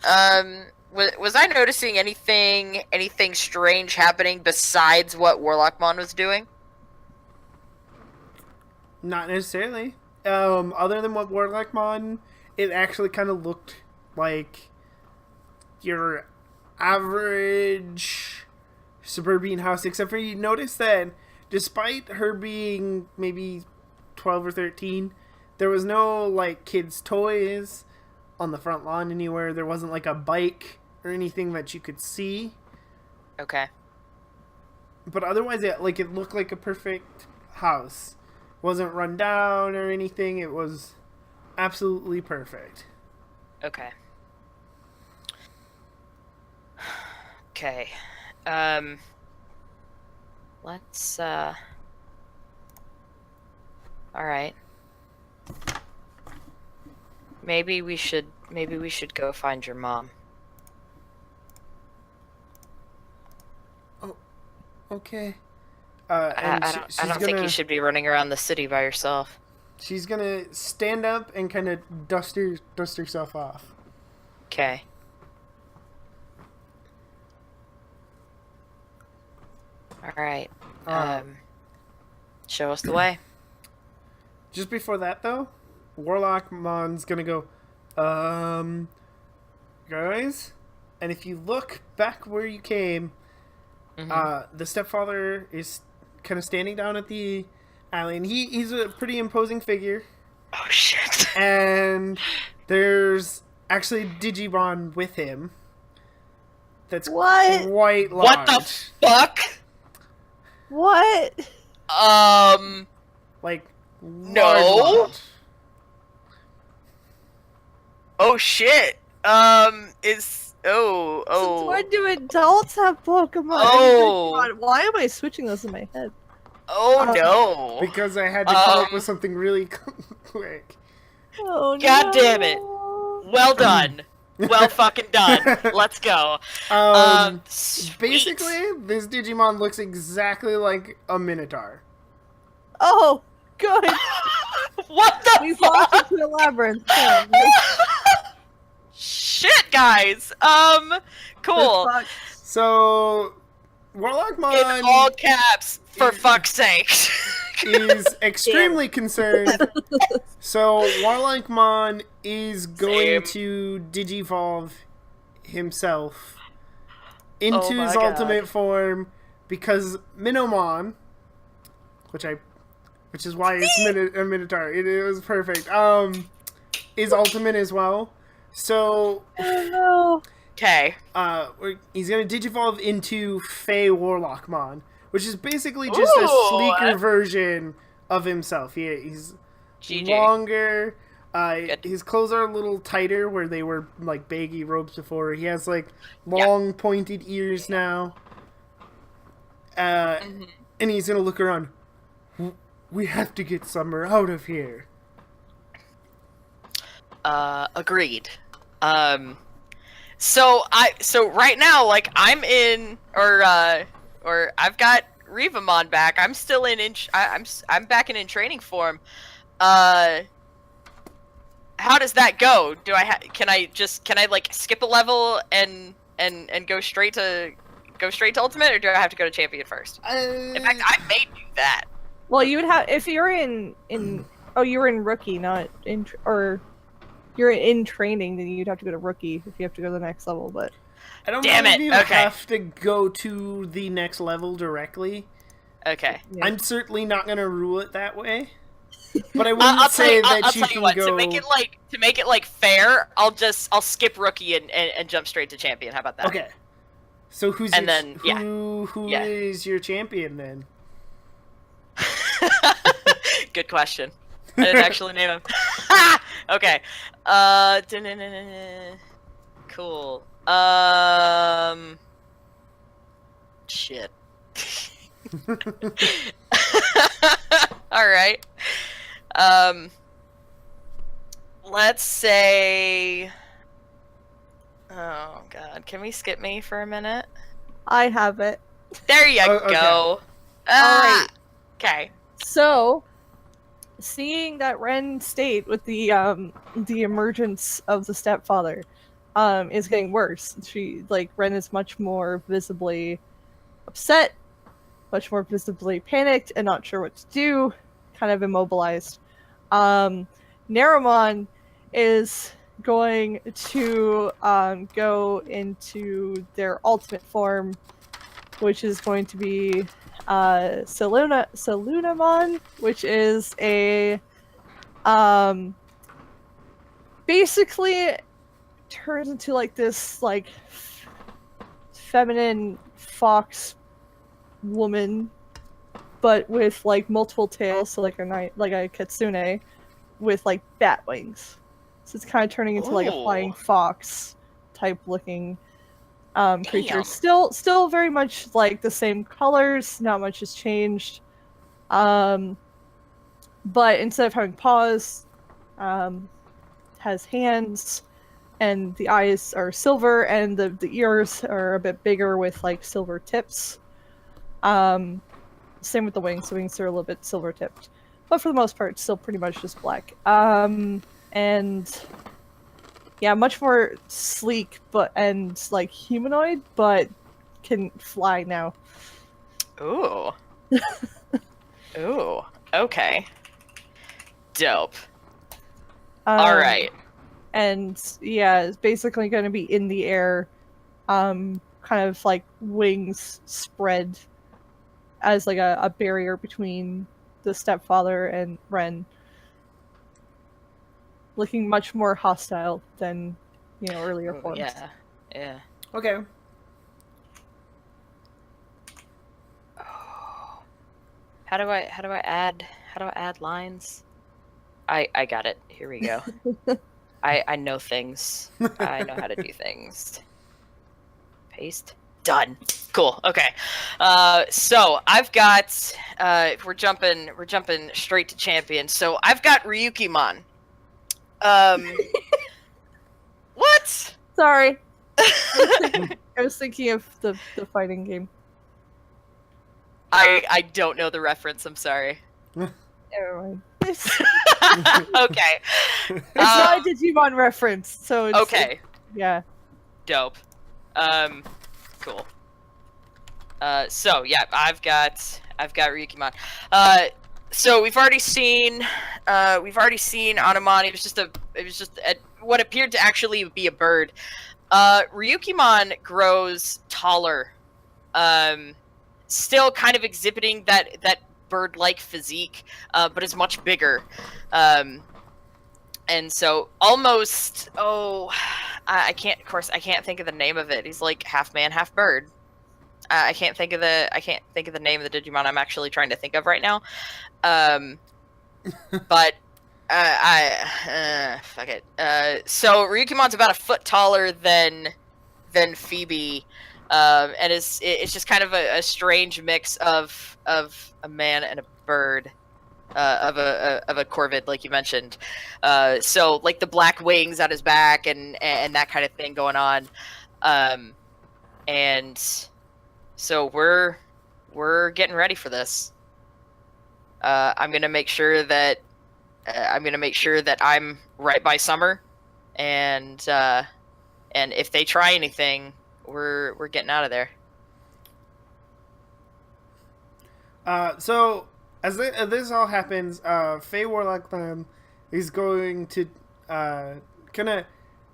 Speaker 2: Was I noticing anything strange happening besides what Warlockmon was doing?
Speaker 1: Not necessarily. Other than what Warlockmon, it actually kind of looked like your average suburban house, except for you notice that despite her being maybe 12 or 13, there was no like kids' toys on the front lawn anywhere. There wasn't like a bike or anything that you could see.
Speaker 2: Okay.
Speaker 1: But otherwise, it looked like a perfect house. It wasn't run down or anything. It was absolutely perfect.
Speaker 2: Okay. Okay. Let's all right. Maybe we should go find your mom.
Speaker 1: Oh, okay.
Speaker 2: I don't think you should be running around the city by yourself.
Speaker 1: She's gonna stand up and kind of dust herself off.
Speaker 2: Okay. All right. Show us the way.
Speaker 1: Just before that, though, Warlockmon's gonna go, guys, and if you look back where you came, the stepfather is kind of standing down at the alley, and he's a pretty imposing figure.
Speaker 2: Oh, shit.
Speaker 1: And there's actually Digimon with him. That's
Speaker 3: What?
Speaker 1: quite large.
Speaker 2: What the fuck?
Speaker 3: What?
Speaker 1: Like,
Speaker 2: No.
Speaker 1: large.
Speaker 2: Oh, shit.
Speaker 3: Since when do adults have Pokemon?
Speaker 2: Oh.
Speaker 3: Why am I switching those in my head?
Speaker 2: Oh, no.
Speaker 1: Because I had to come up with something really quick.
Speaker 3: Oh,
Speaker 2: God
Speaker 3: no.
Speaker 2: damn it. Well done. Well fucking done. Let's go. Sweet.
Speaker 1: Basically, this Digimon looks exactly like a Minotaur.
Speaker 3: Oh, good.
Speaker 2: What the
Speaker 3: We've
Speaker 2: fuck?
Speaker 3: walked into a labyrinth.
Speaker 2: Shit, guys. Cool.
Speaker 3: Fuck.
Speaker 1: So,
Speaker 2: In
Speaker 1: Warlockmon
Speaker 2: all caps, for fuck's sake.
Speaker 1: is extremely concerned. So, Warlockmon is going to Digivolve himself into
Speaker 2: Oh my
Speaker 1: his
Speaker 2: God.
Speaker 1: ultimate form because Minomon, which is why it's a Minotaur. It was perfect. Is ultimate as well. So,
Speaker 3: Oh, no.
Speaker 2: Okay.
Speaker 1: he's gonna digivolve into Fey Warlockmon, which is basically just a
Speaker 2: Ooh.
Speaker 1: sleeker version of himself. He's
Speaker 2: GG.
Speaker 1: longer.
Speaker 2: Good.
Speaker 1: His clothes are a little tighter, where they were like baggy robes before. He has like long pointed ears now. And he's gonna look around. We have to get Summer out of here.
Speaker 2: Agreed. So right now, like, I'm in, or I've got Rivamon back. I'm still I'm back in training form. How does that go? Can I like skip a level and go straight to ultimate, or do I have to go to champion first? In fact, I may do that.
Speaker 3: Well, you would have if you're in oh, you were in rookie, not in or you're in training, then you'd have to go to rookie if you have to go to the next level. But
Speaker 1: I don't
Speaker 2: Damn
Speaker 1: believe
Speaker 2: it,
Speaker 1: you
Speaker 2: okay.
Speaker 1: have to go to the next level directly.
Speaker 2: Okay.
Speaker 3: yeah.
Speaker 1: I'm certainly not gonna rule it that way. But I
Speaker 2: I'll
Speaker 1: wouldn't say that
Speaker 2: I'll
Speaker 1: you
Speaker 2: tell you
Speaker 1: can
Speaker 2: what.
Speaker 1: go.
Speaker 2: To make it like fair, I'll skip rookie and jump straight to champion. How about that?
Speaker 1: Okay. So who's
Speaker 2: And
Speaker 1: your,
Speaker 2: then, yeah.
Speaker 1: who
Speaker 2: Yeah.
Speaker 1: is your champion then?
Speaker 2: Good question. I didn't actually name him. Okay. Cool. Shit. All right. Let's say. Oh God, can we skip me for a minute?
Speaker 3: I have it.
Speaker 2: There you
Speaker 1: Oh, okay.
Speaker 2: go.
Speaker 3: Alright.
Speaker 2: Okay.
Speaker 3: So, seeing that Ren state with the emergence of the stepfather is getting worse. Ren is much more visibly upset, much more visibly panicked, and not sure what to do, kind of immobilized. Naramon is going to go into their ultimate form, which is going to be Salunamon, which is a basically turns into like this like feminine fox woman, but with like multiple tails, so like a kitsune with like bat wings. So it's kind of turning into like a flying
Speaker 2: Ooh.
Speaker 3: fox type looking creature.
Speaker 2: Damn.
Speaker 3: Still very much like the same colors, not much has changed. But instead of having paws, has hands, and the eyes are silver, and the ears are a bit bigger with like silver tips. Same with the wings. The wings are a little bit silver tipped. but for the most part, still pretty much just black. And yeah, much more sleek, and like humanoid, but can fly now.
Speaker 2: Ooh. Ooh. Okay. Dope. All right.
Speaker 3: And yeah, it's basically going to be in the air, kind of like wings spread as like a barrier between the stepfather and Ren. Looking much more hostile than, earlier forms.
Speaker 2: Yeah. Yeah.
Speaker 1: Okay.
Speaker 2: How do I add lines? I got it. Here we go. I know things. I know how to do things. Paste. Done. Cool. Okay. So I've got we're jumping straight to champion. So I've got Ryukimon. What?
Speaker 3: Sorry. I was thinking of the fighting game.
Speaker 2: I don't know the reference. I'm sorry.
Speaker 3: Never mind.
Speaker 2: Okay.
Speaker 3: It's not a Digimon reference, so it's
Speaker 2: Okay.
Speaker 3: Yeah.
Speaker 2: Dope. Cool. So yeah, I've got Ryukimon. So we've already seen Anamon. It was just what appeared to actually be a bird. Ryukimon grows taller. Still kind of exhibiting that bird-like physique, but is much bigger. And so almost I can't think of the name of it. He's like half man, half bird. I can't think of the name of the Digimon I'm actually trying to think of right now. But fuck it. So Ryukimon's about a foot taller than Phoebe, and it's just kind of a strange mix of a man and a bird. Of a corvid, like you mentioned, so like the black wings on his back and that kind of thing going on, and so we're getting ready for this. I'm gonna make sure that I'm right by Summer, and if they try anything, we're getting out of there.
Speaker 1: So as this all happens, Faye Warlockman is going to kind of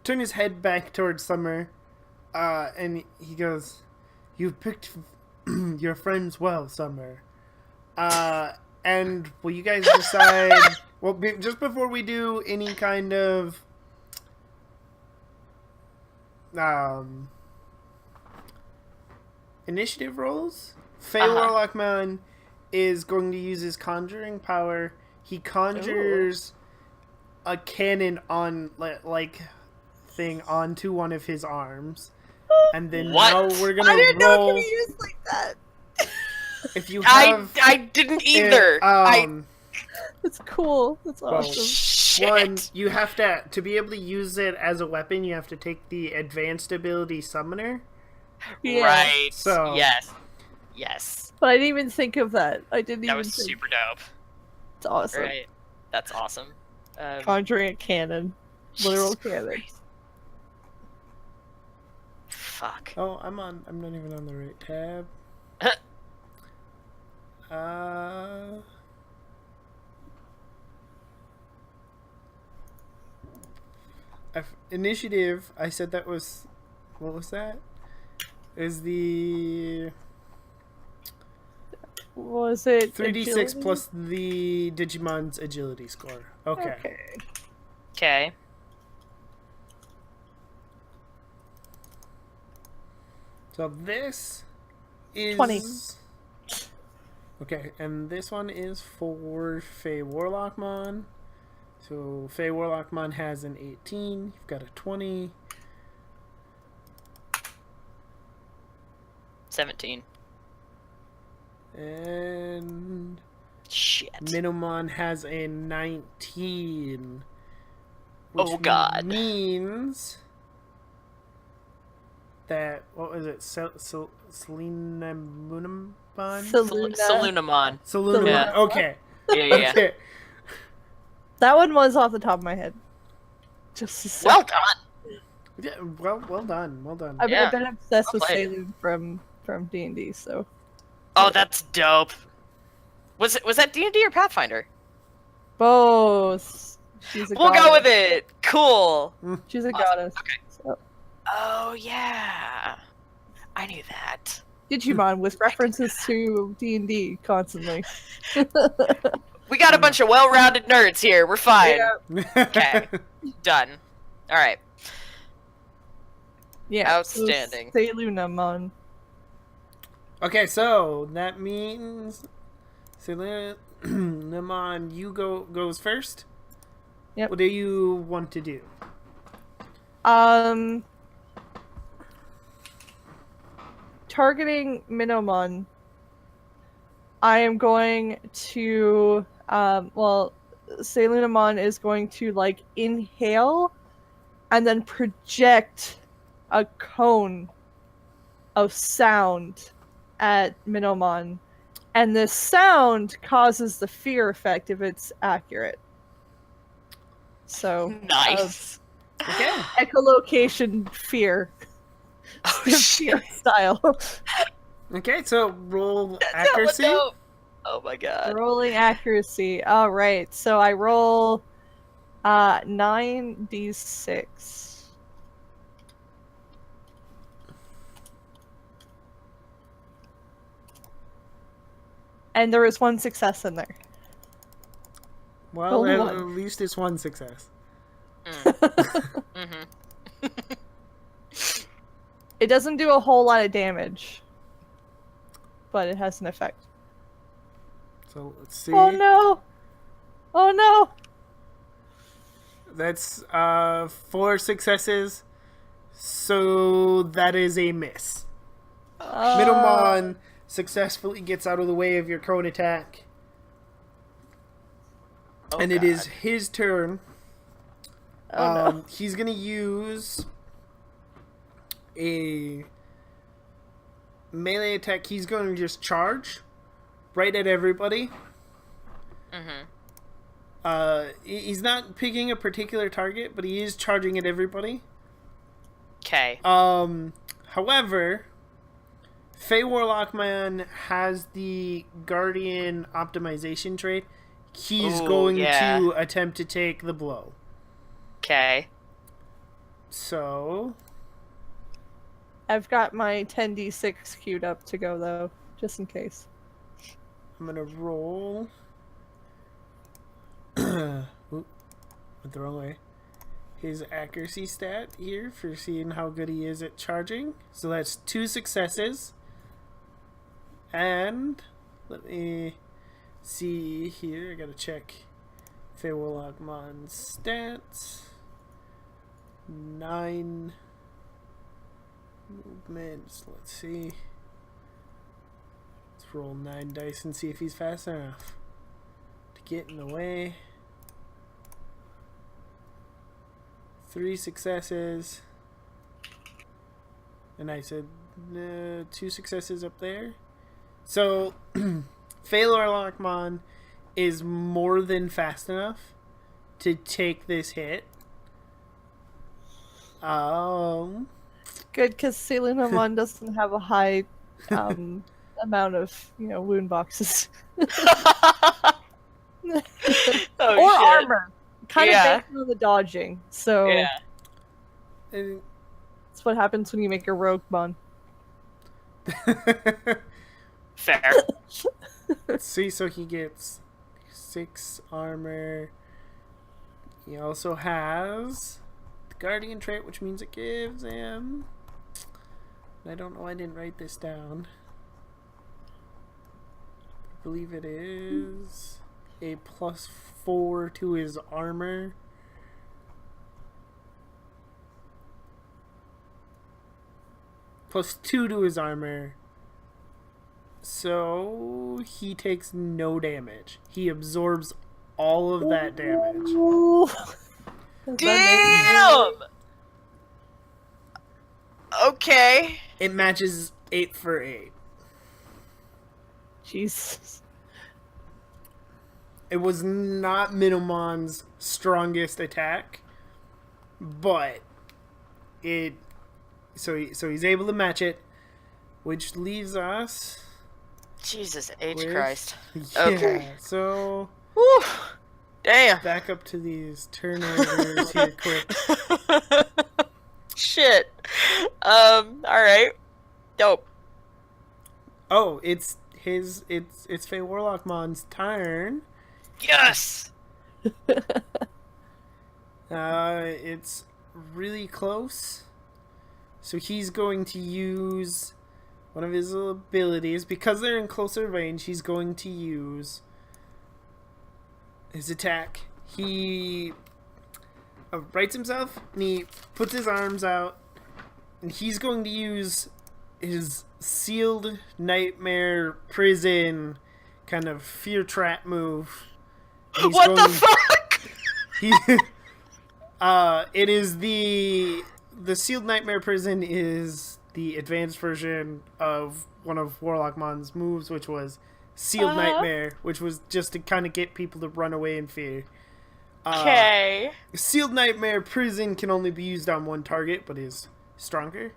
Speaker 1: turn his head back towards Summer, and he goes, "You've picked your friends well, Summer. And will you guys decide?" Well, just before we do any kind of initiative rolls, Faye Warlockman is going to use his conjuring power. He conjures a cannon on thing onto one of his arms, and then now we're gonna
Speaker 3: I didn't know it
Speaker 1: roll.
Speaker 3: could be used like that.
Speaker 1: If you have,
Speaker 2: I didn't either.
Speaker 3: That's cool. That's
Speaker 1: well,
Speaker 3: awesome.
Speaker 2: Shit.
Speaker 1: one, you have to be able to use it as a weapon. You have to take the advanced ability Summoner.
Speaker 3: Yeah.
Speaker 2: Right.
Speaker 1: So
Speaker 2: Yes.
Speaker 3: But I didn't even think of that.
Speaker 2: That was super dope.
Speaker 3: It's awesome.
Speaker 2: Right. That's awesome.
Speaker 3: Conjuring a cannon. Literal cannon.
Speaker 2: Christ. Fuck.
Speaker 1: Oh, I'm not even on the right tab. Initiative. I said that was. What was that? Is the.
Speaker 3: Was it
Speaker 1: 3d6
Speaker 3: agility?
Speaker 1: plus the Digimon's agility score. Okay.
Speaker 2: Okay.
Speaker 1: So this is
Speaker 3: 20.
Speaker 1: Okay, and this one is for Faye Warlockmon. So Faye Warlockmon has an 18. You've got a 20.
Speaker 2: 17.
Speaker 1: And
Speaker 2: Shit.
Speaker 1: Minimon has a 19. Which
Speaker 2: Oh, God.
Speaker 1: means that, what was it? Selena Munamon?
Speaker 3: Saluna.
Speaker 2: Salunamon.
Speaker 1: Salunamon.
Speaker 2: Yeah.
Speaker 1: Okay.
Speaker 2: Yeah.
Speaker 1: Okay.
Speaker 3: That one was off the top of my head. Just a sec.
Speaker 2: Well done.
Speaker 1: Yeah, well done, well done.
Speaker 3: I've
Speaker 2: Yeah.
Speaker 3: been obsessed
Speaker 2: Well
Speaker 3: with
Speaker 2: played.
Speaker 3: Saloon from D&D, so.
Speaker 2: Oh, that's dope. Was that D&D or Pathfinder?
Speaker 3: Both. She's a
Speaker 2: We'll
Speaker 3: goddess.
Speaker 2: go with it. Cool.
Speaker 3: She's a
Speaker 2: Awesome.
Speaker 3: goddess.
Speaker 2: Okay.
Speaker 3: So.
Speaker 2: Oh yeah, I knew that.
Speaker 3: Digimon with references to D&D constantly.
Speaker 2: We got a bunch of well-rounded nerds here. We're fine.
Speaker 3: Yeah.
Speaker 2: Okay. Done. All right.
Speaker 3: Yeah.
Speaker 2: Outstanding.
Speaker 3: So Salunamon.
Speaker 1: Okay, so that means Namon, you goes first.
Speaker 3: Yep.
Speaker 1: What do you want to do?
Speaker 3: Targeting Minomon, I am going to Salunamon is going to like inhale and then project a cone of sound at Minomon, and this sound causes the fear effect if it's accurate. So
Speaker 2: Nice.
Speaker 1: Okay.
Speaker 3: echolocation fear.
Speaker 2: Oh
Speaker 3: Fear
Speaker 2: shit.
Speaker 3: style.
Speaker 1: Okay, so roll
Speaker 2: That's hella
Speaker 1: accuracy.
Speaker 2: dope. Oh my god.
Speaker 3: Rolling accuracy. All right. So I roll 9d6. And there is one success in there.
Speaker 1: Well,
Speaker 3: Only
Speaker 1: at
Speaker 3: one.
Speaker 1: least it's one success.
Speaker 2: Mm-hmm.
Speaker 3: It doesn't do a whole lot of damage, but it has an effect.
Speaker 1: So let's see.
Speaker 3: Oh no! Oh no!
Speaker 1: That's 4 successes. So that is a miss. Middlemon successfully gets out of the way of your cone attack.
Speaker 2: Oh,
Speaker 1: and it
Speaker 2: God.
Speaker 1: is his turn.
Speaker 3: Oh no.
Speaker 1: He's gonna use a melee attack. He's going to just charge right at everybody. He's not picking a particular target, but he is charging at everybody.
Speaker 2: Okay.
Speaker 1: However, Fey Warlockman has the Guardian optimization trait. He's
Speaker 2: Ooh,
Speaker 1: going
Speaker 2: yeah.
Speaker 1: to attempt to take the blow.
Speaker 2: Okay.
Speaker 1: So,
Speaker 3: I've got my 10d6 queued up to go though, just in case.
Speaker 1: I'm gonna roll. Oop, went the wrong way. His accuracy stat here for seeing how good he is at charging. So that's 2 successes. And let me see here. I gotta check Fey Warlockmon's stats. 9 movements. Let's see. Let's roll 9 dice and see if he's fast enough to get in the way. 3 successes. And I said 2 successes up there. So, Phalor Lockmon is more than fast enough to take this hit.
Speaker 3: Good, because Salunamon doesn't have a high amount of, wound boxes.
Speaker 2: Oh,
Speaker 3: Or
Speaker 2: shit.
Speaker 3: armor. Kind
Speaker 2: Yeah.
Speaker 3: of banking on the dodging. So
Speaker 2: Yeah.
Speaker 1: And
Speaker 3: that's what happens when you make a roguemon.
Speaker 2: Fair.
Speaker 1: let's see, so he gets 6 armor. He also has the Guardian trait, which means it gives him... I don't know, I didn't write this down. I believe it is a +4 to his armor. +2 to his armor. So he takes no damage. He absorbs all of that damage.
Speaker 3: Ooh.
Speaker 2: Damn. Okay.
Speaker 1: It matches 8 for 8.
Speaker 3: Jesus.
Speaker 1: It was not Minomon's strongest attack, but so he's able to match it, which leaves us
Speaker 2: Jesus H
Speaker 1: with,
Speaker 2: Christ.
Speaker 1: Yeah,
Speaker 2: Okay.
Speaker 1: so
Speaker 2: Whew. Damn.
Speaker 1: back up to these turnovers here quick.
Speaker 2: Shit. Alright. Dope.
Speaker 1: Oh, it's Fey Warlockmon's turn.
Speaker 2: Yes!
Speaker 1: It's really close. So he's going to use one of his abilities. Because they're in closer range, he's going to use his attack. He rights himself, and he puts his arms out, and he's going to use his sealed nightmare prison kind of fear trap move.
Speaker 2: What the fuck?
Speaker 1: He, it is the sealed nightmare prison is the advanced version of one of Warlockmon's moves, which was sealed nightmare, which was just to kind of get people to run away in fear.
Speaker 2: Okay.
Speaker 1: Sealed nightmare prison can only be used on one target, but is stronger.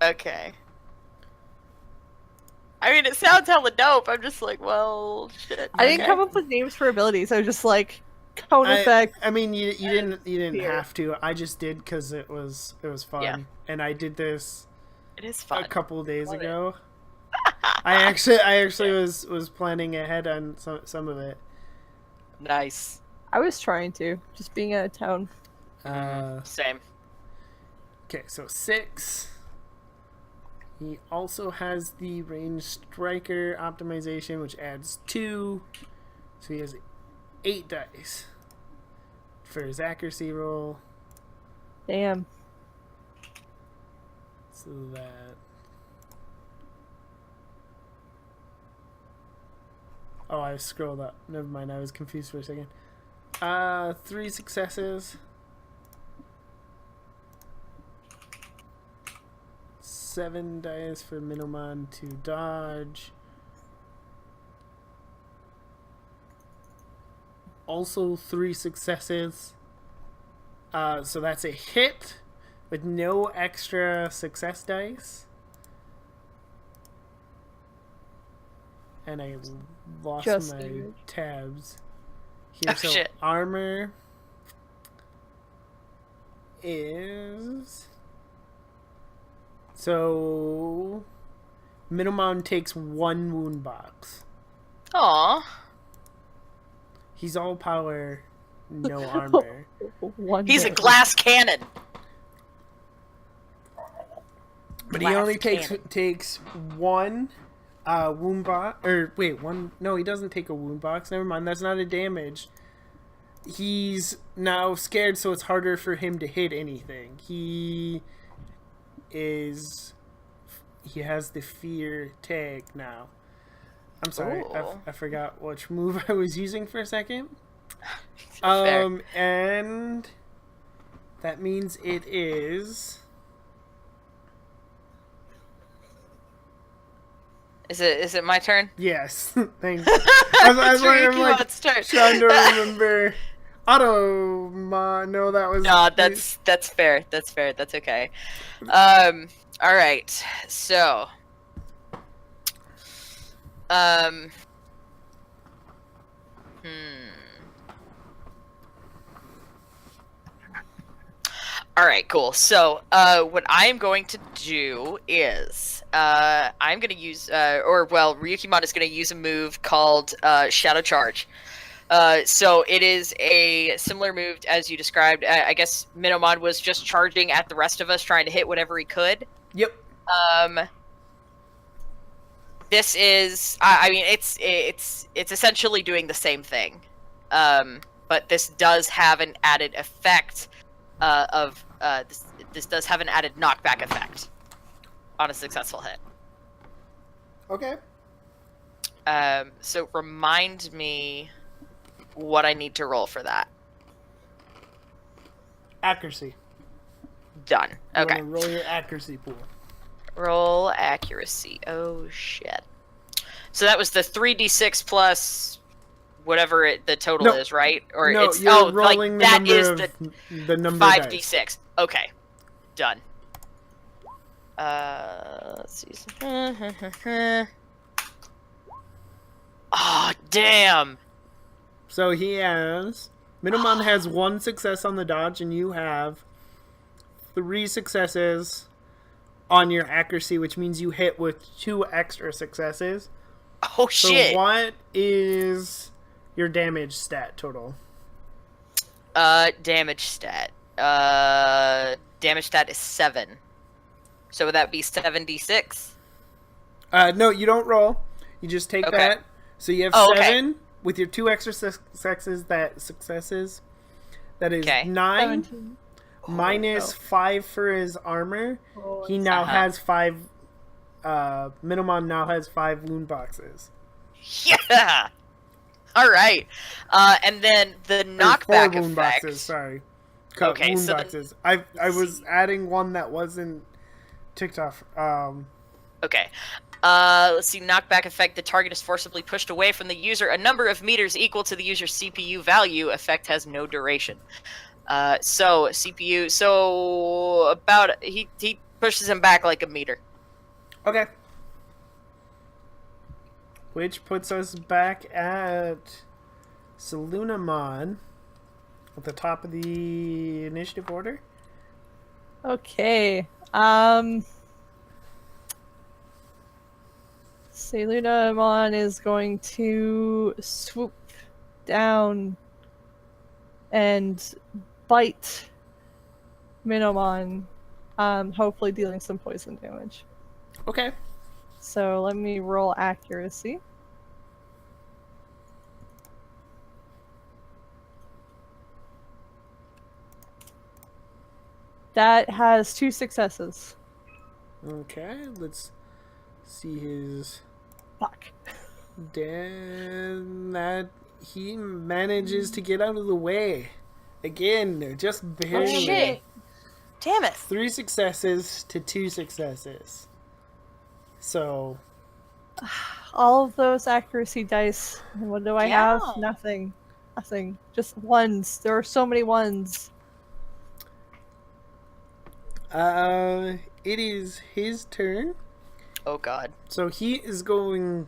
Speaker 2: Okay. I mean, it sounds hella dope. I'm just like, well, shit.
Speaker 3: I didn't come up with names for abilities. I was just like, cone effect.
Speaker 1: I mean, you didn't
Speaker 3: Fear.
Speaker 1: have to. I just did because it was fun,
Speaker 2: Yeah.
Speaker 1: and I did this
Speaker 2: It is fun.
Speaker 1: a couple of days
Speaker 2: Love it.
Speaker 1: ago. I actually was planning ahead on some of it.
Speaker 2: Nice.
Speaker 3: I was trying to, just being out of town.
Speaker 2: Same.
Speaker 1: Okay, so 6. He also has the range striker optimization, which adds 2. So he has 8 dice for his accuracy roll.
Speaker 3: Damn.
Speaker 1: So that. Oh, I scrolled up. Never mind, I was confused for a second. 3 successes. 7 dice for Minomon to dodge. Also 3 successes. So that's a hit with no extra success dice. And I lost
Speaker 3: Just
Speaker 1: my
Speaker 3: damage.
Speaker 1: tabs. Here,
Speaker 2: Oh,
Speaker 1: so
Speaker 2: shit.
Speaker 1: armor is... So... Minomon takes 1 wound box.
Speaker 2: Aw.
Speaker 1: He's all power, no armor.
Speaker 3: One
Speaker 2: He's a
Speaker 3: day.
Speaker 2: glass cannon.
Speaker 1: But he
Speaker 2: Glass
Speaker 1: only
Speaker 2: cannon.
Speaker 1: takes 1 wound box. Or wait, 1. No, he doesn't take a wound box. Never mind, that's not a damage. He's now scared, so it's harder for him to hit anything. He has the fear tag now. I'm sorry,
Speaker 2: Ooh.
Speaker 1: I forgot which move I was using for a second.
Speaker 2: Fair.
Speaker 1: And that means it is.
Speaker 2: Is it my turn?
Speaker 1: Yes, thanks. I'm
Speaker 2: Oraclmon's turn.
Speaker 1: trying to remember. No, that was.
Speaker 2: No, that's fair. That's fair. That's okay. All right. So, All right, cool. So, what I am going to do is, I'm going to use, Ryukimon is going to use a move called Shadow Charge. So it is a similar move as you described. I guess Minomon was just charging at the rest of us, trying to hit whatever he could.
Speaker 1: Yep.
Speaker 2: This is, I mean, it's essentially doing the same thing, but this does have an added effect this does have an added knockback effect on a successful hit.
Speaker 1: Okay.
Speaker 2: So remind me what I need to roll for that.
Speaker 1: Accuracy.
Speaker 2: Done.
Speaker 1: You
Speaker 2: Okay.
Speaker 1: wanna roll your accuracy pool.
Speaker 2: Roll accuracy. Oh shit. So that was the 3d6 plus whatever the total
Speaker 1: No.
Speaker 2: is, right? Or
Speaker 1: No,
Speaker 2: it's
Speaker 1: you're rolling the
Speaker 2: that
Speaker 1: number
Speaker 2: is
Speaker 1: of the number
Speaker 2: 5d6. Okay, done. Let's see. Oh, damn.
Speaker 1: So he has... Minimon has 1 success on the dodge, and you have 3 successes on your accuracy, which means you hit with 2 extra successes.
Speaker 2: Oh, shit.
Speaker 1: So what is your damage stat total?
Speaker 2: Damage stat. Damage stat is 7. So would that be 7d6?
Speaker 1: No, you don't roll. You just take
Speaker 2: Okay.
Speaker 1: that. So you have 7 with your 2 extra successes. That is 9
Speaker 3: 17.
Speaker 1: minus 5 for his armor.
Speaker 3: Oh,
Speaker 1: He now has 5. Minimum now has 5 wound boxes.
Speaker 2: Yeah. All right. And then the knockback
Speaker 1: 4 wound
Speaker 2: effect.
Speaker 1: boxes. Sorry.
Speaker 2: Okay,
Speaker 1: wound
Speaker 2: so
Speaker 1: boxes. I was adding one that wasn't ticked off.
Speaker 2: Okay. Let's see. Knockback effect. The target is forcibly pushed away from the user a number of meters equal to the user's CPU value. Effect has no duration. So CPU. So about he pushes him back like a meter.
Speaker 1: Okay. Which puts us back at Salunamon at the top of the initiative order.
Speaker 3: Okay. Salunamon is going to swoop down and bite Minamon, hopefully dealing some poison damage.
Speaker 1: Okay.
Speaker 3: So let me roll accuracy. That has 2 successes.
Speaker 1: Okay, let's see his
Speaker 3: Fuck.
Speaker 1: that he manages to get out of the way. Again, just barely.
Speaker 2: Oh shit! Damn it!
Speaker 1: 3 successes to 2 successes. So
Speaker 3: All of those accuracy dice. What do I have?
Speaker 2: Yeah.
Speaker 3: Nothing. Nothing. Just ones. There are so many ones.
Speaker 1: it is his turn.
Speaker 2: Oh god.
Speaker 1: So he is going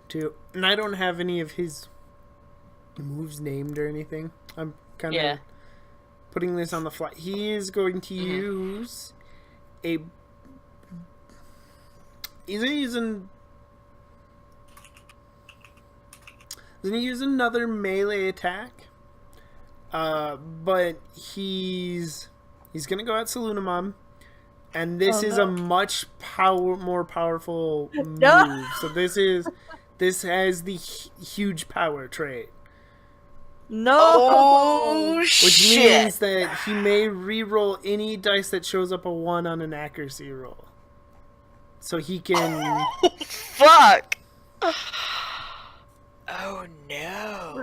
Speaker 1: to, and I don't have any of his moves named or anything. I'm kind of putting this on the fly. He is going to use a. He's gonna use another melee attack. But he's gonna go at Salunamon. And this is a much more powerful move.
Speaker 3: No.
Speaker 1: So this has the huge power trait,
Speaker 3: No.
Speaker 2: Oh
Speaker 1: which
Speaker 2: shit!
Speaker 1: means that he may re-roll any dice that shows up a 1 on an accuracy roll. So he can.
Speaker 2: Fuck! Oh no!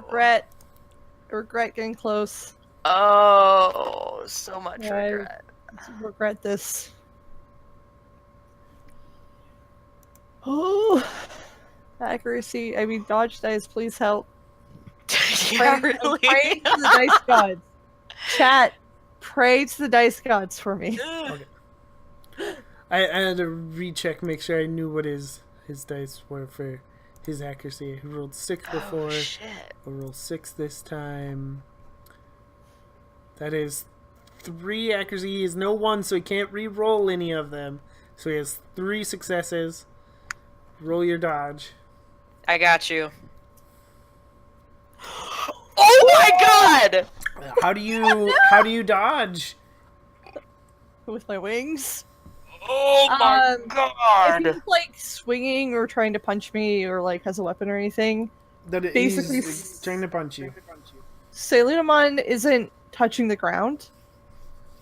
Speaker 3: Regret getting close.
Speaker 2: Oh, so much
Speaker 3: Yeah,
Speaker 2: regret.
Speaker 3: Regret this. Oh, accuracy. I mean, dodge dice. Please help.
Speaker 2: Yeah,
Speaker 3: Pray
Speaker 2: really.
Speaker 3: to the dice gods. Chat. Pray to the dice gods for me.
Speaker 1: Okay. I had to recheck, make sure I knew what his dice were for his accuracy. He rolled 6 before.
Speaker 2: Oh shit!
Speaker 1: I'll roll 6 this time. That is 3 accuracy. He has no 1, so he can't re-roll any of them. So he has 3 successes. Roll your dodge.
Speaker 2: I got you. Oh my god!
Speaker 1: How do you dodge?
Speaker 3: With my wings.
Speaker 2: Oh my
Speaker 3: If
Speaker 2: god!
Speaker 3: he's like swinging or trying to punch me or like has a weapon or anything, basically
Speaker 1: he's trying to punch you.
Speaker 3: Salunamon isn't touching the ground.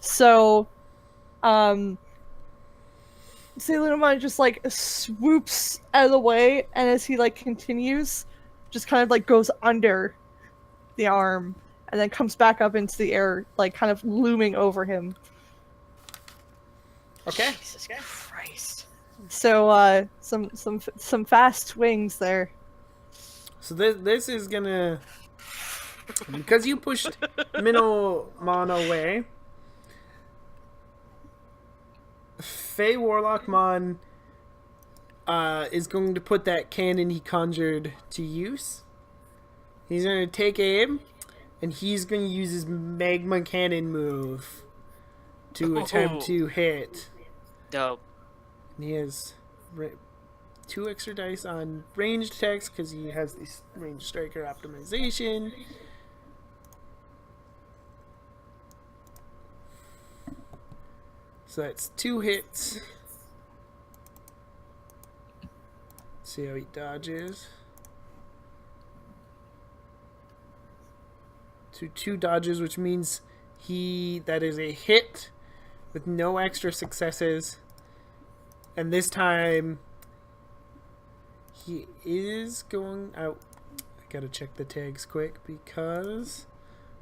Speaker 3: So, Salunamon just like swoops out of the way, and as he like continues, just kind of like goes under the arm, and then comes back up into the air, like kind of looming over him.
Speaker 1: Okay.
Speaker 2: Jesus Christ!
Speaker 3: So, some fast swings there.
Speaker 1: So this is gonna, because you pushed Minimon away. Fey Warlockmon is going to put that cannon he conjured to use. He's going to take aim, and he's going to use his magma cannon move to attempt to hit.
Speaker 4: Dope.
Speaker 1: And he has 2 extra dice on ranged attacks because he has this ranged striker optimization. So that's 2 hits. See how he dodges. 2 dodges, which means that is a hit with no extra successes. And this time he is going out. I gotta check the tags quick because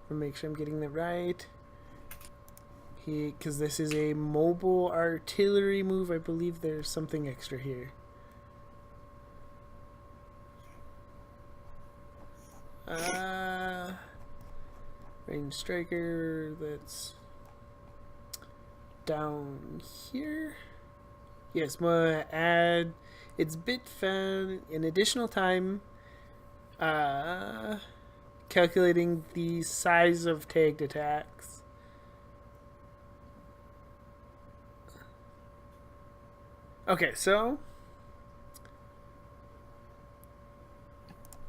Speaker 1: I'll make sure I'm getting that right. Because this is a mobile artillery move, I believe there's something extra here. Range striker, that's down here. Yes, I'm gonna add its bit fan an additional time calculating the size of tagged attacks. Okay, so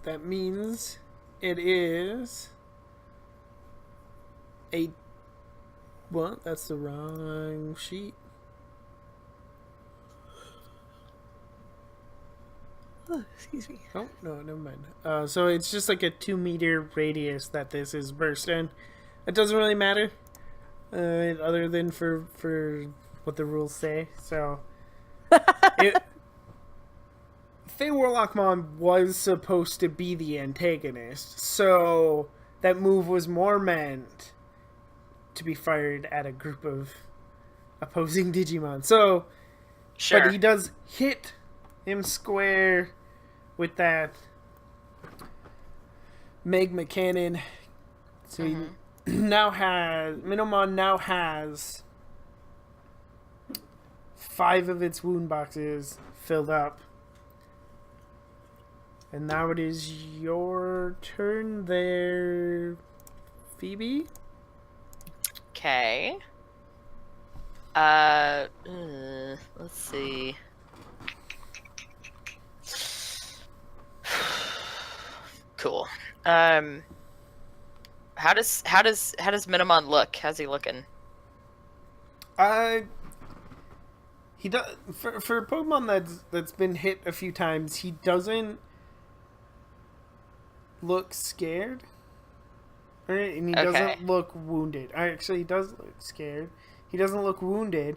Speaker 1: that means it is a... What? That's the wrong sheet.
Speaker 3: Oh, excuse me.
Speaker 1: Oh, no, never mind. So it's just like a 2-meter radius that this is burst in. It doesn't really matter, other than for what the rules say. So, Fey Warlockmon was supposed to be the antagonist, so that move was more meant to be fired at a group of opposing Digimon. So,
Speaker 2: Sure.
Speaker 1: but he does hit him square with that magma cannon. So he now has... Minimon now has 5 of its wound boxes filled up. And now it is your turn there, Phoebe.
Speaker 4: Okay. Let's see. Cool. How does Minimon look? How's he looking?
Speaker 1: He does for a Pokemon that's been hit a few times. He doesn't look scared, right? And he doesn't look wounded. Actually, he does look scared. He doesn't look wounded.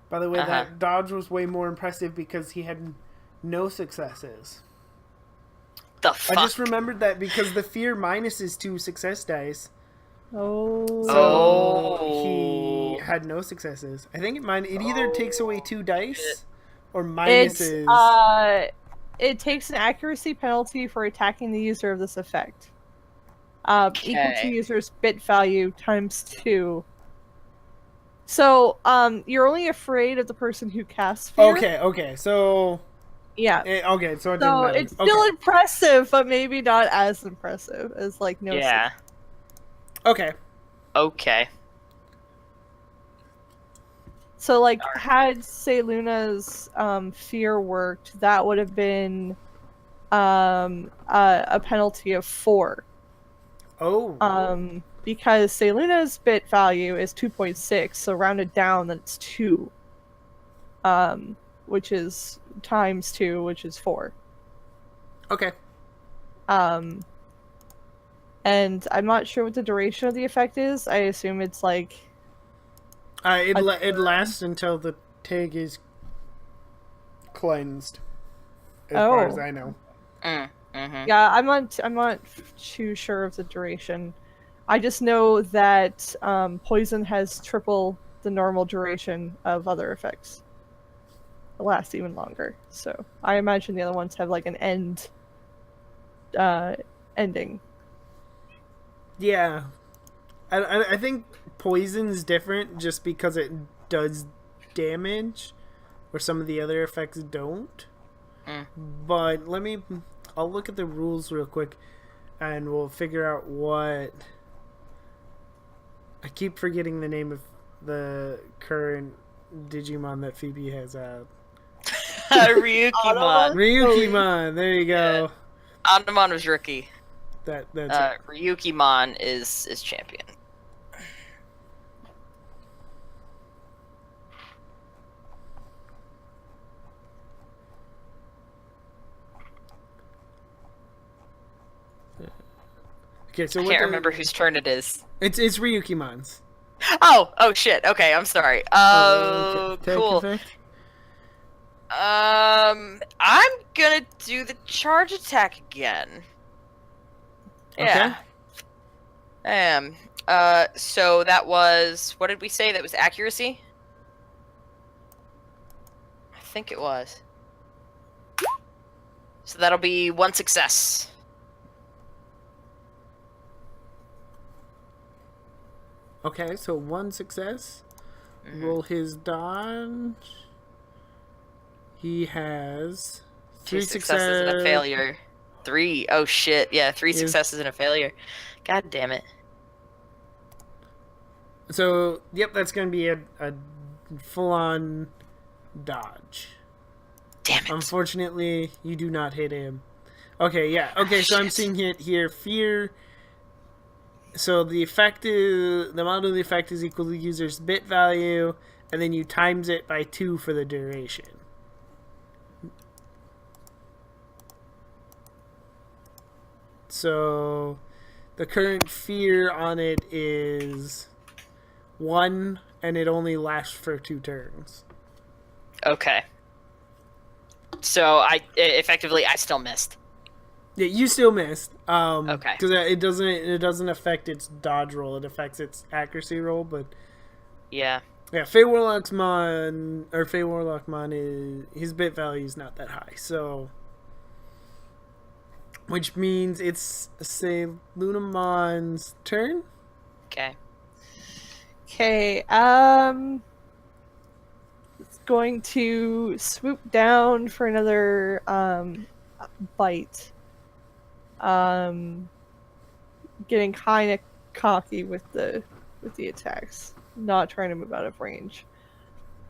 Speaker 1: By the way, that dodge was way more impressive because he had no successes.
Speaker 4: The fuck?
Speaker 1: I just remembered that because the fear minuses 2 success dice.
Speaker 3: Oh.
Speaker 1: So he had no successes. I think it either takes away 2 dice or minuses.
Speaker 3: It takes an accuracy penalty for attacking the user of this effect. Equal to user's bit value times 2. So, you're only afraid of the person who casts fear.
Speaker 1: Okay, so...
Speaker 3: Yeah.
Speaker 1: Okay, so it doesn't
Speaker 3: So
Speaker 1: matter.
Speaker 3: it's still impressive, but maybe not as impressive as, like, no
Speaker 4: Yeah.
Speaker 1: Okay.
Speaker 4: Okay.
Speaker 3: So, like, had, say, Luna's fear worked, that would have been a penalty of 4.
Speaker 1: Oh.
Speaker 3: Because, say, Luna's bit value is 2.6, so rounded down, then it's 2. Which is times 2, which is 4.
Speaker 1: Okay.
Speaker 3: And I'm not sure what the duration of the effect is. I assume it's like...
Speaker 1: It lasts until the tag is cleansed, as far as I know.
Speaker 3: Yeah, I'm not too sure of the duration. I just know that poison has triple the normal duration of other effects. It lasts even longer. So I imagine the other ones have like an end ending.
Speaker 1: Yeah. I think poison's different just because it does damage, where some of the other effects don't. But I'll look at the rules real quick, and we'll figure out what... I keep forgetting the name of the current Digimon that Phoebe has out.
Speaker 4: Ryukimon.
Speaker 1: Ryukimon, there you go.
Speaker 4: Anamon was rookie.
Speaker 1: That's it.
Speaker 4: Ryukimon is champion.
Speaker 1: Okay, so
Speaker 4: I can't remember whose turn it is.
Speaker 1: It's Ryukimon's.
Speaker 4: Oh shit. Okay, I'm sorry.
Speaker 1: Okay.
Speaker 4: Cool.
Speaker 1: Effect?
Speaker 4: I'm gonna do the charge attack again. Yeah. So that was, what did we say? That was accuracy? I think it was. So that'll be 1 success.
Speaker 1: Okay, so 1 success.
Speaker 4: Mhm.
Speaker 1: Roll his dodge. He has
Speaker 4: 2
Speaker 1: 3
Speaker 4: successes and a failure. 3. Oh shit. Yeah, 3
Speaker 1: Is-
Speaker 4: successes and a failure. God damn it.
Speaker 1: So, yep, that's going to be a full-on dodge.
Speaker 4: Damn it.
Speaker 1: Unfortunately, you do not hit him. Okay, yeah. Okay, so I'm
Speaker 4: Shit.
Speaker 1: seeing it here. Fear. So the effect is... The amount of the effect is equal to the user's bit value, and then you times it by 2 for the duration. So the current fear on it is 1, and it only lasts for 2 turns.
Speaker 4: Okay. So effectively I still missed.
Speaker 1: Yeah, you still missed.
Speaker 4: Okay.
Speaker 1: Because it doesn't affect its dodge roll. It affects its accuracy roll. But
Speaker 4: Yeah.
Speaker 1: yeah, Fey Warlockmon is his bit value is not that high. So, which means it's say Lunamon's turn.
Speaker 4: Okay.
Speaker 3: Okay, it's going to swoop down for another bite. Getting kind of cocky with the attacks, not trying to move out of range.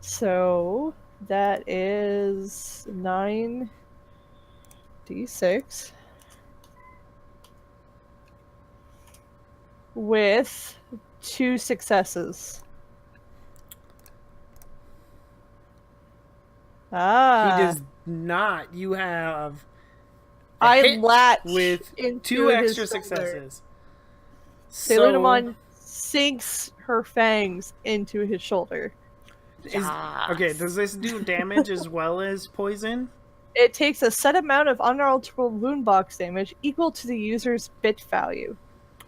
Speaker 3: So that is 9d6 with 2 successes.
Speaker 1: He
Speaker 3: Ah,
Speaker 1: does not. You have a
Speaker 3: I
Speaker 1: hit
Speaker 3: latch
Speaker 1: with
Speaker 3: into
Speaker 1: 2
Speaker 3: his
Speaker 1: extra
Speaker 3: shoulder.
Speaker 1: successes.
Speaker 3: Selunamon sinks her fangs into his shoulder.
Speaker 1: Okay, does this do damage as well as poison?
Speaker 3: It takes a set amount of unalterable wound box damage equal to the user's bit value.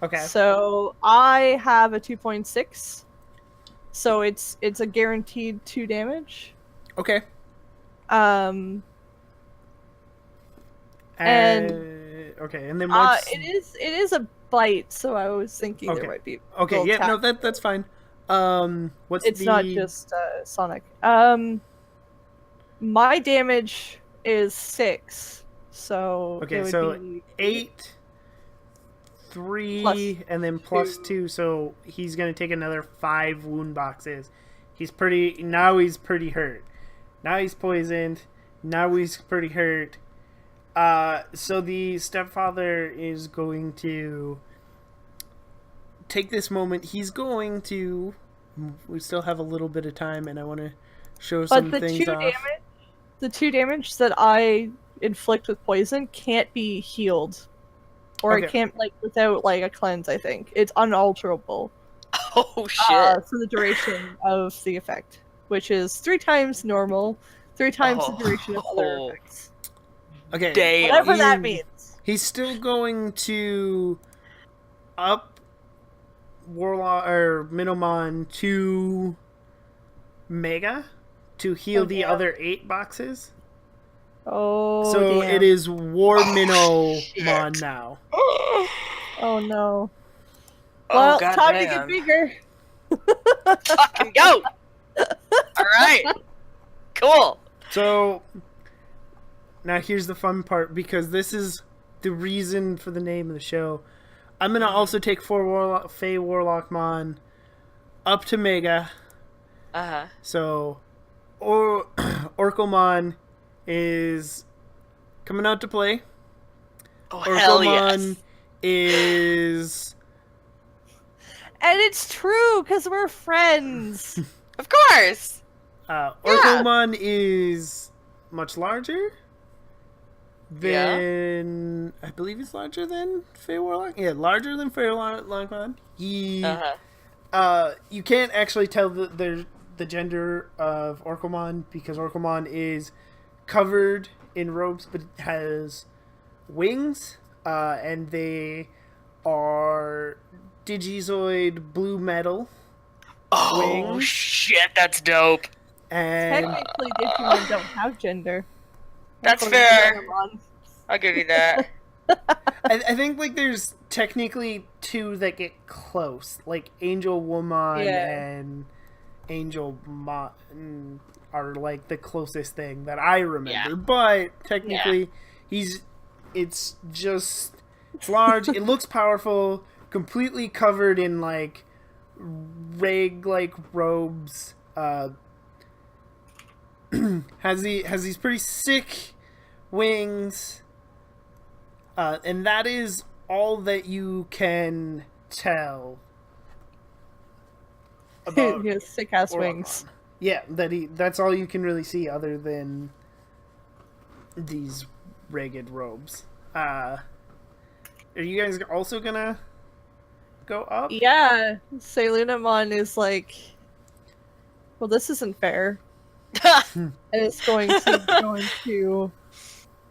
Speaker 1: Okay.
Speaker 3: So I have a 2.6. So it's a guaranteed 2 damage.
Speaker 1: Okay.
Speaker 3: And
Speaker 1: okay, and then what's
Speaker 3: it is a bite, so I was thinking
Speaker 1: Okay.
Speaker 3: there might be
Speaker 1: okay?
Speaker 3: little
Speaker 1: Yeah, no,
Speaker 3: tap-
Speaker 1: that's fine. What's
Speaker 3: it's
Speaker 1: the
Speaker 3: not just Sonic. My damage is 6, so
Speaker 1: Okay,
Speaker 3: it would
Speaker 1: so
Speaker 3: be
Speaker 1: 8, 3,
Speaker 3: Plus
Speaker 1: and then plus
Speaker 3: 2.
Speaker 1: 2, so he's gonna take another 5 wound boxes. He's pretty hurt. Now he's poisoned. Now he's pretty hurt. So the stepfather is going to take this moment. He's going to. We still have a little bit of time, and I want to show some
Speaker 3: But
Speaker 1: things off.
Speaker 3: the 2 damage that I inflict with poison can't be healed, or
Speaker 1: Okay.
Speaker 3: it can't without a cleanse. I think it's unalterable
Speaker 4: Oh shit.
Speaker 3: for the duration of the effect, which is 3 times normal, 3 times the duration of other
Speaker 4: Oh.
Speaker 3: effects.
Speaker 1: Okay.
Speaker 4: Damn.
Speaker 3: Whatever that means.
Speaker 1: He's still going to up Warlock or Minomon to Mega to heal the
Speaker 3: Okay.
Speaker 1: other 8 boxes.
Speaker 3: Oh,
Speaker 1: So
Speaker 3: damn.
Speaker 1: it is War Minnow
Speaker 2: shit.
Speaker 1: Mon now.
Speaker 3: Oh no.
Speaker 2: Oh,
Speaker 3: Well,
Speaker 2: God
Speaker 3: time to
Speaker 2: damn.
Speaker 3: get bigger.
Speaker 2: Fucking go! Alright. Cool.
Speaker 1: So now here's the fun part, because this is the reason for the name of the show. I'm gonna also take 4 Fey Warlockmon up to Mega.
Speaker 2: Uh-huh.
Speaker 1: So Oraclmon is coming out to play.
Speaker 2: Oh, hell
Speaker 1: Oraclmon
Speaker 2: yes.
Speaker 1: is
Speaker 3: And it's true, because we're friends.
Speaker 2: Of course.
Speaker 1: Oraclmon is much larger than I believe he's larger than Fey Warlock. Yeah, larger than Fey Warlockmon. He
Speaker 2: Uh-huh.
Speaker 1: you can't actually tell the gender of Oraclmon, because Oraclmon is covered in robes but has wings, and they are Digizoid blue metal
Speaker 2: Oh,
Speaker 1: wings.
Speaker 2: shit, that's dope.
Speaker 1: And
Speaker 3: Technically, Digimon don't have gender.
Speaker 2: That's
Speaker 3: According to
Speaker 2: fair.
Speaker 3: Digimon.
Speaker 2: I'll give you that.
Speaker 1: I think like there's technically 2 that get close, like Angel Woman
Speaker 3: Yeah.
Speaker 1: and Angel Mon are like the closest thing that I remember.
Speaker 2: Yeah.
Speaker 1: But technically, it's large. It looks powerful, completely covered in like rag-like robes. Has these pretty sick wings. And that is all that you can tell about
Speaker 3: He has sick ass
Speaker 1: Oraclmon.
Speaker 3: wings.
Speaker 1: Yeah, that's all you can really see other than these ragged robes. Are you guys also gonna go up?
Speaker 3: Yeah, Selunamon is like, well, this isn't fair. And it's going to go into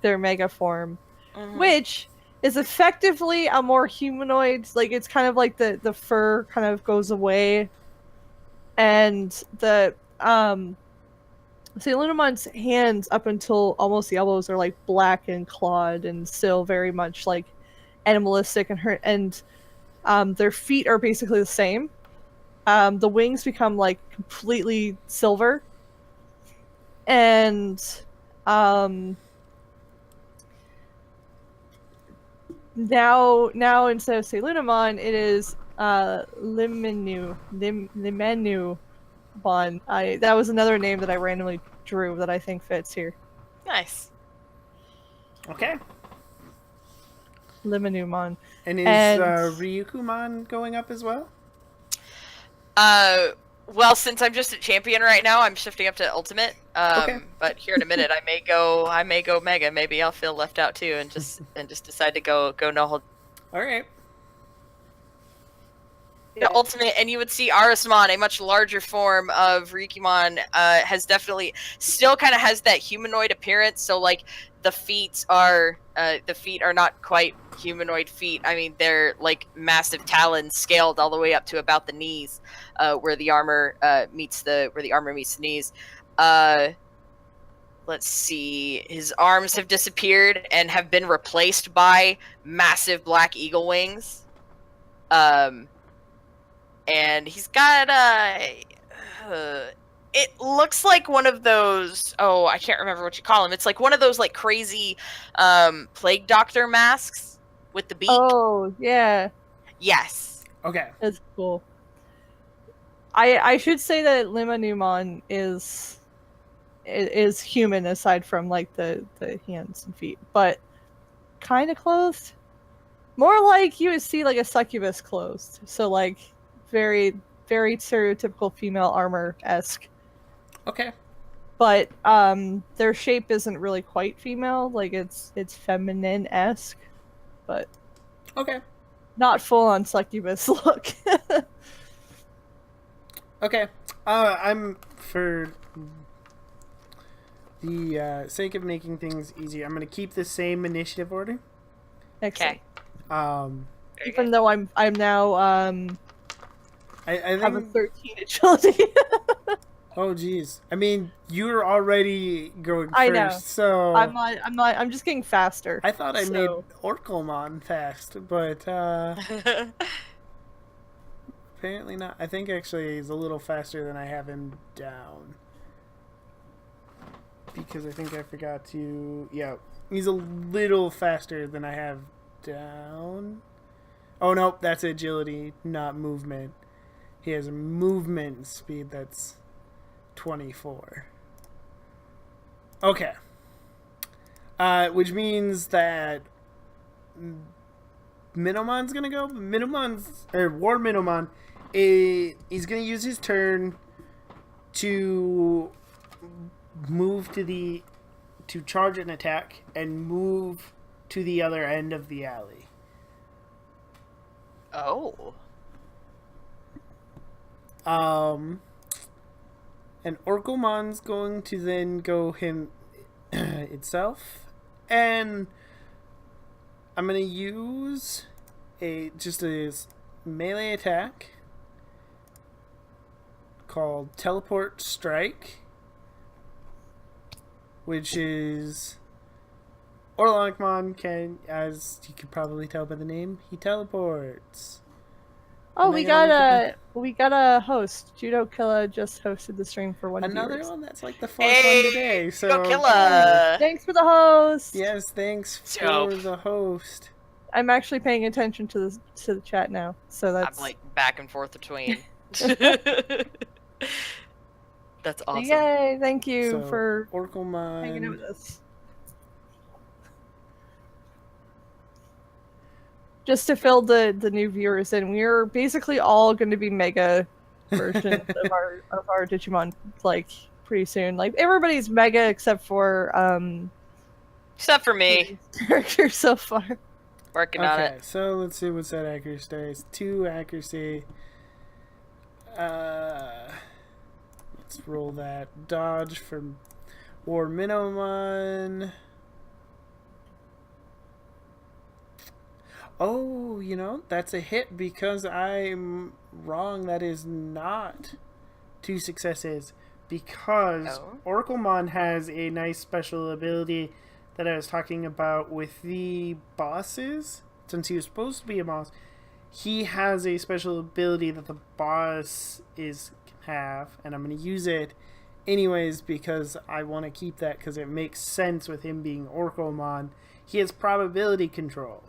Speaker 3: their mega form, which is effectively a more humanoid. Like, it's kind of like the fur kind of goes away, and the Selunamon's hands up until almost the elbows are like black and clawed and still very much like animalistic, and their feet are basically the same. The wings become like completely silver, and now instead of Selunamon, it is Limenu Bon. That was another name that I randomly drew that I think fits here.
Speaker 2: Nice.
Speaker 1: Okay.
Speaker 3: Limenumon.
Speaker 1: And is
Speaker 3: And-
Speaker 1: Ryukumon going up as well?
Speaker 2: Well, since I'm just a champion right now, I'm shifting up to ultimate.
Speaker 1: Okay.
Speaker 2: But here in a minute, I may go mega. Maybe I'll feel left out too, and just decide to go no hold.
Speaker 1: All right.
Speaker 2: The ultimate, and you would see Arasmon, a much larger form of Rikimon, has definitely still kind of has that humanoid appearance. So like the feet are not quite humanoid feet. I mean, they're like massive talons scaled all the way up to about the knees, where the armor meets the knees. Let's see. His arms have disappeared and have been replaced by massive black eagle wings. And he's got it looks like one of those, oh, I can't remember what you call them. It's like one of those like crazy plague doctor masks with the beak.
Speaker 3: Oh yeah,
Speaker 2: Yes.
Speaker 1: Okay.
Speaker 3: that's cool. I should say that Limenumon is human aside from like the hands and feet, but kind of clothed. More like you would see like a succubus clothed. So like very, very stereotypical female armor-esque.
Speaker 1: Okay.
Speaker 3: But their shape isn't really quite female. Like it's feminine-esque, but
Speaker 1: Okay.
Speaker 3: not full on succubus look.
Speaker 1: Okay. I'm for the sake of making things easier, I'm going to keep the same initiative order.
Speaker 3: Excellent.
Speaker 1: Um,
Speaker 3: Even though I'm now
Speaker 1: I
Speaker 3: have a
Speaker 1: think
Speaker 3: 13 agility.
Speaker 1: Oh, geez. I mean, you're already going
Speaker 3: I know.
Speaker 1: first, so...
Speaker 3: I'm just getting faster.
Speaker 1: I thought I made
Speaker 3: so-
Speaker 1: Oraclmon fast, but apparently not. I think actually he's a little faster than I have him down. Because I think I forgot to... Yeah, he's a little faster than I have down. Oh, no, that's agility, not movement. He has a movement speed that's 24. Okay. Which means that Minomon's gonna go. War Minomon, he's gonna use his turn to move to charge an attack and move to the other end of the alley.
Speaker 2: Oh.
Speaker 1: And Oraclmon's going to then go him itself, and I'm gonna use just a melee attack called Teleport Strike, which is Oraclmon can, as you could probably tell by the name, he teleports.
Speaker 3: Oh,
Speaker 1: Am I
Speaker 3: we
Speaker 1: gonna
Speaker 3: got a host. Judo Killa just hosted the stream for one
Speaker 1: Another
Speaker 3: viewers.
Speaker 1: one that's like the fourth
Speaker 2: Hey,
Speaker 1: one today. So
Speaker 2: go Killa.
Speaker 3: Thanks for the host.
Speaker 1: yes, thanks for
Speaker 2: Dope.
Speaker 1: the host.
Speaker 3: I'm actually paying attention to the chat now, so that's
Speaker 2: I'm like back and forth between. That's awesome.
Speaker 3: Yay! Thank you
Speaker 1: So,
Speaker 3: for hanging out
Speaker 1: Oraclmon.
Speaker 3: with us. Just to fill the new viewers in, we're basically all going to be mega versions of our Digimon like pretty soon. Like everybody's mega except for
Speaker 2: Except for me.
Speaker 3: characters so far.
Speaker 2: Working on
Speaker 1: Okay,
Speaker 2: it.
Speaker 1: so let's see what's that accuracy dice. 2 accuracy. Let's roll that. Dodge from War Minomon. Oh, that's a hit because I'm wrong. That is not 2 successes. Because
Speaker 2: Oh.
Speaker 1: Oraclmon has a nice special ability that I was talking about with the bosses. Since he was supposed to be a boss, he has a special ability that the boss can have, and I'm going to use it anyways because I want to keep that because it makes sense with him being Oraclmon. He has probability control,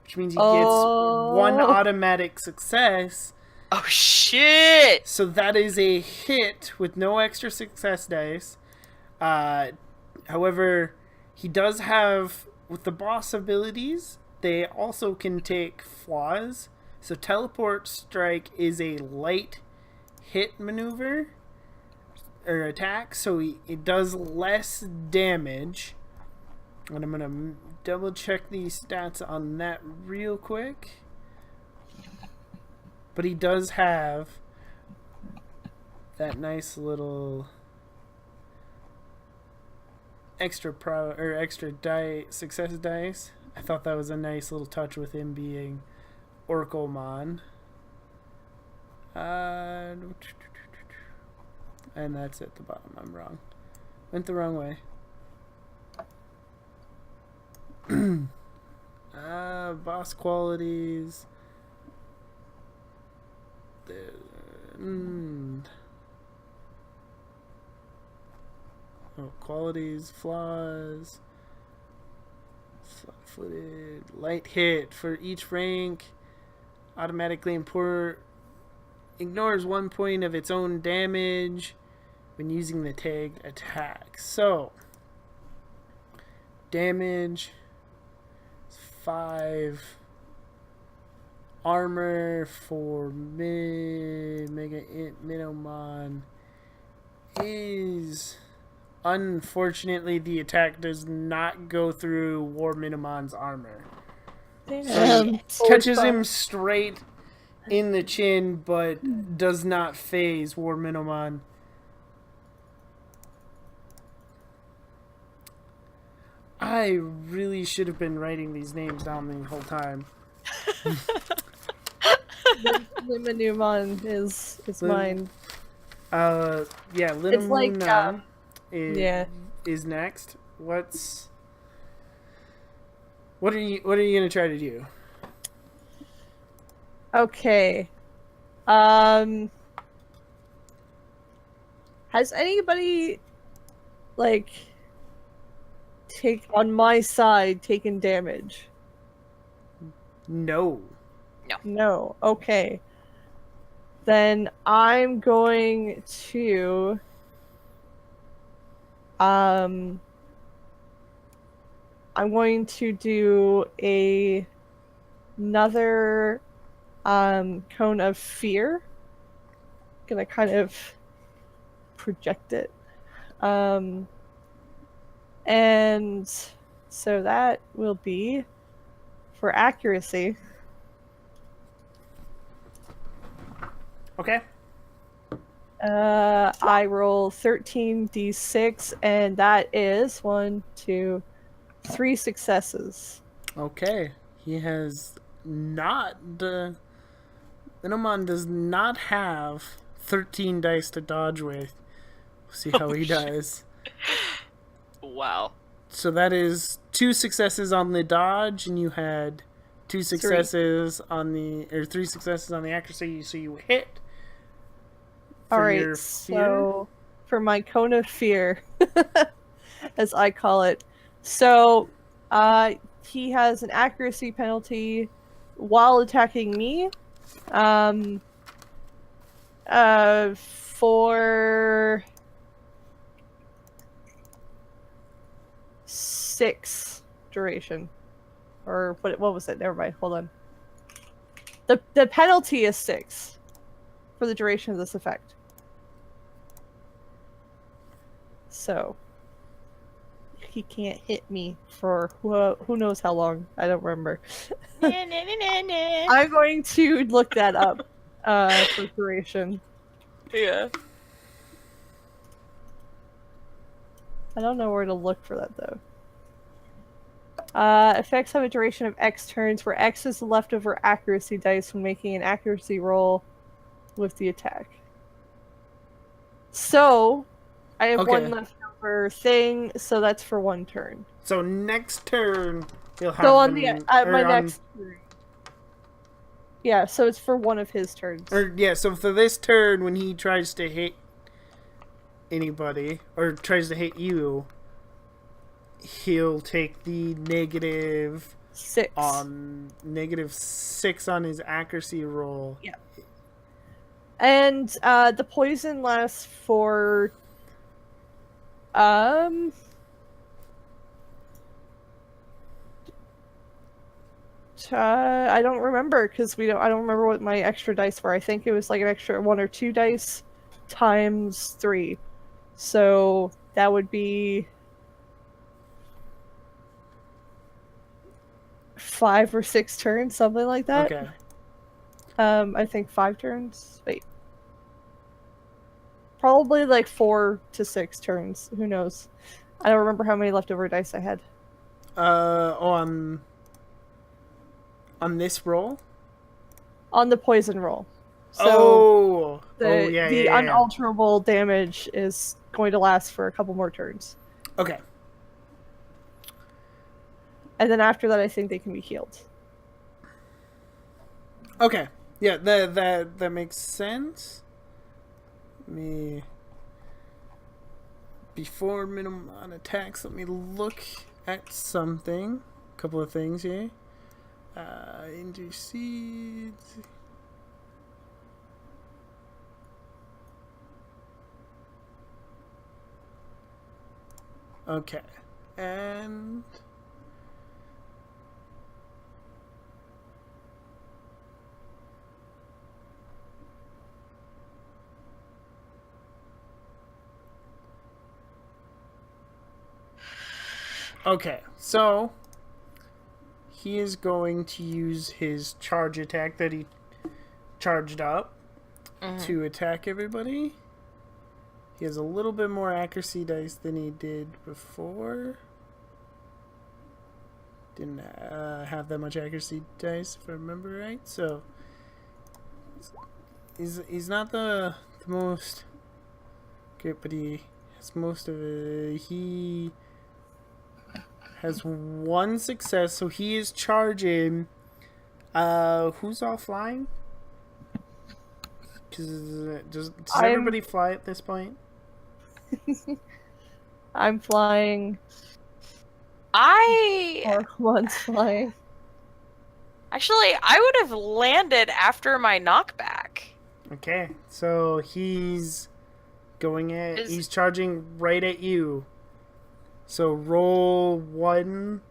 Speaker 1: which means he gets 1 automatic success.
Speaker 2: Oh shit!
Speaker 1: So that is a hit with no extra success dice. However, he does have, with the boss abilities, they also can take flaws. So Teleport Strike is a light hit maneuver or attack, so it does less damage. And I'm gonna double check the stats on that real quick. But he does have that nice little extra success dice. I thought that was a nice little touch with him being Oraclmon. And that's at the bottom. I'm wrong. Went the wrong way. Boss qualities. Qualities, flaws. Flat-footed, light hit for each rank. Automatically ignores 1 point of its own damage when using the tag attack. So, damage is 5. Armor for Mega Minomon is... Unfortunately, the attack does not go through War Minomon's armor.
Speaker 3: Damn.
Speaker 1: Catches him straight in the chin, but does not phase War Minomon. I really should have been writing these names down the whole time.
Speaker 3: Limanumon is mine.
Speaker 1: Yeah, Little
Speaker 3: It's like,
Speaker 1: Moon
Speaker 3: yeah.
Speaker 1: is next. What are you gonna try to do?
Speaker 3: Okay. Has anybody, like, on my side taken damage?
Speaker 1: No.
Speaker 3: No. Okay. Then I'm going to do another cone of fear. Gonna kind of project it. And so that will be for accuracy.
Speaker 1: Okay.
Speaker 3: I roll 13d6, and that is 1, 2, 3 successes.
Speaker 1: Okay. He has not the Inomon does not have 13 dice to dodge with. We'll see how he does.
Speaker 2: Wow.
Speaker 1: So that is 2 successes on the dodge, and you had 2 successes on the 3 successes on the accuracy, so you hit.
Speaker 3: Alright, so for my cone of fear, as I call it. So he has an accuracy penalty while attacking me. For 6 duration. Or what was it? Never mind, hold on. The penalty is 6 for the duration of this effect. So he can't hit me for who knows how long. I don't remember. I'm going to look that up for duration.
Speaker 2: Yeah.
Speaker 3: I don't know where to look for that though. Effects have a duration of X turns, where X is the leftover accuracy dice when making an accuracy roll with the attack. So, I have one leftover thing, so that's for 1 turn.
Speaker 1: So next turn, you'll have
Speaker 3: so on my next turn. Yeah, so it's for one of his turns.
Speaker 1: So for this turn, when he tries to hit anybody, or tries to hit you, he'll take the -6 on his accuracy roll.
Speaker 3: Yeah. And the poison lasts for I don't remember because I don't remember what my extra dice were. I think it was like an extra 1 or 2 dice times 3. So that would be 5 or 6 turns, something like that.
Speaker 1: Okay.
Speaker 3: I think 5 turns. Wait. Probably like 4 to 6 turns. Who knows? I don't remember how many leftover dice I had.
Speaker 1: On this roll?
Speaker 3: On the poison roll. So the unalterable damage is going to last for a couple more turns.
Speaker 1: Okay.
Speaker 3: And then after that, I think they can be healed.
Speaker 1: Okay. Yeah, that makes sense. Before minimum on attacks, let me look at something. A couple of things here. Intercedes. Okay. And okay, so he is going to use his charge attack that he charged up to attack everybody. He has a little bit more accuracy dice than he did before. Didn't have that much accuracy dice, if I remember right. So he's not the most Okay, but he has most of it. He has 1 success, so he is charging. Who's all flying? Does everybody fly at this point?
Speaker 3: I'm flying. Oraclmon's flying.
Speaker 2: Actually, I would have landed after my knockback.
Speaker 1: Okay, so he's going at. He's charging right at you. So roll 1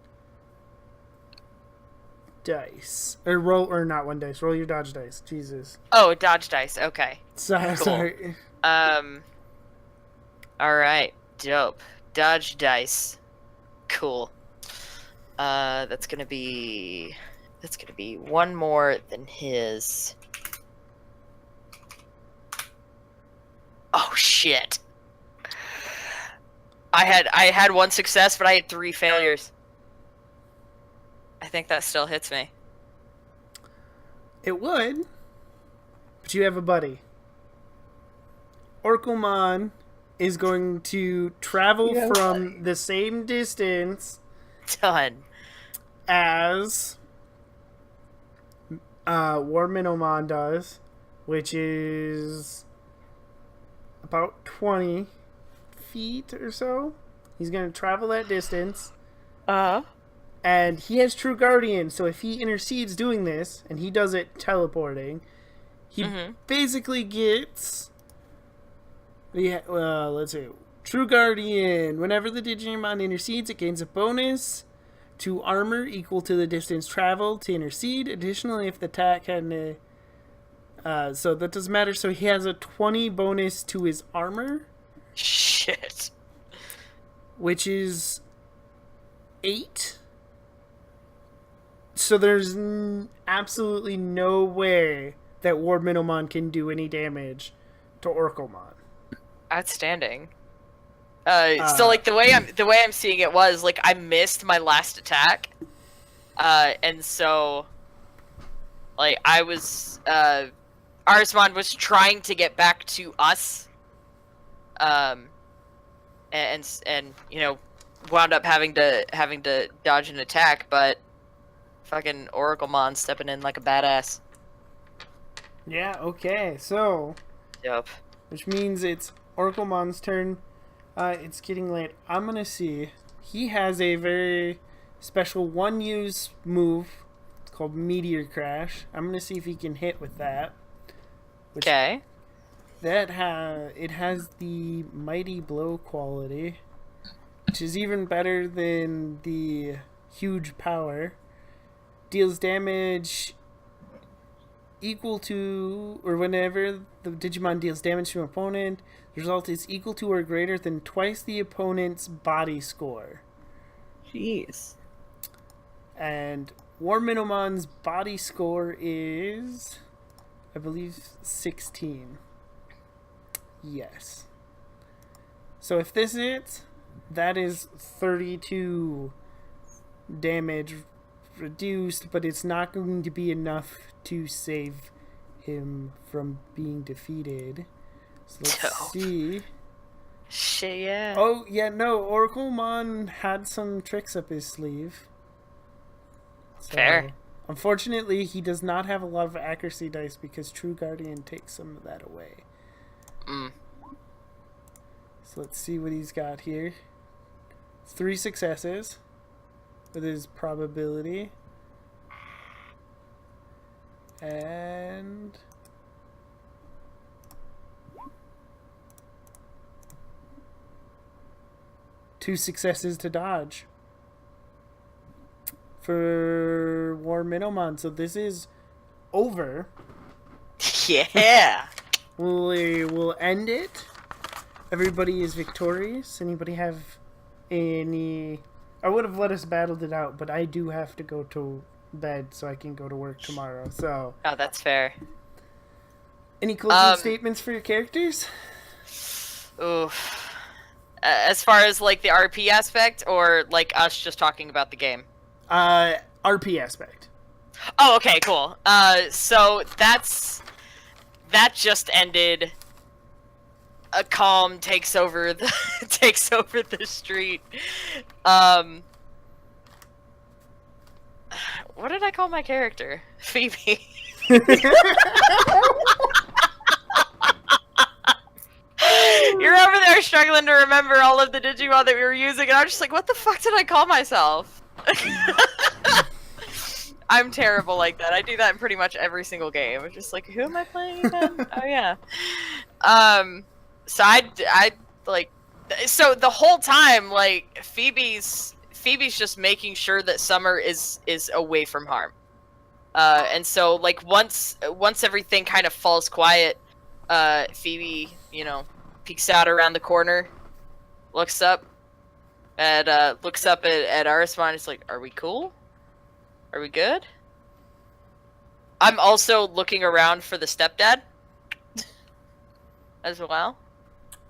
Speaker 1: dice, or not 1 dice. Roll your dodge dice. Jesus.
Speaker 2: Oh, dodge dice. Okay.
Speaker 1: Sorry.
Speaker 2: Cool.
Speaker 1: Sorry.
Speaker 2: All right. Dope. Dodge dice. Cool. That's gonna be 1 more than his. Oh shit. I had 1 success, but I had 3 failures. I think that still hits me.
Speaker 1: It would, but you have a buddy. Oraclmon is going to travel from the same distance
Speaker 2: Done.
Speaker 1: as Warminomon does, which is about 20 feet or so. He's going to travel that distance. And he has True Guardian, so if he intercedes doing this, and he does it teleporting, he basically gets... let's see. True Guardian. Whenever the Digimon intercedes, it gains a bonus to armor equal to the distance traveled to intercede. Additionally, if the attack had... so that doesn't matter. So he has a 20 bonus to his armor.
Speaker 2: Shit.
Speaker 1: Which is 8. So there's absolutely no way that Warminomon can do any damage to Oraclmon.
Speaker 2: Outstanding. So like the way I'm seeing it was like I missed my last attack, and so like I was Arsmon was trying to get back to us, and you know wound up having to dodge an attack, but fucking Oraclmon stepping in like a badass.
Speaker 1: Yeah. Okay. So.
Speaker 2: Yep.
Speaker 1: Which means it's Oraclmon's turn. It's getting late. I'm gonna see. He has a very special one-use move. It's called Meteor Crash. I'm gonna see if he can hit with that.
Speaker 2: Okay.
Speaker 1: It has the Mighty Blow quality, which is even better than the Huge Power. Deals damage equal to, or whenever the Digimon deals damage to an opponent, the result is equal to or greater than twice the opponent's body score.
Speaker 3: Jeez.
Speaker 1: And Warminomon's body score is, I believe, 16. Yes. So if this hits, that is 32 damage reduced, but it's not going to be enough to save him from being defeated. So let's see.
Speaker 2: Shit, yeah.
Speaker 1: Oh, yeah, no, Oraclmon had some tricks up his sleeve. So,
Speaker 2: fair.
Speaker 1: Unfortunately, he does not have a lot of accuracy dice because True Guardian takes some of that away. So let's see what he's got here. 3 successes with his probability. And... two successes to dodge for Warminomon. So this is over.
Speaker 2: Yeah.
Speaker 1: We'll end it. Everybody is victorious. Anybody have any... I would have let us battle it out, but I do have to go to bed so I can go to work tomorrow. So.
Speaker 2: Oh, that's fair.
Speaker 1: Any closing statements for your characters?
Speaker 2: Oof. As far as like the RP aspect, or like us just talking about the game?
Speaker 1: RP aspect.
Speaker 2: Oh, okay, cool. So that just ended a calm takes over the takes over the street. What did I call my character? Phoebe. You're over there struggling to remember all of the Digimon that we were using, and I'm just like, what the fuck did I call myself? I'm terrible like that. I do that in pretty much every single game. I'm just like, who am I playing again? Oh yeah. So I like, so the whole time, like, Phoebe's just making sure that Summer is away from harm. And so, like, once everything kind of falls quiet, Phoebe, you know, peeks out around the corner, looks up at Arismon. It's like, are we cool? Are we good? I'm also looking around for the stepdad as well.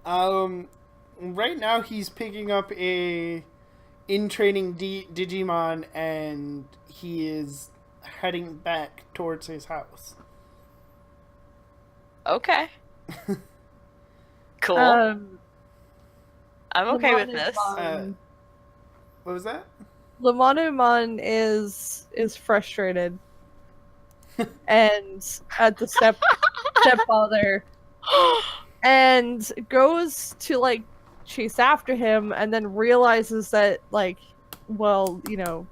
Speaker 1: Right now he's picking up a in-training Digimon, and he is heading back towards his house.
Speaker 2: Okay. Cool. I'm okay with this.
Speaker 1: What was that?
Speaker 3: Lemonumon is frustrated and at the stepfather and goes to like chase after him, and then realizes that, like, well, you know,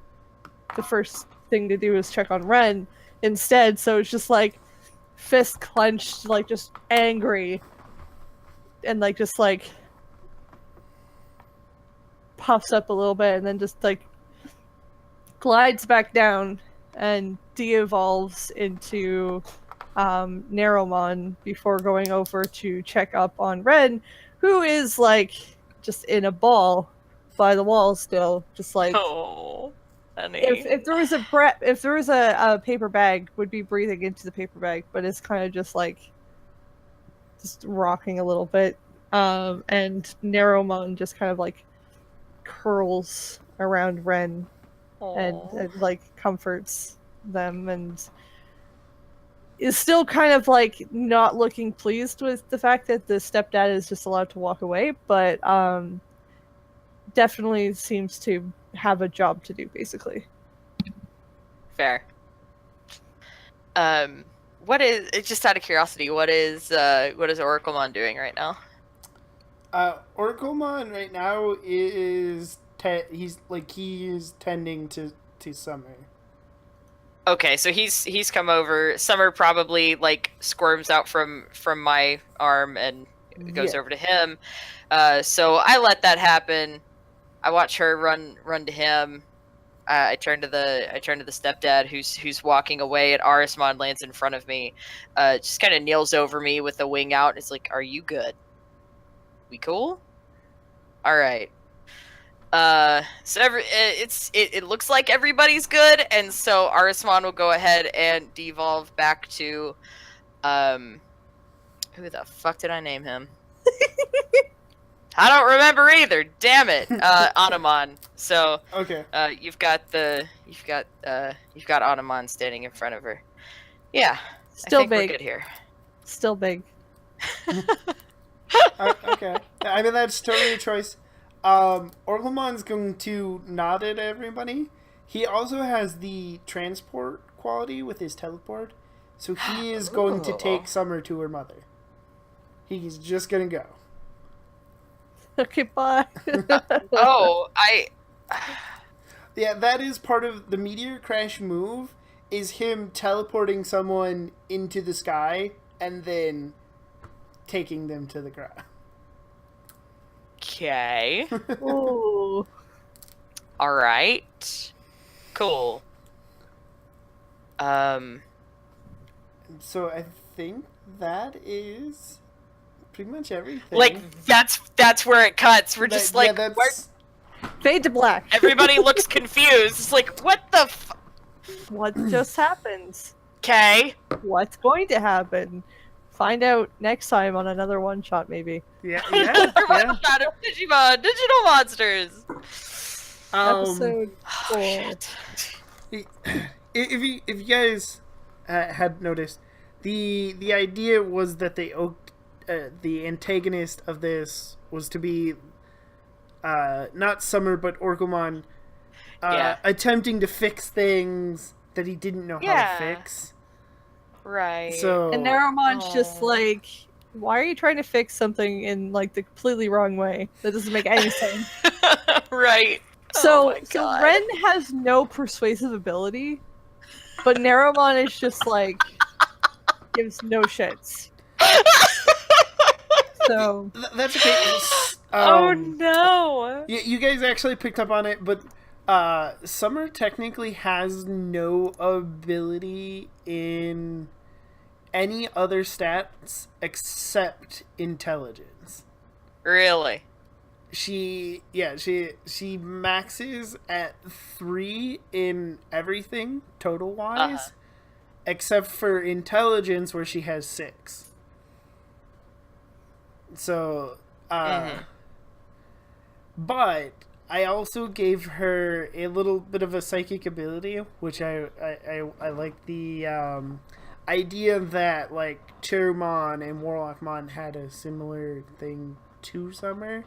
Speaker 3: the first thing to do is check on Ren instead, so it's just like fist clenched, like just angry, and like just like puffs up a little bit, and then just like glides back down and de-evolves into Narrowmon before going over to check up on Ren, who is like just in a ball by the wall still, just like,
Speaker 2: Oh, honey.
Speaker 3: if there was a paper bag, would be breathing into the paper bag, but it's kind of just like just rocking a little bit, and Narrowmon just kind of like curls around Ren and like comforts them, and is still kind of like not looking pleased with the fact that the stepdad is just allowed to walk away, but definitely seems to have a job to do, basically.
Speaker 2: Fair. What is, just out of curiosity, what is Oraclmon doing right now?
Speaker 1: Oraclmon right now is he is tending to Summer.
Speaker 2: Okay, so he's come over. Summer probably like squirms out from my arm and goes over to him. So I let that happen. I watch her run to him. I turn to the stepdad who's walking away, and Arismon lands in front of me. Just kind of kneels over me with the wing out. It's like, "Are you good? We cool? All right." So it looks like everybody's good, and so Arismon will go ahead and devolve back to who the fuck did I name him? I don't remember either. Damn it, Anamon. So
Speaker 1: okay,
Speaker 2: you've got Anamon standing in front of her. Yeah,
Speaker 3: Still
Speaker 2: I think
Speaker 3: big.
Speaker 2: We're good here.
Speaker 3: Still big.
Speaker 1: okay. I mean, that's totally a choice. Oraclemon's going to nod at everybody. He also has the transport quality with his teleport, so he is going to take Summer to her mother. He's just gonna go.
Speaker 3: Okay, bye.
Speaker 1: Yeah, that is part of the meteor crash move, is him teleporting someone into the sky and then taking them to the ground.
Speaker 2: Okay.
Speaker 3: Ooh.
Speaker 2: All right. Cool.
Speaker 1: So I think that is pretty much everything.
Speaker 2: Like that's where it cuts. We're just like,
Speaker 1: that's...
Speaker 3: Fade to black.
Speaker 2: everybody looks confused. It's like, what the
Speaker 3: What just happened?
Speaker 2: Okay.
Speaker 3: What's going to happen? Find out next time on another one shot, maybe.
Speaker 1: Yeah.
Speaker 2: Shot of Digimon, digital monsters.
Speaker 3: Episode 4.
Speaker 2: Shit.
Speaker 1: If you guys had noticed, the idea was that they the antagonist of this was to be not Summer but Oraclmon attempting to fix things that he didn't know how to fix.
Speaker 2: Right.
Speaker 1: So
Speaker 3: And Narumon's just like, why are you trying to fix something in like the completely wrong way? That doesn't make any sense.
Speaker 2: Right.
Speaker 3: So,
Speaker 2: Oh my
Speaker 3: so
Speaker 2: God.
Speaker 3: Ren has no persuasive ability, but Narumon is just like gives no shits. So
Speaker 1: that's okay.
Speaker 2: Oh no.
Speaker 1: You guys actually picked up on it, but Summer technically has no ability in any other stats except intelligence.
Speaker 2: Really?
Speaker 1: She maxes at 3 in everything total wise, except for intelligence where she has 6. So, but I also gave her a little bit of a psychic ability, which I like the idea that like Cherumon and Warlockmon had a similar thing to Summer.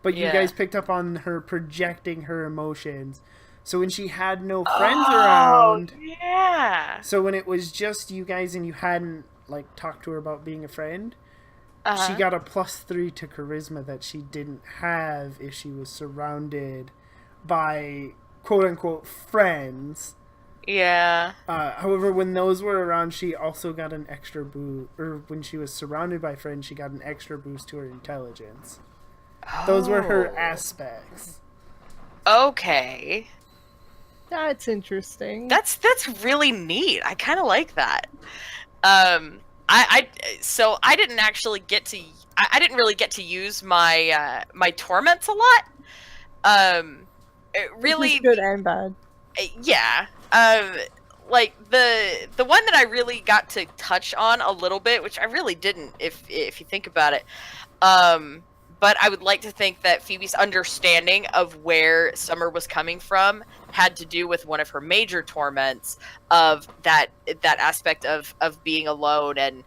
Speaker 1: But you guys picked up on her projecting her emotions. So when she had no friends around...
Speaker 2: Yeah.
Speaker 1: So when it was just you guys and you hadn't, like, talked to her about being a friend, she got a +3 to charisma that she didn't have if she was surrounded by quote-unquote friends.
Speaker 2: Yeah.
Speaker 1: However, when those were around, she also got an extra boost... Or when she was surrounded by friends, she got an extra boost to her intelligence. Those were her aspects.
Speaker 2: Okay.
Speaker 3: that's interesting.
Speaker 2: That's really neat. I kind of like that. So I didn't actually get to. I didn't really get to use my my torments a lot. It really
Speaker 3: good and bad.
Speaker 2: Yeah. Like the one that I really got to touch on a little bit, which I really didn't, if you think about it. But I would like to think that Phoebe's understanding of where Summer was coming from had to do with one of her major torments of that aspect of being alone and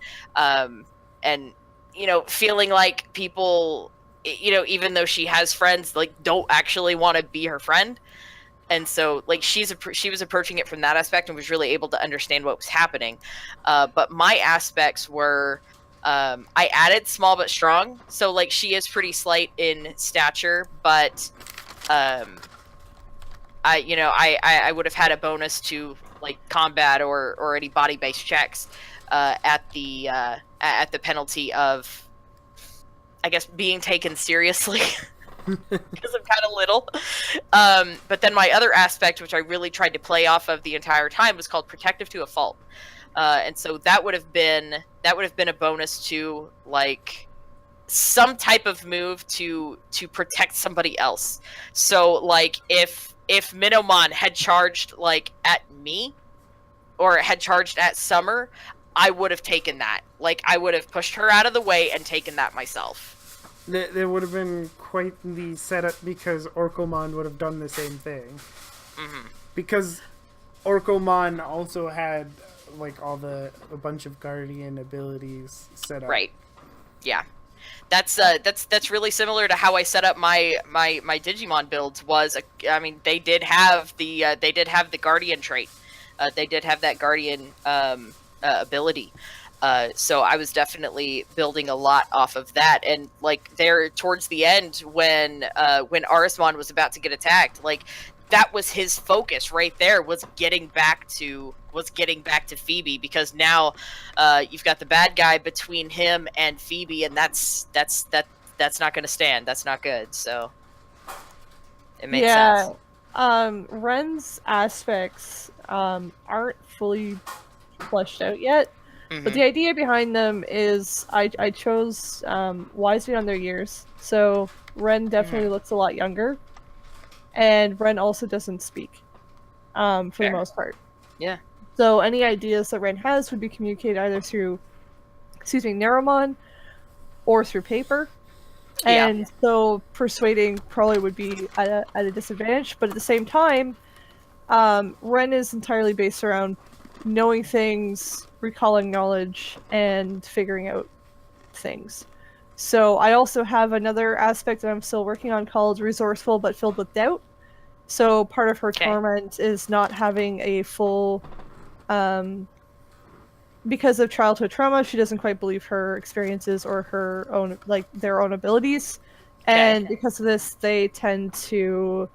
Speaker 2: feeling like people, even though she has friends, like don't actually want to be her friend. And so, like, she was approaching it from that aspect and was really able to understand what was happening. But my aspects were, I added small but strong. So, like, she is pretty slight in stature, but I would have had a bonus to like combat or any body based checks at the penalty of, I guess, being taken seriously. Because I'm kind of little. But then my other aspect, which I really tried to play off of the entire time, was called Protective to a Fault. And so that would have been a bonus to like some type of move to protect somebody else. So like if Minomon had charged like at me or had charged at Summer, I would have taken that. Like I would have pushed her out of the way and taken that myself.
Speaker 1: There would have been quite the setup because Oraclmon would have done the same thing.
Speaker 2: Mm-hmm.
Speaker 1: Because Oraclmon also had like a bunch of guardian abilities set up.
Speaker 2: Right. Yeah. That's really similar to how I set up my Digimon builds. They did have the guardian trait. They did have that guardian ability. So I was definitely building a lot off of that, and like there towards the end when Oraclmon was about to get attacked, like that was his focus right there, was getting back to Phoebe, because now you've got the bad guy between him and Phoebe, and that's not going to stand. That's not good. So it makes sense.
Speaker 3: Ren's aspects aren't fully fleshed out yet.
Speaker 2: Mm-hmm.
Speaker 3: But the idea behind them is I chose wisely on their years. So Ren definitely looks a lot younger. And Ren also doesn't speak for the most part.
Speaker 2: Yeah.
Speaker 3: So any ideas that Ren has would be communicated either through, Narumon or through paper.
Speaker 2: Yeah.
Speaker 3: And so persuading probably would be at a disadvantage. But at the same time, Ren is entirely based around knowing things, recalling knowledge, and figuring out things. So I also have another aspect that I'm still working on called resourceful but filled with doubt. So part of her torment is not having a full, because of childhood trauma, she doesn't quite believe her experiences or her own, like, their own abilities. And because of this, they tend to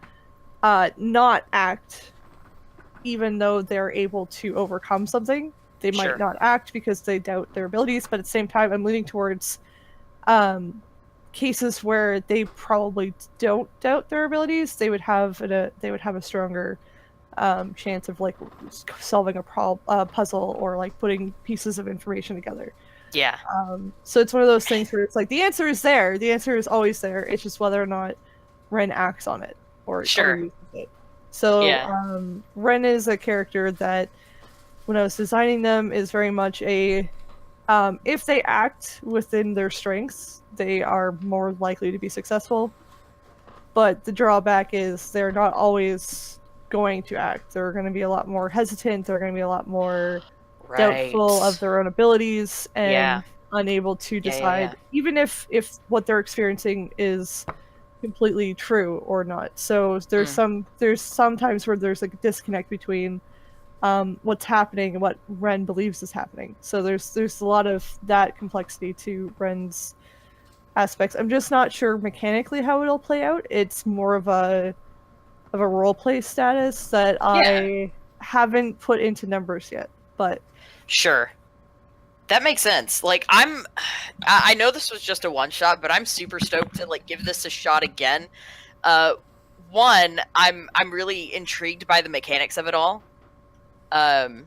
Speaker 3: not act even though they're able to overcome something. They might not act because they doubt their abilities, but at the same time, I'm leaning towards cases where they probably don't doubt their abilities. They would have a stronger chance of like solving a puzzle or like putting pieces of information together.
Speaker 2: Yeah.
Speaker 3: So it's one of those things where it's like the answer is there. The answer is always there. It's just whether or not Ren acts on it or uses it. So Ren is a character that, when I was designing them, is very much a if they act within their strengths, they are more likely to be successful. But the drawback is they're not always going to act. They're going to be a lot more hesitant. They're going to be a lot more doubtful of their own abilities and unable to decide, even if what they're experiencing is completely true or not. So there's some times where there's like a disconnect between what's happening and what Ren believes is happening. So there's a lot of that complexity to Ren's aspects. I'm just not sure mechanically how it'll play out. It's more of a role play status that I haven't put into numbers yet. But
Speaker 2: sure, that makes sense. Like I know this was just a one shot, but I'm super stoked to like give this a shot again. One, I'm really intrigued by the mechanics of it all. And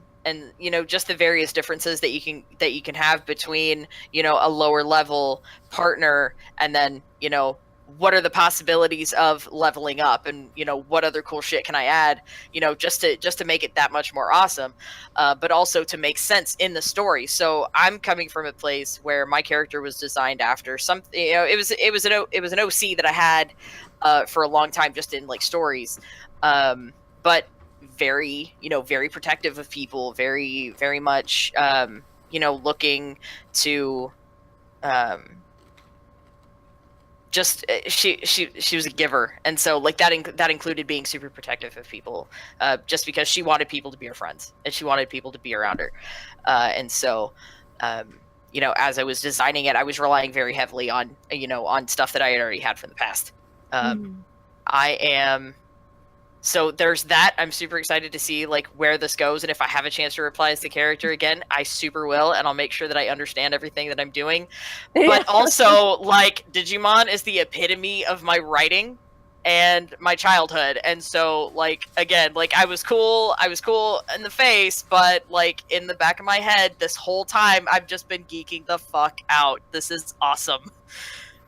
Speaker 2: just the various differences that you can have between a lower level partner, and then what are the possibilities of leveling up, and what other cool shit can I add, just to make it that much more awesome, but also to make sense in the story. So I'm coming from a place where my character was designed after something. It was an OC that I had for a long time, just in like stories, but very very protective of people, very very much looking to just she was a giver, and so like that included being super protective of people, just because she wanted people to be her friends and she wanted people to be around her, and so as I was designing it, I was relying very heavily on on stuff that I had already had from the past. So there's that. I'm super excited to see like where this goes, and if I have a chance to reply as the character again, I super will, and I'll make sure that I understand everything that I'm doing. But also, like, Digimon is the epitome of my writing and my childhood, and so like again, like I was cool in the face, but like in the back of my head this whole time I've just been geeking the fuck out. This is awesome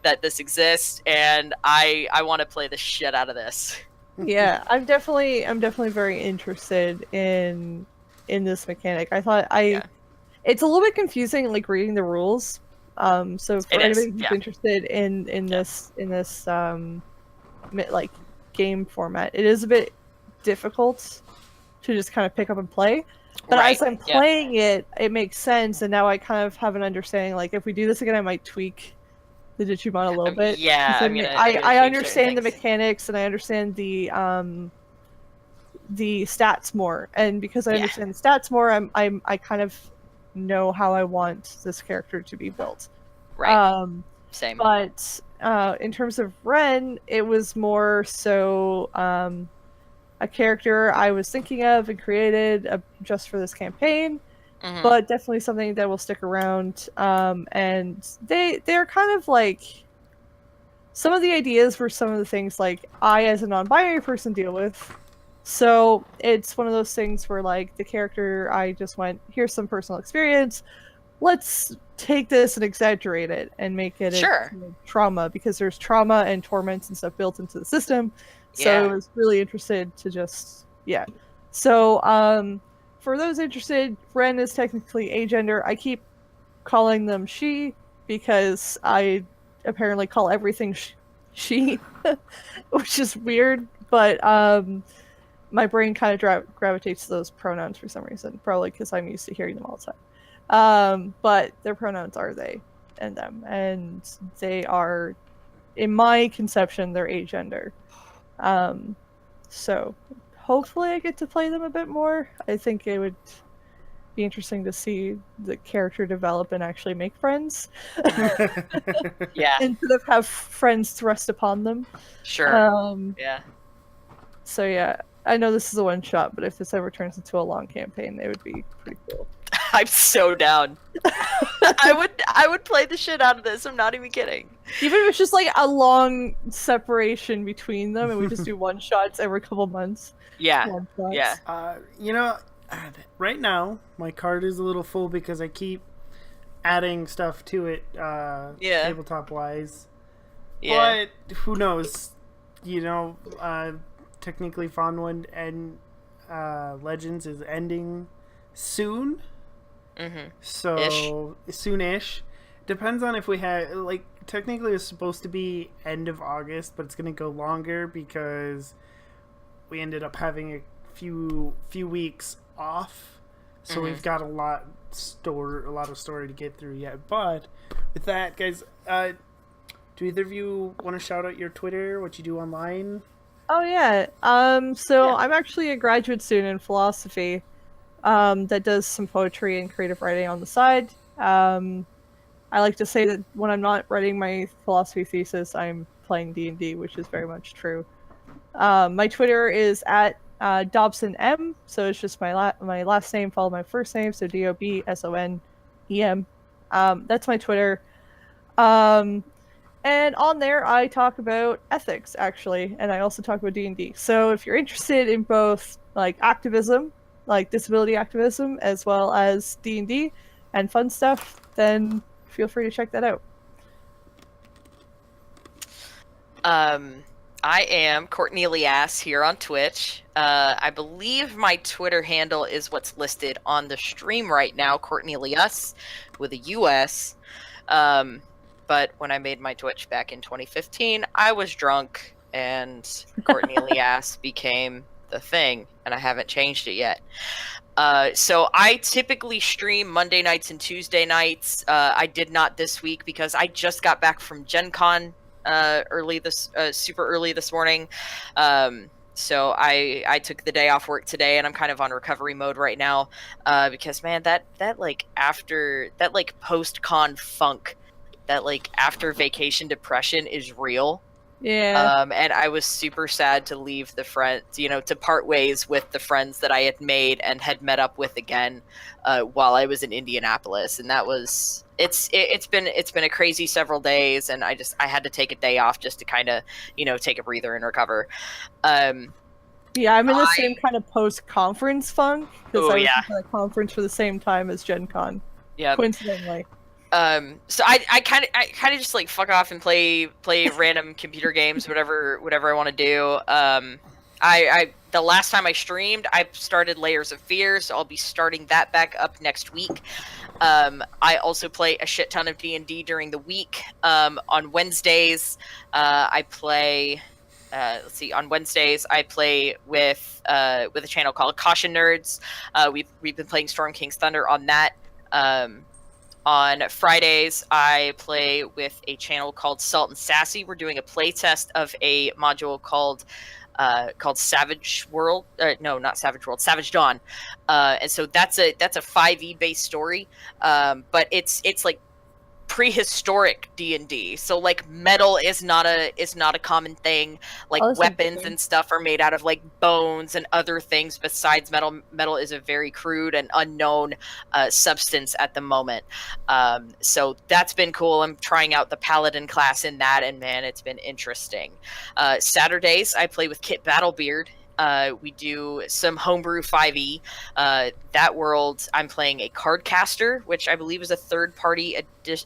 Speaker 2: that this exists, and I want to play the shit out of this.
Speaker 3: Yeah, I'm definitely very interested in this mechanic. I thought it's a little bit confusing, like reading the rules. So for anybody who's interested in this like game format, it is a bit difficult to just kind of pick up and play. But as I'm playing it, it makes sense, and now I kind of have an understanding. Like if we do this again, I might tweak the Digimon a little bit.
Speaker 2: Yeah,
Speaker 3: I understand the mechanics, and I understand the stats more, and because I understand the stats more, I kind of know how I want this character to be built.
Speaker 2: Right. Same.
Speaker 3: But in terms of Ren, it was more so a character I was thinking of and created just for this campaign. But definitely something that will stick around. And they're kind of like some of the ideas were some of the things like I as a non-binary person deal with. So it's one of those things where like the character, I just went, here's some personal experience. Let's take this and exaggerate it and make it trauma, because there's trauma and torments and stuff built into the system. So I was really interested to just So for those interested, Ren is technically agender. I keep calling them she because I apparently call everything she, which is weird, but my brain kind of gravitates to those pronouns for some reason, probably because I'm used to hearing them all the time. But their pronouns are they. in them, and they are, in my conception, they're agender. So hopefully I get to play them a bit more. I think it would be interesting to see the character develop and actually make friends
Speaker 2: Yeah,
Speaker 3: instead of have friends thrust upon them.
Speaker 2: sure. Yeah.
Speaker 3: So yeah, I know this is a one shot, but if this ever turns into a long campaign, it would be pretty cool.
Speaker 2: I'm so down. I would play the shit out of this. I'm not even kidding.
Speaker 3: Even if it's just like a long separation between them, and we just do one shots every couple months.
Speaker 2: Yeah.
Speaker 3: One shots.
Speaker 2: Yeah.
Speaker 1: You know, right now my card is a little full because I keep adding stuff to it, tabletop wise.
Speaker 2: Yeah.
Speaker 1: But who knows? You know, technically Fondwood and Legends is ending soon.
Speaker 2: Mm-hmm.
Speaker 1: So soon-ish. Depends on if we have, like, technically it's supposed to be end of August, but it's gonna go longer because we ended up having a few weeks off, so we've got a lot of story to get through yet. But with that, guys, do either of you want to shout out your Twitter, what you do online?
Speaker 3: Oh yeah. So I'm actually a graduate student in philosophy. That does some poetry and creative writing on the side. I like to say that when I'm not writing my philosophy thesis, I'm playing D&D, which is very much true. My Twitter is at DobsonM, so it's just my last name followed my first name, so DOBSONEM. That's my Twitter. And on there, I talk about ethics, actually, and I also talk about D&D. So if you're interested in both like activism, like disability activism, as well as D&D and fun stuff, then feel free to check that out.
Speaker 2: I am Courtney Elias here on Twitch. I believe my Twitter handle is what's listed on the stream right now, Courtney Elias with a US. But when I made my Twitch back in 2015, I was drunk and Courtney Elias became the thing, and I haven't changed it yet. So I typically stream Monday nights and Tuesday nights. I did not this week because I just got back from Gen Con super early this morning. So I took the day off work today, and I'm kind of on recovery mode right now, because man, that like after that like post-con funk, that like after vacation depression is real.
Speaker 3: Yeah.
Speaker 2: And I was super sad to leave the friends, to part ways with the friends that I had made and had met up with again while I was in Indianapolis. And that was it's been a crazy several days, and I had to take a day off just to kind of take a breather and recover.
Speaker 3: Yeah, I'm in the same kind of post-conference funk because I was
Speaker 2: yeah.
Speaker 3: at a conference for the same time as Gen Con.
Speaker 2: Yeah.
Speaker 3: Coincidentally.
Speaker 2: So I kind of just like fuck off and play random computer games, whatever I want to do. I the last time I streamed, I started Layers of Fear, so I'll be starting that back up next week. I also play a shit ton of D&D during the week. On Wednesdays, I play. On Wednesdays I play with a channel called Caution Nerds. We've been playing Storm King's Thunder on that. On Fridays, I play with a channel called Salt and Sassy. We're doing a playtest of a module called Savage World. No, not Savage World. Savage Dawn. And so that's a 5e based story, but it's like prehistoric D&D. So like metal is not a common thing. Like weapons and stuff are made out of like bones and other things besides metal. Metal is a very crude and unknown substance at the moment. So that's been cool. I'm trying out the paladin class in that, and man, it's been interesting. Saturdays I play with Kit Battlebeard. We do some homebrew 5e. That world, I'm playing a cardcaster, which I believe is a third-party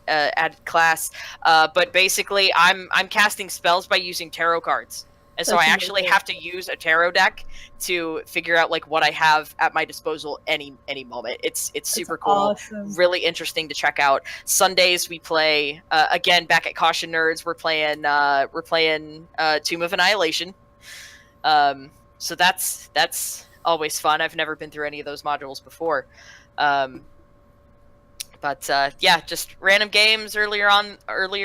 Speaker 2: added class. But basically, I'm casting spells by using tarot cards, and so I actually have to use a tarot deck to figure out like what I have at my disposal any moment. It's super cool,
Speaker 3: awesome.
Speaker 2: Really interesting to check out. Sundays we play again back at Caution Nerds. We're playing Tomb of Annihilation. So that's always fun. I've never been through any of those modules before. But yeah, just random games earlier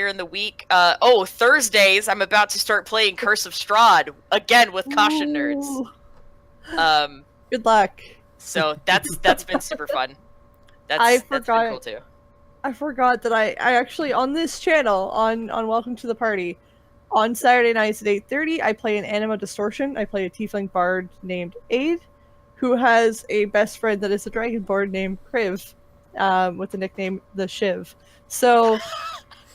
Speaker 2: in the week. Thursdays I'm about to start playing Curse of Strahd again with Caution Nerds.
Speaker 3: Ooh. Good luck.
Speaker 2: So that's been super fun.
Speaker 3: I
Speaker 2: That's been cool
Speaker 3: forgot.
Speaker 2: too.
Speaker 3: I forgot that I actually on this channel on Welcome to the Party on Saturday nights at 8:30 I play an Anima Distortion. I play a tiefling bard named Aid, who has a best friend that is a dragonborn named Kriv, with the nickname the Shiv. So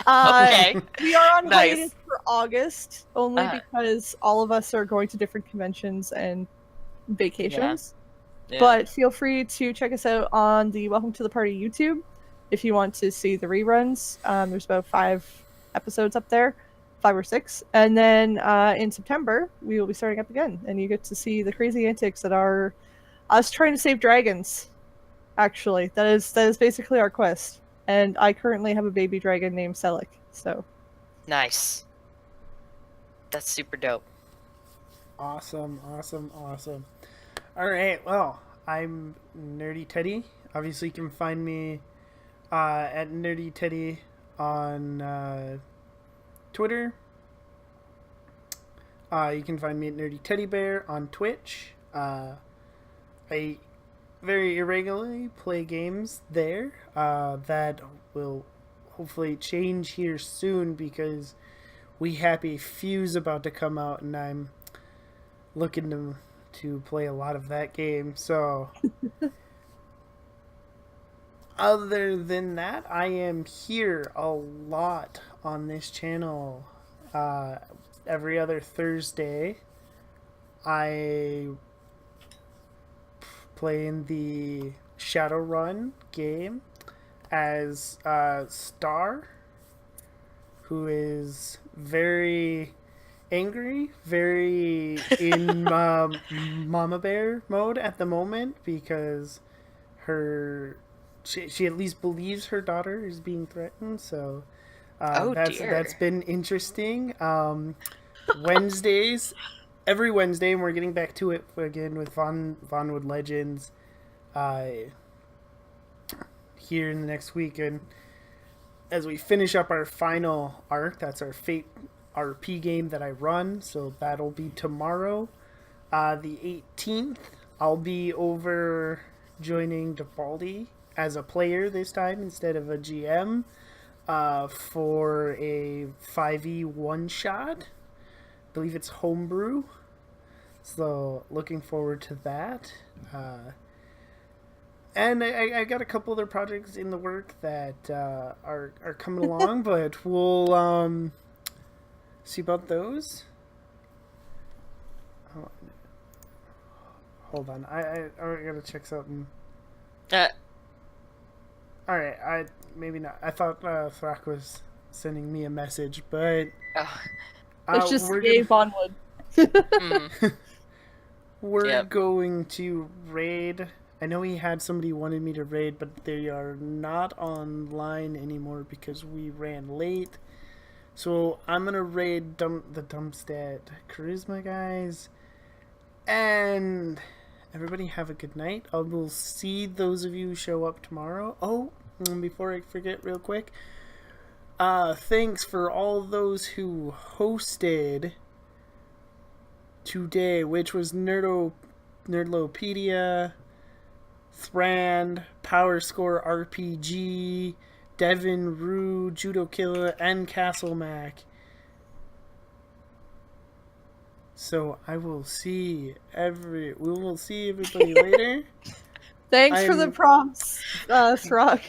Speaker 2: Okay.
Speaker 3: we are on
Speaker 2: Nice.
Speaker 3: hiatus for August only because all of us are going to different conventions and vacations.
Speaker 2: Yeah.
Speaker 3: But feel free to check us out on the Welcome to the Party YouTube if you want to see the reruns. There's about 5 episodes up there, 5 or 6. And then in September, we will be starting up again, and you get to see the crazy antics that are us trying to save dragons. Actually, that is basically our quest. And I currently have a baby dragon named Selic, so.
Speaker 2: Nice. That's super dope.
Speaker 1: Awesome. All right, well, I'm Nerdy Teddy. Obviously, you can find me at Nerdy Teddy on Twitter. You can find me at Nerdy Teddy Bear on Twitch. I very irregularly play games there. That will hopefully change here soon because we have a Fuse about to come out, and I'm looking to play a lot of that game. So other than that, I am here a lot on this channel. Every other Thursday I play in the Shadowrun game as Star, who is very angry, very in mama bear mode at the moment because she at least believes her daughter is being threatened. So that's been interesting. Wednesdays, every Wednesday, and we're getting back to it again with Vonwood Legends here in the next week, and as we finish up our final arc, that's our Fate RP game that I run, so that'll be tomorrow, the 18th. I'll be over joining Defaulty as a player this time instead of a GM for a 5e one-shot. I believe it's homebrew, so looking forward to that. And I got a couple other projects in the work that are coming along, but we'll see about those. Hold on, I gotta check something. Alright, maybe not. I thought Thrak was sending me a message, but
Speaker 3: it's just Gabe Bonwood.
Speaker 1: We're going to raid. I know he had somebody who wanted me to raid, but they are not online anymore because we ran late. So I'm going to raid the Dumpstead Charisma guys. And everybody have a good night. I will see those of you who show up tomorrow. Oh, before I forget real quick. Thanks for all those who hosted today, which was Nerdlopedia, Thrand, Power Score RPG, Devin, Rue, Judo Killer, and Castle Mac. So we will see everybody later.
Speaker 3: Thanks for the prompts, Throck.